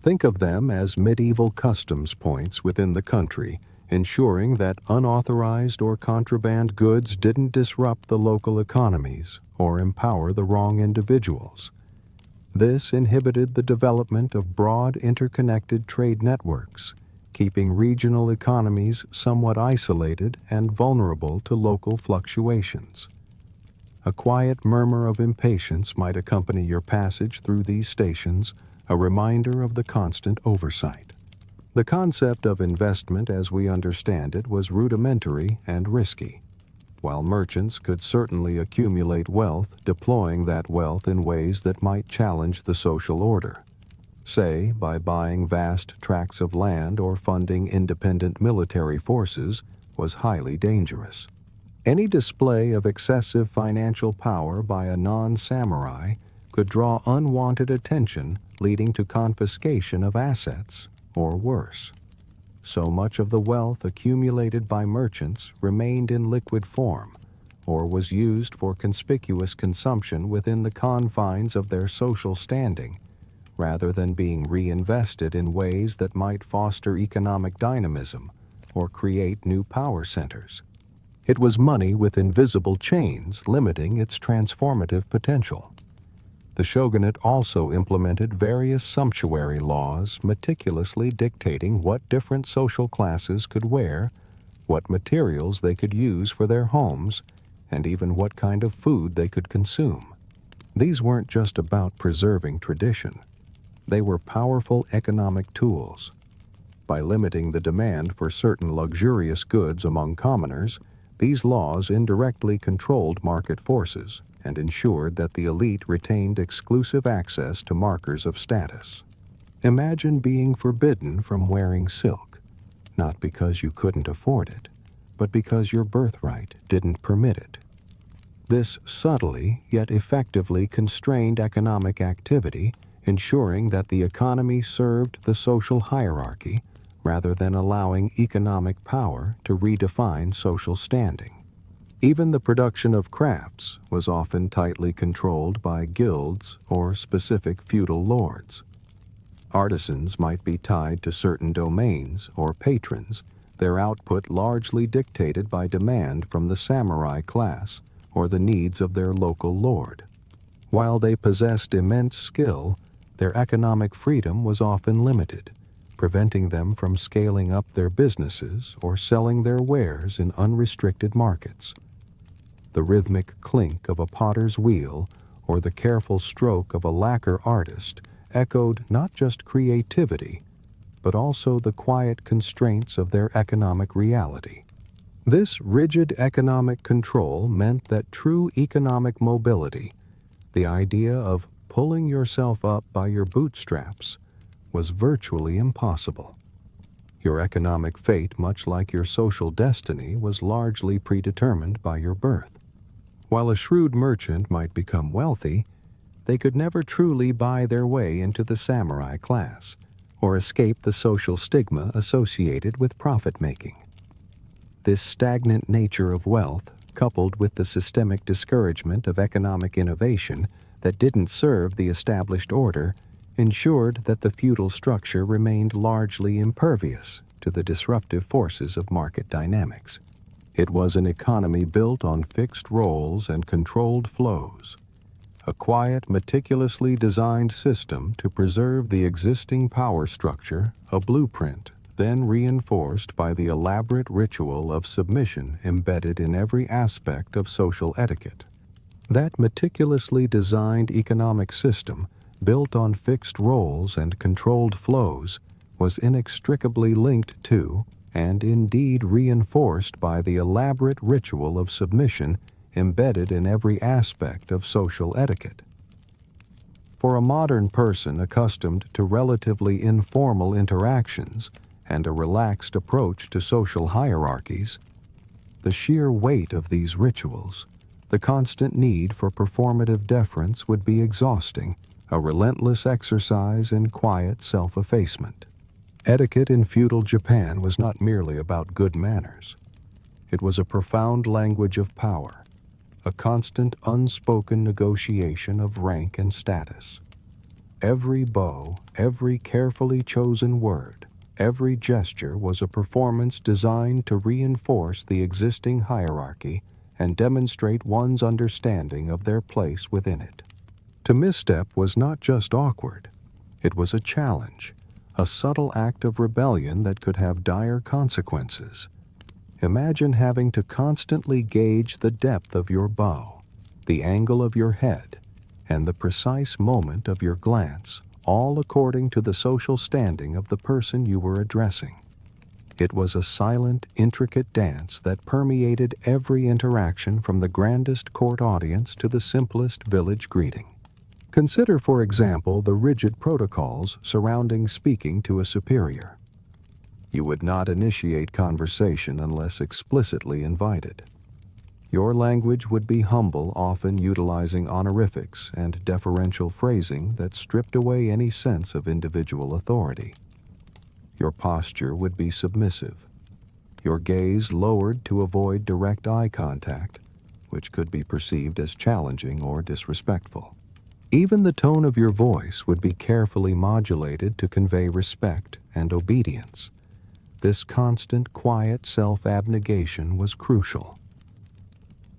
Speaker 1: Think of them as medieval customs points within the country, ensuring that unauthorized or contraband goods didn't disrupt the local economies or empower the wrong individuals. This inhibited the development of broad interconnected trade networks, keeping regional economies somewhat isolated and vulnerable to local fluctuations. A quiet murmur of impatience might accompany your passage through these stations, a reminder of the constant oversight. The concept of investment as we understand it was rudimentary and risky. While merchants could certainly accumulate wealth, deploying that wealth in ways that might challenge the social order, say by buying vast tracts of land or funding independent military forces, was highly dangerous. Any display of excessive financial power by a non-samurai could draw unwanted attention, leading to confiscation of assets, or worse. So much of the wealth accumulated by merchants remained in liquid form, or was used for conspicuous consumption within the confines of their social standing, rather than being reinvested in ways that might foster economic dynamism or create new power centers. It was money with invisible chains limiting its transformative potential. The shogunate also implemented various sumptuary laws meticulously dictating what different social classes could wear, what materials they could use for their homes, and even what kind of food they could consume. These weren't just about preserving tradition. They were powerful economic tools. By limiting the demand for certain luxurious goods among commoners, these laws indirectly controlled market forces and ensured that the elite retained exclusive access to markers of status. Imagine being forbidden from wearing silk, not because you couldn't afford it, but because your birthright didn't permit it. This subtly yet effectively constrained economic activity, ensuring that the economy served the social hierarchy rather than allowing economic power to redefine social standing. Even the production of crafts was often tightly controlled by guilds or specific feudal lords. Artisans might be tied to certain domains or patrons, their output largely dictated by demand from the samurai class or the needs of their local lord. While they possessed immense skill, their economic freedom was often limited, preventing them from scaling up their businesses or selling their wares in unrestricted markets. The rhythmic clink of a potter's wheel or the careful stroke of a lacquer artist echoed not just creativity, but also the quiet constraints of their economic reality. This rigid economic control meant that true economic mobility, the idea of pulling yourself up by your bootstraps, was virtually impossible. Your economic fate, much like your social destiny, was largely predetermined by your birth. While a shrewd merchant might become wealthy, they could never truly buy their way into the samurai class or escape the social stigma associated with profit-making. This stagnant nature of wealth, coupled with the systemic discouragement of economic innovation that didn't serve the established order, ensured that the feudal structure remained largely impervious to the disruptive forces of market dynamics. It was an economy built on fixed roles and controlled flows, a quiet, meticulously designed system to preserve the existing power structure, a blueprint then reinforced by the elaborate ritual of submission embedded in every aspect of social etiquette. That meticulously designed economic system, built on fixed roles and controlled flows, was inextricably linked to, and indeed reinforced by the elaborate ritual of submission embedded in every aspect of social etiquette. For a modern person accustomed to relatively informal interactions and a relaxed approach to social hierarchies, the sheer weight of these rituals, the constant need for performative deference would be exhausting, a relentless exercise in quiet self-effacement. Etiquette in feudal Japan was not merely about good manners. It was a profound language of power, a constant unspoken negotiation of rank and status. Every bow, every carefully chosen word, every gesture was a performance designed to reinforce the existing hierarchy and demonstrate one's understanding of their place within it. To misstep was not just awkward, it was a challenge, a subtle act of rebellion that could have dire consequences. Imagine having to constantly gauge the depth of your bow, the angle of your head, and the precise moment of your glance, all according to the social standing of the person you were addressing. It was a silent, intricate dance that permeated every interaction from the grandest court audience to the simplest village greeting. Consider, for example, the rigid protocols surrounding speaking to a superior. You would not initiate conversation unless explicitly invited. Your language would be humble, often utilizing honorifics and deferential phrasing that stripped away any sense of individual authority. Your posture would be submissive, your gaze lowered to avoid direct eye contact, which could be perceived as challenging or disrespectful. Even the tone of your voice would be carefully modulated to convey respect and obedience. This constant, quiet self-abnegation was crucial.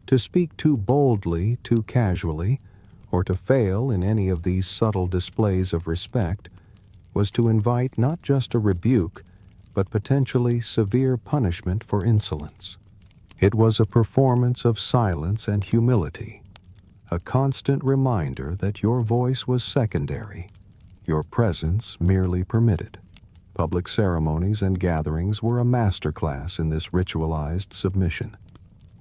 Speaker 1: To speak too boldly, too casually, or to fail in any of these subtle displays of respect was to invite not just a rebuke, but potentially severe punishment for insolence. It was a performance of silence and humility, a constant reminder that your voice was secondary, your presence merely permitted. Public ceremonies and gatherings were a masterclass in this ritualized submission.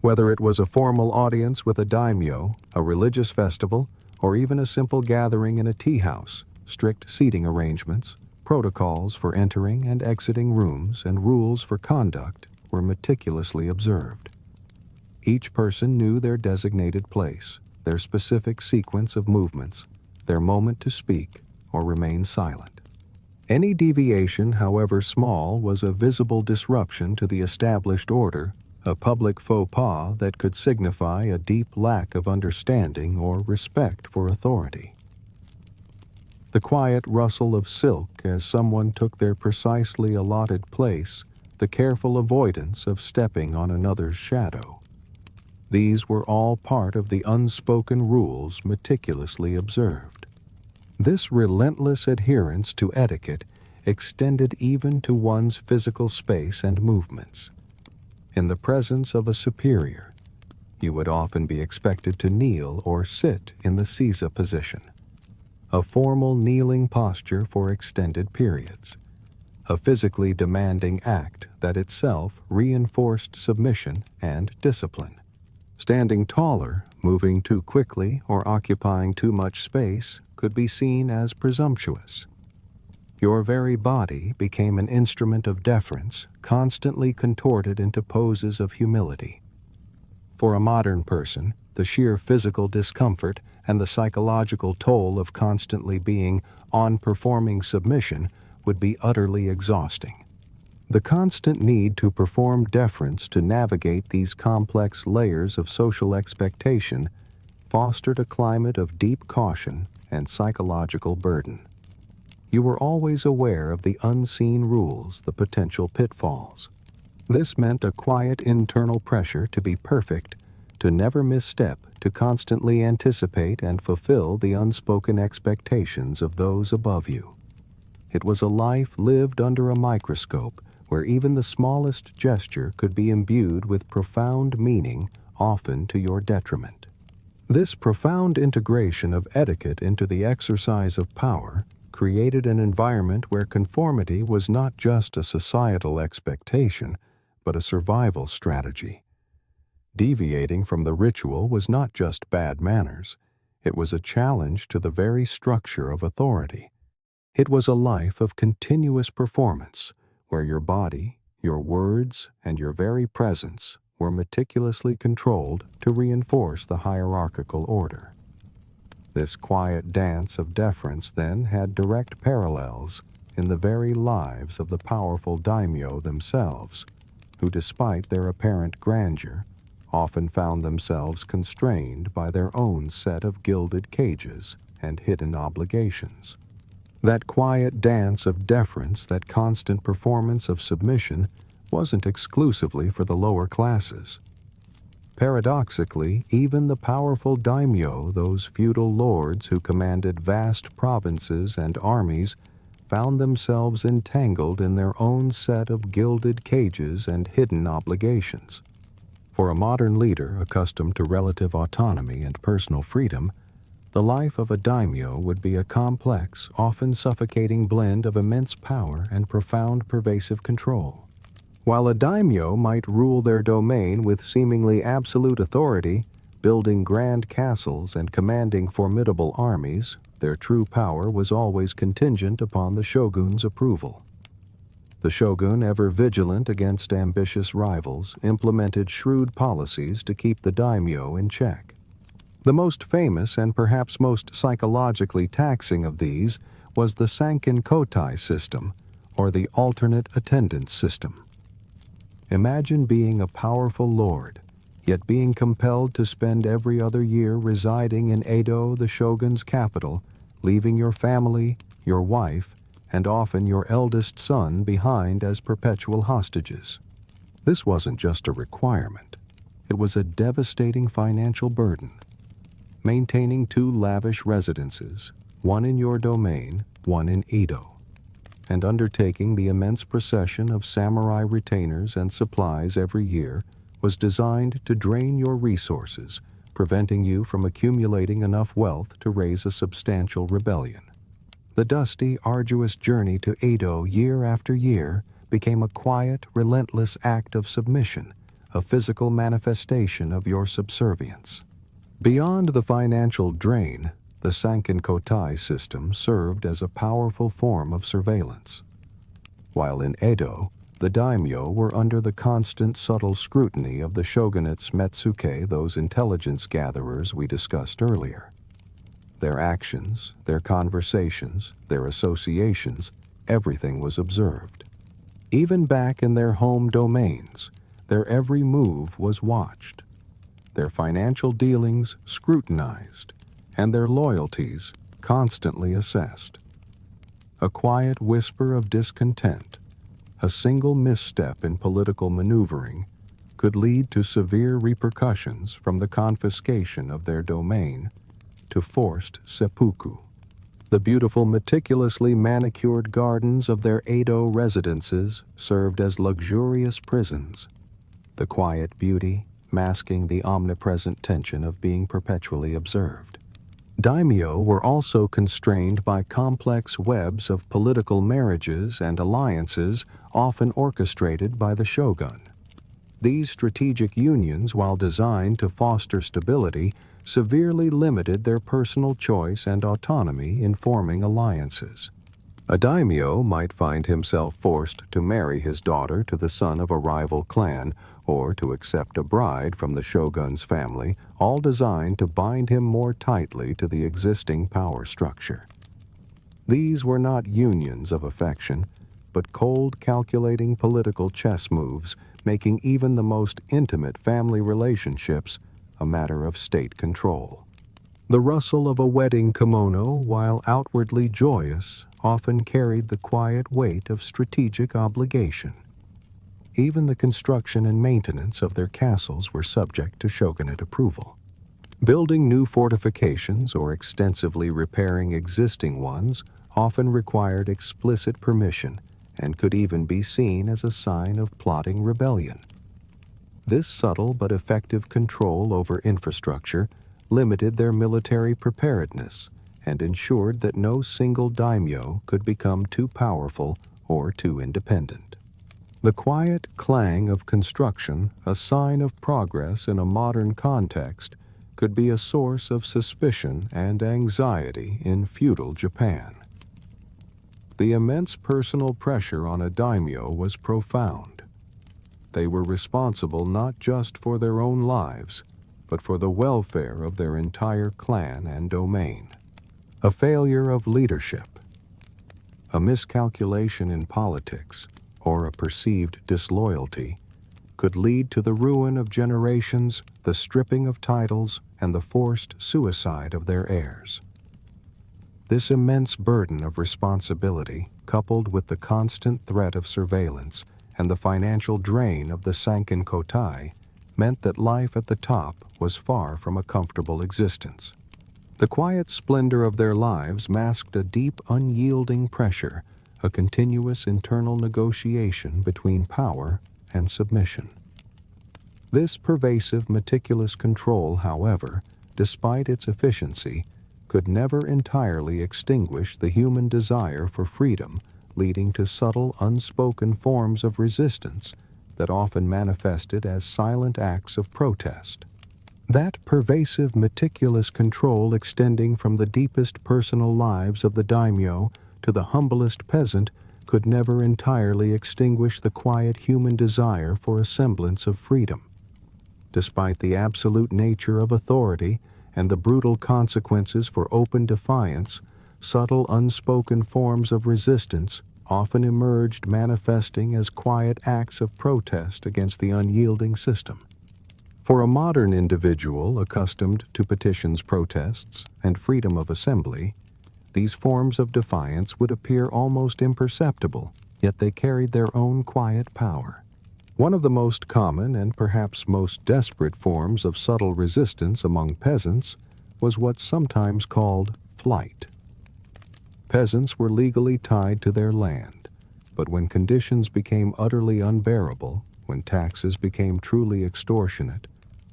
Speaker 1: Whether it was a formal audience with a daimyo, a religious festival, or even a simple gathering in a tea house, strict seating arrangements, protocols for entering and exiting rooms, and rules for conduct were meticulously observed. Each person knew their designated place, their specific sequence of movements, their moment to speak or remain silent. Any deviation, however small, was a visible disruption to the established order, a public faux pas that could signify a deep lack of understanding or respect for authority. The quiet rustle of silk as someone took their precisely allotted place, the careful avoidance of stepping on another's shadow. These were all part of the unspoken rules meticulously observed. This relentless adherence to etiquette extended even to one's physical space and movements. In the presence of a superior, you would often be expected to kneel or sit in the seiza position, a formal kneeling posture for extended periods, a physically demanding act that itself reinforced submission and discipline. Standing taller, moving too quickly, or occupying too much space could be seen as presumptuous. Your very body became an instrument of deference, constantly contorted into poses of humility. For a modern person, the sheer physical discomfort and the psychological toll of constantly being on performing submission would be utterly exhausting. The constant need to perform deference to navigate these complex layers of social expectation fostered a climate of deep caution and psychological burden. you were always aware of the unseen rules, the potential pitfalls. This meant a quiet internal pressure to be perfect, to never misstep, to constantly anticipate and fulfill the unspoken expectations of those above you. It was a life lived under a microscope where even the smallest gesture could be imbued with profound meaning, often to your detriment. This profound integration of etiquette into the exercise of power created an environment where conformity was not just a societal expectation, but a survival strategy. Deviating from the ritual was not just bad manners, it was a challenge to the very structure of authority. It was a life of continuous performance, where your body, your words, and your very presence were meticulously controlled to reinforce the hierarchical order. This quiet dance of deference then had direct parallels in the very lives of the powerful daimyo themselves, who, despite their apparent grandeur, often found themselves constrained by their own set of gilded cages and hidden obligations. That quiet dance of deference, that constant performance of submission, wasn't exclusively for the lower classes. Paradoxically, even the powerful daimyo, those feudal lords who commanded vast provinces and armies, found themselves entangled in their own set of gilded cages and hidden obligations. For a modern leader accustomed to relative autonomy and personal freedom, the life of a daimyo would be a complex, often suffocating blend of immense power and profound pervasive control. While a daimyo might rule their domain with seemingly absolute authority, building grand castles and commanding formidable armies, their true power was always contingent upon the shogun's approval. The shogun, ever vigilant against ambitious rivals, implemented shrewd policies to keep the daimyo in check. The most famous and perhaps most psychologically taxing of these was the Sankin Kotai system, or the alternate attendance system. Imagine being a powerful lord, yet being compelled to spend every other year residing in Edo, the shogun's capital, leaving your family, your wife, and often your eldest son behind as perpetual hostages. This wasn't just a requirement. It was a devastating financial burden. Maintaining 2 lavish residences, one in your domain, one in Edo, and undertaking the immense procession of samurai retainers and supplies every year was designed to drain your resources, preventing you from accumulating enough wealth to raise a substantial rebellion. The dusty, arduous journey to Edo year after year became a quiet, relentless act of submission, a physical manifestation of your subservience. Beyond the financial drain, the Sankin Kotai system served as a powerful form of surveillance. While in Edo, the daimyo were under the constant subtle scrutiny of the shogunate's metsuke, those intelligence gatherers we discussed earlier. Their actions, their conversations, their associations, everything was observed. Even back in their home domains, their every move was watched, their financial dealings scrutinized, and their loyalties constantly assessed. A quiet whisper of discontent, a single misstep in political maneuvering, could lead to severe repercussions, from the confiscation of their domain to forced seppuku. The beautiful, meticulously manicured gardens of their Edo residences served as luxurious prisons, the quiet beauty masking the omnipresent tension of being perpetually observed. Daimyo were also constrained by complex webs of political marriages and alliances often orchestrated by the shogun. These strategic unions, while designed to foster stability, severely limited their personal choice and autonomy in forming alliances. A daimyo might find himself forced to marry his daughter to the son of a rival clan, or to accept a bride from the shogun's family, all designed to bind him more tightly to the existing power structure. These were not unions of affection, but cold, calculating political chess moves, making even the most intimate family relationships a matter of state control. The rustle of a wedding kimono, while outwardly joyous, often carried the quiet weight of strategic obligation. Even the construction and maintenance of their castles were subject to shogunate approval. Building new fortifications or extensively repairing existing ones often required explicit permission and could even be seen as a sign of plotting rebellion. This subtle but effective control over infrastructure limited their military preparedness and ensured that no single daimyo could become too powerful or too independent. The quiet clang of construction, a sign of progress in a modern context, could be a source of suspicion and anxiety in feudal Japan. The immense personal pressure on a daimyo was profound. They were responsible not just for their own lives, but for the welfare of their entire clan and domain. A failure of leadership, a miscalculation in politics, or a perceived disloyalty could lead to the ruin of generations, the stripping of titles, and the forced suicide of their heirs. This immense burden of responsibility, coupled with the constant threat of surveillance and the financial drain of the Sankin Kotai, meant that life at the top was far from a comfortable existence. The quiet splendor of their lives masked a deep, unyielding pressure, a continuous internal negotiation between power and submission. This pervasive, meticulous control, however, despite its efficiency, could never entirely extinguish the human desire for freedom, leading to subtle, unspoken forms of resistance that often manifested as silent acts of protest. That pervasive, meticulous control extending from the deepest personal lives of the daimyo to the humblest peasant could never entirely extinguish the quiet human desire for a semblance of freedom. Despite the absolute nature of authority and the brutal consequences for open defiance, subtle, unspoken forms of resistance often emerged, manifesting as quiet acts of protest against the unyielding system. For a modern individual accustomed to petitions, protests, and freedom of assembly, these forms of defiance would appear almost imperceptible, yet they carried their own quiet power. One of the most common and perhaps most desperate forms of subtle resistance among peasants was what's sometimes called flight. Peasants were legally tied to their land, but when conditions became utterly unbearable, when taxes became truly extortionate,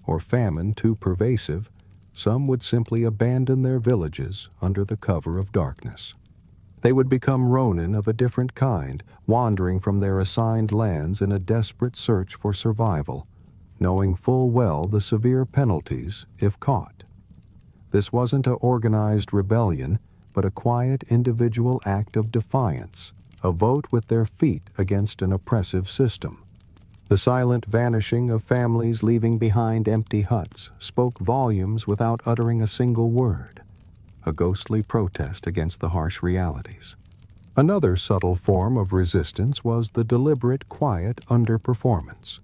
Speaker 1: or famine too pervasive, some would simply abandon their villages under the cover of darkness. They would become ronin of a different kind, wandering from their assigned lands in a desperate search for survival, knowing full well the severe penalties if caught. This wasn't an organized rebellion, but a quiet individual act of defiance, a vote with their feet against an oppressive system. The silent vanishing of families leaving behind empty huts spoke volumes without uttering a single word, a ghostly protest against the harsh realities. Another subtle form of resistance was the deliberate, quiet underperformance,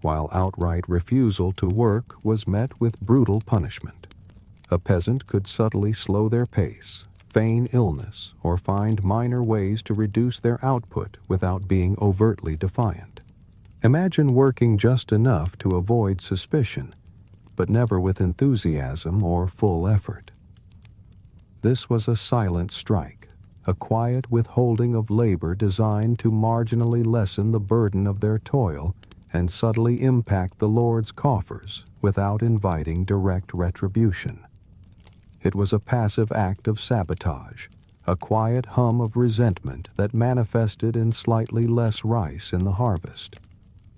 Speaker 1: while outright refusal to work was met with brutal punishment. A peasant could subtly slow their pace, feign illness, or find minor ways to reduce their output without being overtly defiant. Imagine working just enough to avoid suspicion, but never with enthusiasm or full effort. This was a silent strike, a quiet withholding of labor designed to marginally lessen the burden of their toil and subtly impact the Lord's coffers without inviting direct retribution. It was a passive act of sabotage, a quiet hum of resentment that manifested in slightly less rice in the harvest.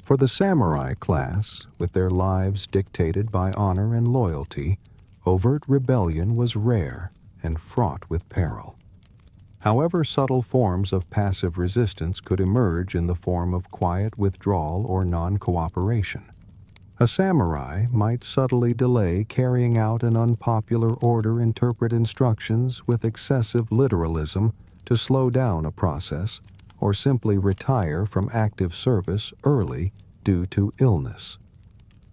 Speaker 1: For the samurai class, with their lives dictated by honor and loyalty, overt rebellion was rare and fraught with peril. However, subtle forms of passive resistance could emerge in the form of quiet withdrawal or non-cooperation. A samurai might subtly delay carrying out an unpopular order, interpret instructions with excessive literalism to slow down a process, or simply retire from active service early due to illness.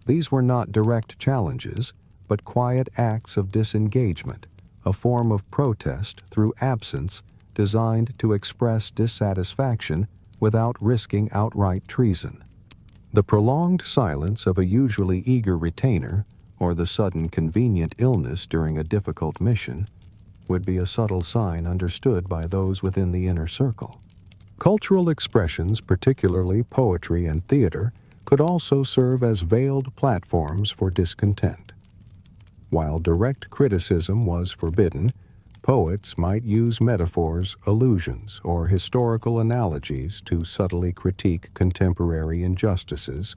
Speaker 1: These were not direct challenges, but quiet acts of disengagement, a form of protest through absence designed to express dissatisfaction without risking outright treason. The prolonged silence of a usually eager retainer, or the sudden convenient illness during a difficult mission, would be a subtle sign understood by those within the inner circle. Cultural expressions, particularly poetry and theater, could also serve as veiled platforms for discontent. While direct criticism was forbidden, poets might use metaphors, allusions, or historical analogies to subtly critique contemporary injustices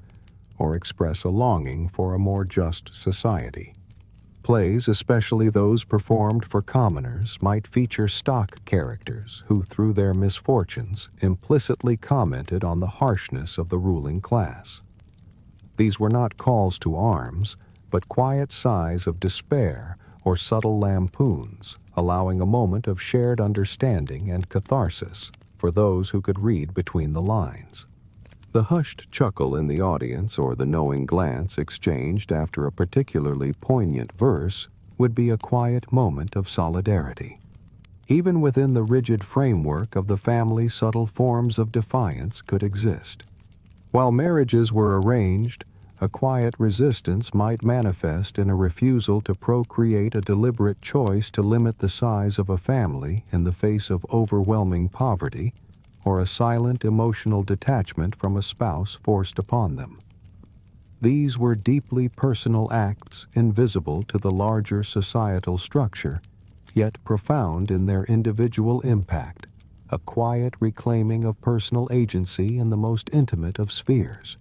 Speaker 1: or express a longing for a more just society. Plays, especially those performed for commoners, might feature stock characters who, through their misfortunes, implicitly commented on the harshness of the ruling class. These were not calls to arms, but quiet sighs of despair or subtle lampoons, allowing a moment of shared understanding and catharsis for those who could read between the lines. The hushed chuckle in the audience or the knowing glance exchanged after a particularly poignant verse would be a quiet moment of solidarity. Even within the rigid framework of the family, subtle forms of defiance could exist. While marriages were arranged, a quiet resistance might manifest in a refusal to procreate, a deliberate choice to limit the size of a family in the face of overwhelming poverty, or a silent emotional detachment from a spouse forced upon them. These were deeply personal acts, invisible to the larger societal structure, yet profound in their individual impact, a quiet reclaiming of personal agency in the most intimate of spheres.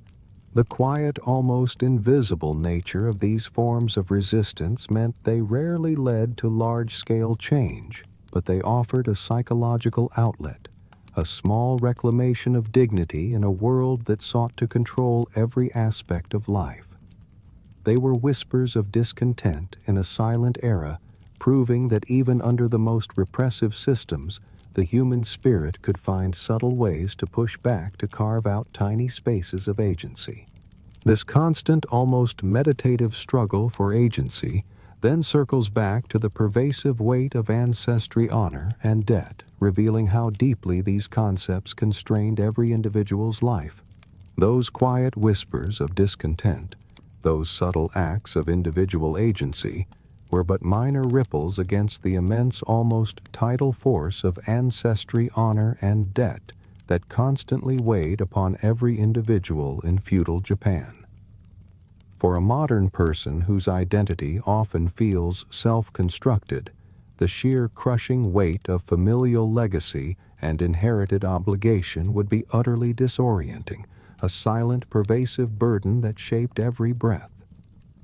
Speaker 1: The quiet, almost invisible nature of these forms of resistance meant they rarely led to large-scale change, but they offered a psychological outlet, a small reclamation of dignity in a world that sought to control every aspect of life. They were whispers of discontent in a silent era, proving that even under the most repressive systems, the human spirit could find subtle ways to push back to carve out tiny spaces of agency. This constant, almost meditative struggle for agency then circles back to the pervasive weight of ancestry, honor, and debt, revealing how deeply these concepts constrained every individual's life. Those quiet whispers of discontent, those subtle acts of individual agency, were but minor ripples against the immense, almost tidal force of ancestry, honor, and debt that constantly weighed upon every individual in feudal Japan. For a modern person whose identity often feels self-constructed, the sheer crushing weight of familial legacy and inherited obligation would be utterly disorienting, a silent, pervasive burden that shaped every breath.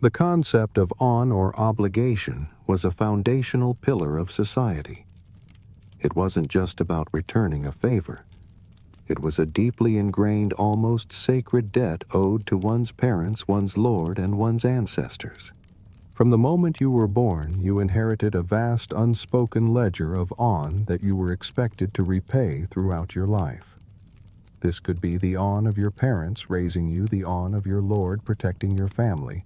Speaker 1: The concept of on or obligation was a foundational pillar of society. It wasn't just about returning a favor. It was a deeply ingrained, almost sacred debt owed to one's parents, one's lord, and one's ancestors. From the moment you were born, you inherited a vast unspoken ledger of on that you were expected to repay throughout your life. This could be the on of your parents raising you, the on of your lord protecting your family,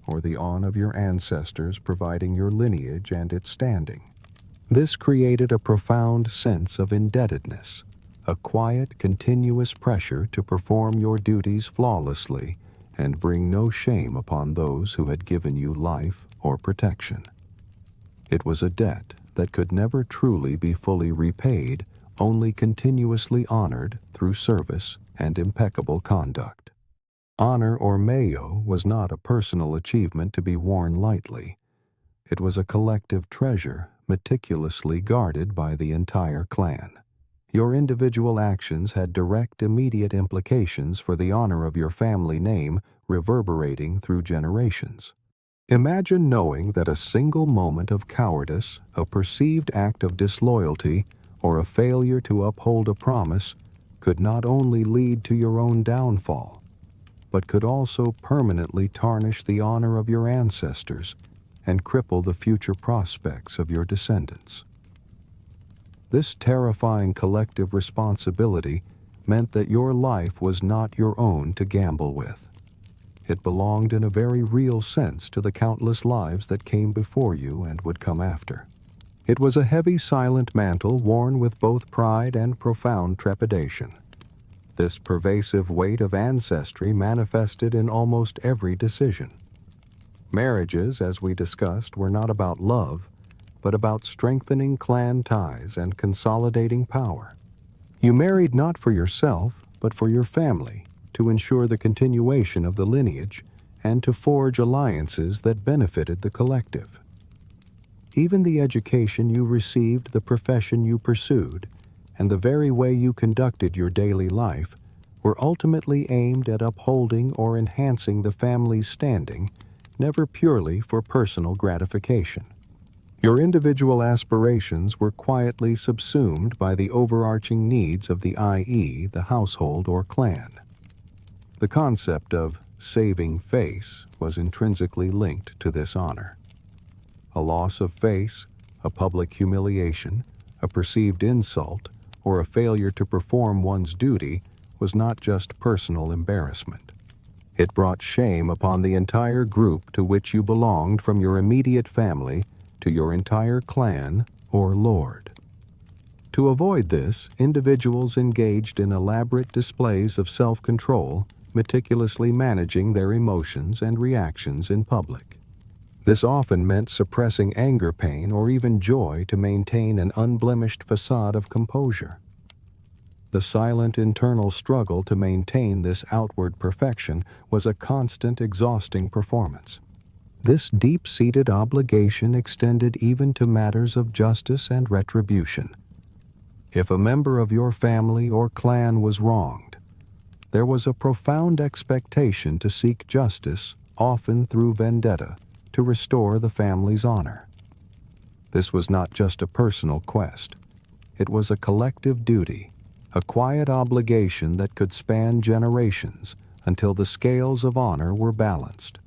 Speaker 1: or the on of your ancestors providing your lineage and its standing. This created a profound sense of indebtedness, a quiet, continuous pressure to perform your duties flawlessly and bring no shame upon those who had given you life or protection. It was a debt that could never truly be fully repaid, only continuously honored through service and impeccable conduct. Honor, or meiyo, was not a personal achievement to be worn lightly. It was a collective treasure meticulously guarded by the entire clan. Your individual actions had direct, immediate implications for the honor of your family name, reverberating through generations. Imagine knowing that a single moment of cowardice, a perceived act of disloyalty, or a failure to uphold a promise could not only lead to your own downfall, but could also permanently tarnish the honor of your ancestors and cripple the future prospects of your descendants. This terrifying collective responsibility meant that your life was not your own to gamble with. It belonged in a very real sense to the countless lives that came before you and would come after. It was a heavy, silent mantle worn with both pride and profound trepidation. This pervasive weight of ancestry manifested in almost every decision. Marriages, as we discussed, were not about love, but about strengthening clan ties and consolidating power. You married not for yourself, but for your family, to ensure the continuation of the lineage and to forge alliances that benefited the collective. Even the education you received, the profession you pursued, and the very way you conducted your daily life were ultimately aimed at upholding or enhancing the family's standing, never purely for personal gratification. Your individual aspirations were quietly subsumed by the overarching needs of the i.e., the household or clan. The concept of saving face was intrinsically linked to this honor. A loss of face, a public humiliation, a perceived insult, or a failure to perform one's duty was not just personal embarrassment. It brought shame upon the entire group to which you belonged, from your immediate family to your entire clan or lord. To avoid this, individuals engaged in elaborate displays of self-control, meticulously managing their emotions and reactions in public. This often meant suppressing anger, pain, or even joy to maintain an unblemished facade of composure. The silent internal struggle to maintain this outward perfection was a constant, exhausting performance. This deep-seated obligation extended even to matters of justice and retribution. If a member of your family or clan was wronged, there was a profound expectation to seek justice, often through vendetta, to restore the family's honor. This was not just a personal quest. It was a collective duty, a quiet obligation that could span generations until the scales of honor were balanced.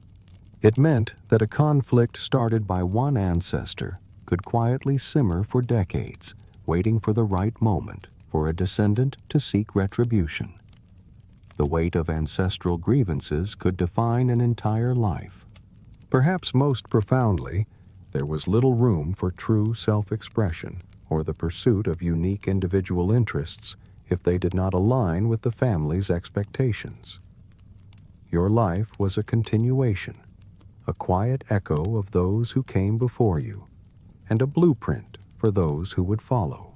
Speaker 1: It meant that a conflict started by one ancestor could quietly simmer for decades, waiting for the right moment for a descendant to seek retribution. The weight of ancestral grievances could define an entire life. Perhaps most profoundly, there was little room for true self-expression or the pursuit of unique individual interests if they did not align with the family's expectations. Your life was a continuation, a quiet echo of those who came before you, and a blueprint for those who would follow.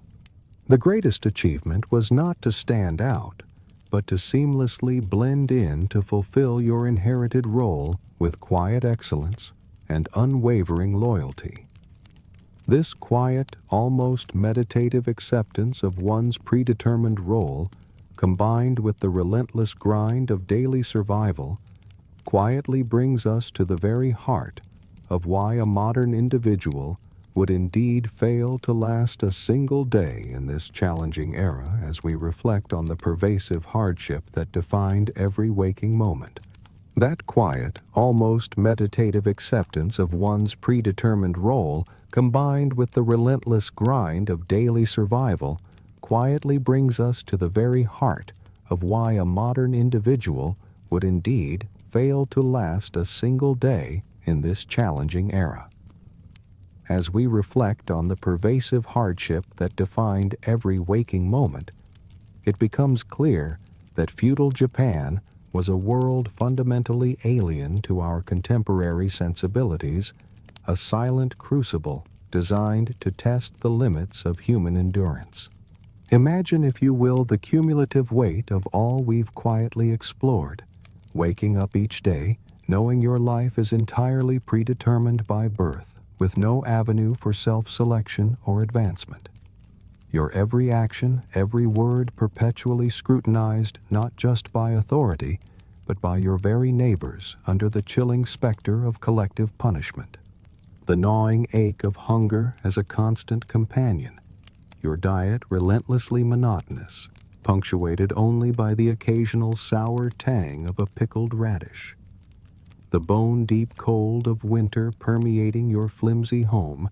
Speaker 1: The greatest achievement was not to stand out, but to seamlessly blend in to fulfill your inherited role with quiet excellence and unwavering loyalty. This quiet, almost meditative acceptance of one's predetermined role, combined with the relentless grind of daily survival, quietly brings us to the very heart of why a modern individual would indeed fail to last a single day in this challenging era, as we reflect on the pervasive hardship that defined every waking moment. That quiet, almost meditative acceptance of one's predetermined role, combined with the relentless grind of daily survival, quietly brings us to the very heart of why a modern individual would indeed fail to last a single day in this challenging era. As we reflect on the pervasive hardship that defined every waking moment, it becomes clear that feudal Japan was a world fundamentally alien to our contemporary sensibilities, a silent crucible designed to test the limits of human endurance. Imagine, if you will, the cumulative weight of all we've quietly explored, waking up each day knowing your life is entirely predetermined by birth, with no avenue for self-selection or advancement. Your every action, every word perpetually scrutinized not just by authority, but by your very neighbors under the chilling specter of collective punishment. The gnawing ache of hunger as a constant companion, your diet relentlessly monotonous, punctuated only by the occasional sour tang of a pickled radish. The bone-deep cold of winter permeating your flimsy home,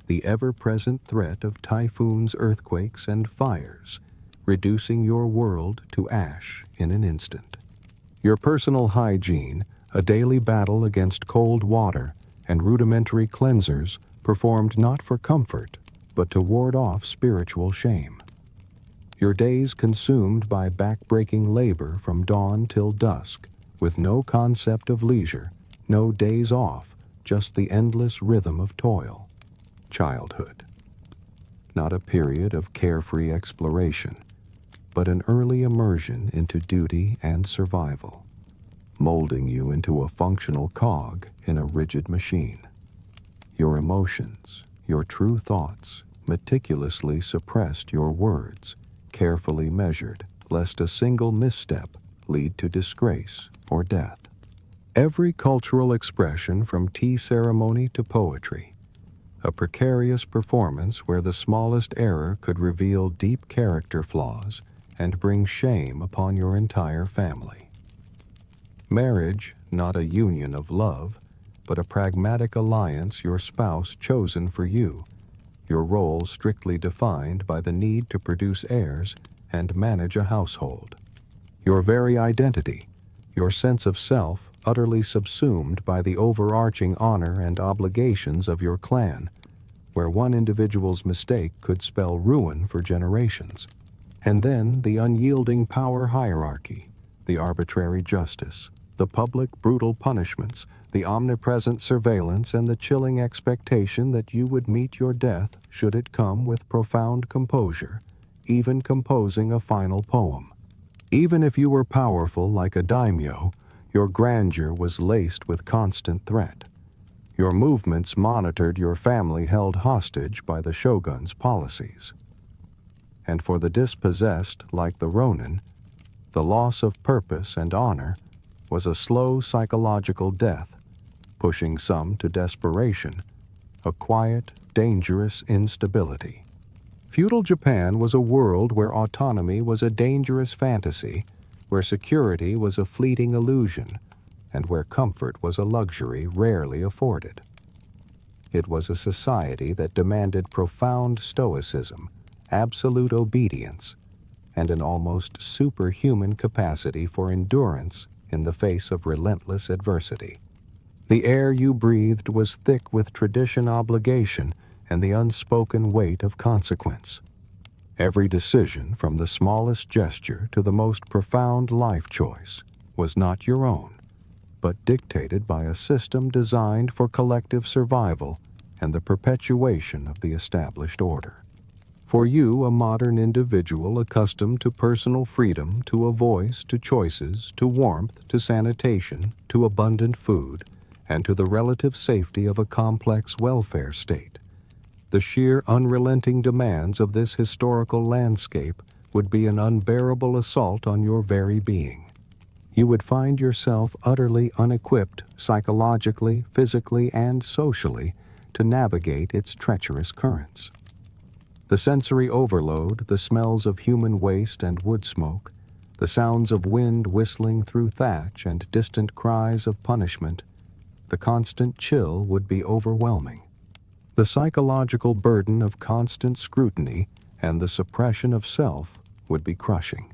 Speaker 1: the ever-present threat of typhoons, earthquakes, and fires, reducing your world to ash in an instant. Your personal hygiene, a daily battle against cold water and rudimentary cleansers performed not for comfort, but to ward off spiritual shame. Your days consumed by backbreaking labor from dawn till dusk, with no concept of leisure, no days off, just the endless rhythm of toil. Childhood. Not a period of carefree exploration, but an early immersion into duty and survival, molding you into a functional cog in a rigid machine. Your emotions, your true thoughts, meticulously suppressed your words, carefully measured, lest a single misstep lead to disgrace or death. Every cultural expression from tea ceremony to poetry, a precarious performance where the smallest error could reveal deep character flaws and bring shame upon your entire family. Marriage, not a union of love, but a pragmatic alliance your spouse chosen for you, your role strictly defined by the need to produce heirs and manage a household. Your very identity, your sense of self, utterly subsumed by the overarching honor and obligations of your clan, where one individual's mistake could spell ruin for generations. And then the unyielding power hierarchy, the arbitrary justice, the public brutal punishments, the omnipresent surveillance, and the chilling expectation that you would meet your death should it come with profound composure, even composing a final poem. Even if you were powerful like a daimyo, your grandeur was laced with constant threat. Your movements monitored your family held hostage by the shogun's policies. And for the dispossessed, like the ronin, the loss of purpose and honor was a slow psychological death, pushing some to desperation, a quiet, dangerous instability. Feudal Japan was a world where autonomy was a dangerous fantasy, where security was a fleeting illusion, and where comfort was a luxury rarely afforded. It was a society that demanded profound stoicism, absolute obedience, and an almost superhuman capacity for endurance in the face of relentless adversity. The air you breathed was thick with tradition, obligation, and the unspoken weight of consequence. Every decision, from the smallest gesture to the most profound life choice, was not your own, but dictated by a system designed for collective survival and the perpetuation of the established order. For you, a modern individual accustomed to personal freedom, to a voice, to choices, to warmth, to sanitation, to abundant food, and to the relative safety of a complex welfare state, the sheer unrelenting demands of this historical landscape would be an unbearable assault on your very being. You would find yourself utterly unequipped psychologically, physically, and socially to navigate its treacherous currents. The sensory overload, the smells of human waste and wood smoke, the sounds of wind whistling through thatch and distant cries of punishment, the constant chill would be overwhelming. The psychological burden of constant scrutiny and the suppression of self would be crushing.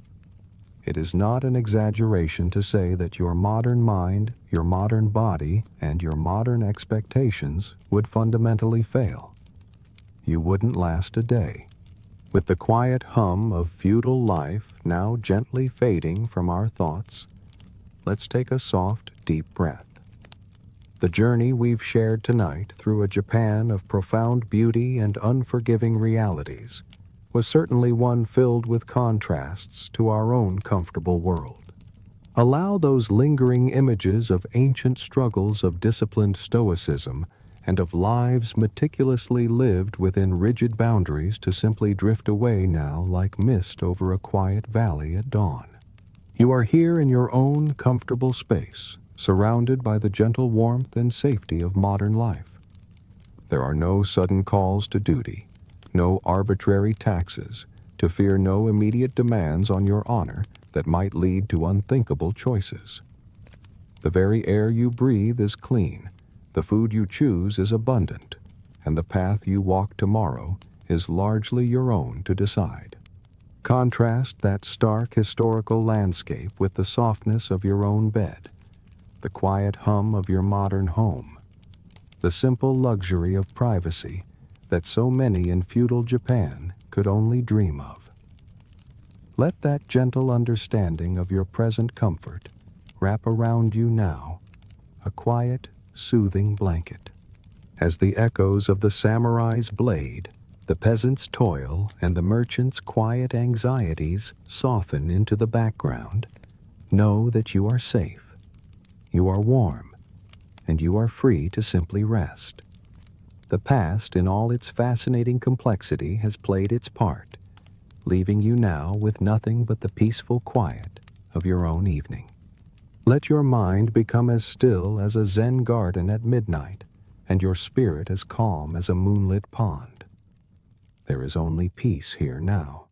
Speaker 1: It is not an exaggeration to say that your modern mind, your modern body, and your modern expectations would fundamentally fail. You wouldn't last a day. With the quiet hum of feudal life now gently fading from our thoughts, let's take a soft, deep breath. The journey we've shared tonight through a Japan of profound beauty and unforgiving realities was certainly one filled with contrasts to our own comfortable world. Allow those lingering images of ancient struggles of disciplined stoicism and of lives meticulously lived within rigid boundaries to simply drift away now like mist over a quiet valley at dawn. You are here in your own comfortable space, surrounded by the gentle warmth and safety of modern life. There are no sudden calls to duty, no arbitrary taxes, to fear no immediate demands on your honor that might lead to unthinkable choices. The very air you breathe is clean, the food you choose is abundant, and the path you walk tomorrow is largely your own to decide. Contrast that stark historical landscape with the softness of your own bed, the quiet hum of your modern home, the simple luxury of privacy that so many in feudal Japan could only dream of. Let that gentle understanding of your present comfort wrap around you now, a quiet, soothing blanket. As the echoes of the samurai's blade, the peasant's toil, and the merchant's quiet anxieties soften into the background, know that you are safe, you are warm, and you are free to simply rest. The past, in all its fascinating complexity, has played its part, leaving you now with nothing but the peaceful quiet of your own evening. Let your mind become as still as a Zen garden at midnight, and your spirit as calm as a moonlit pond. There is only peace here now.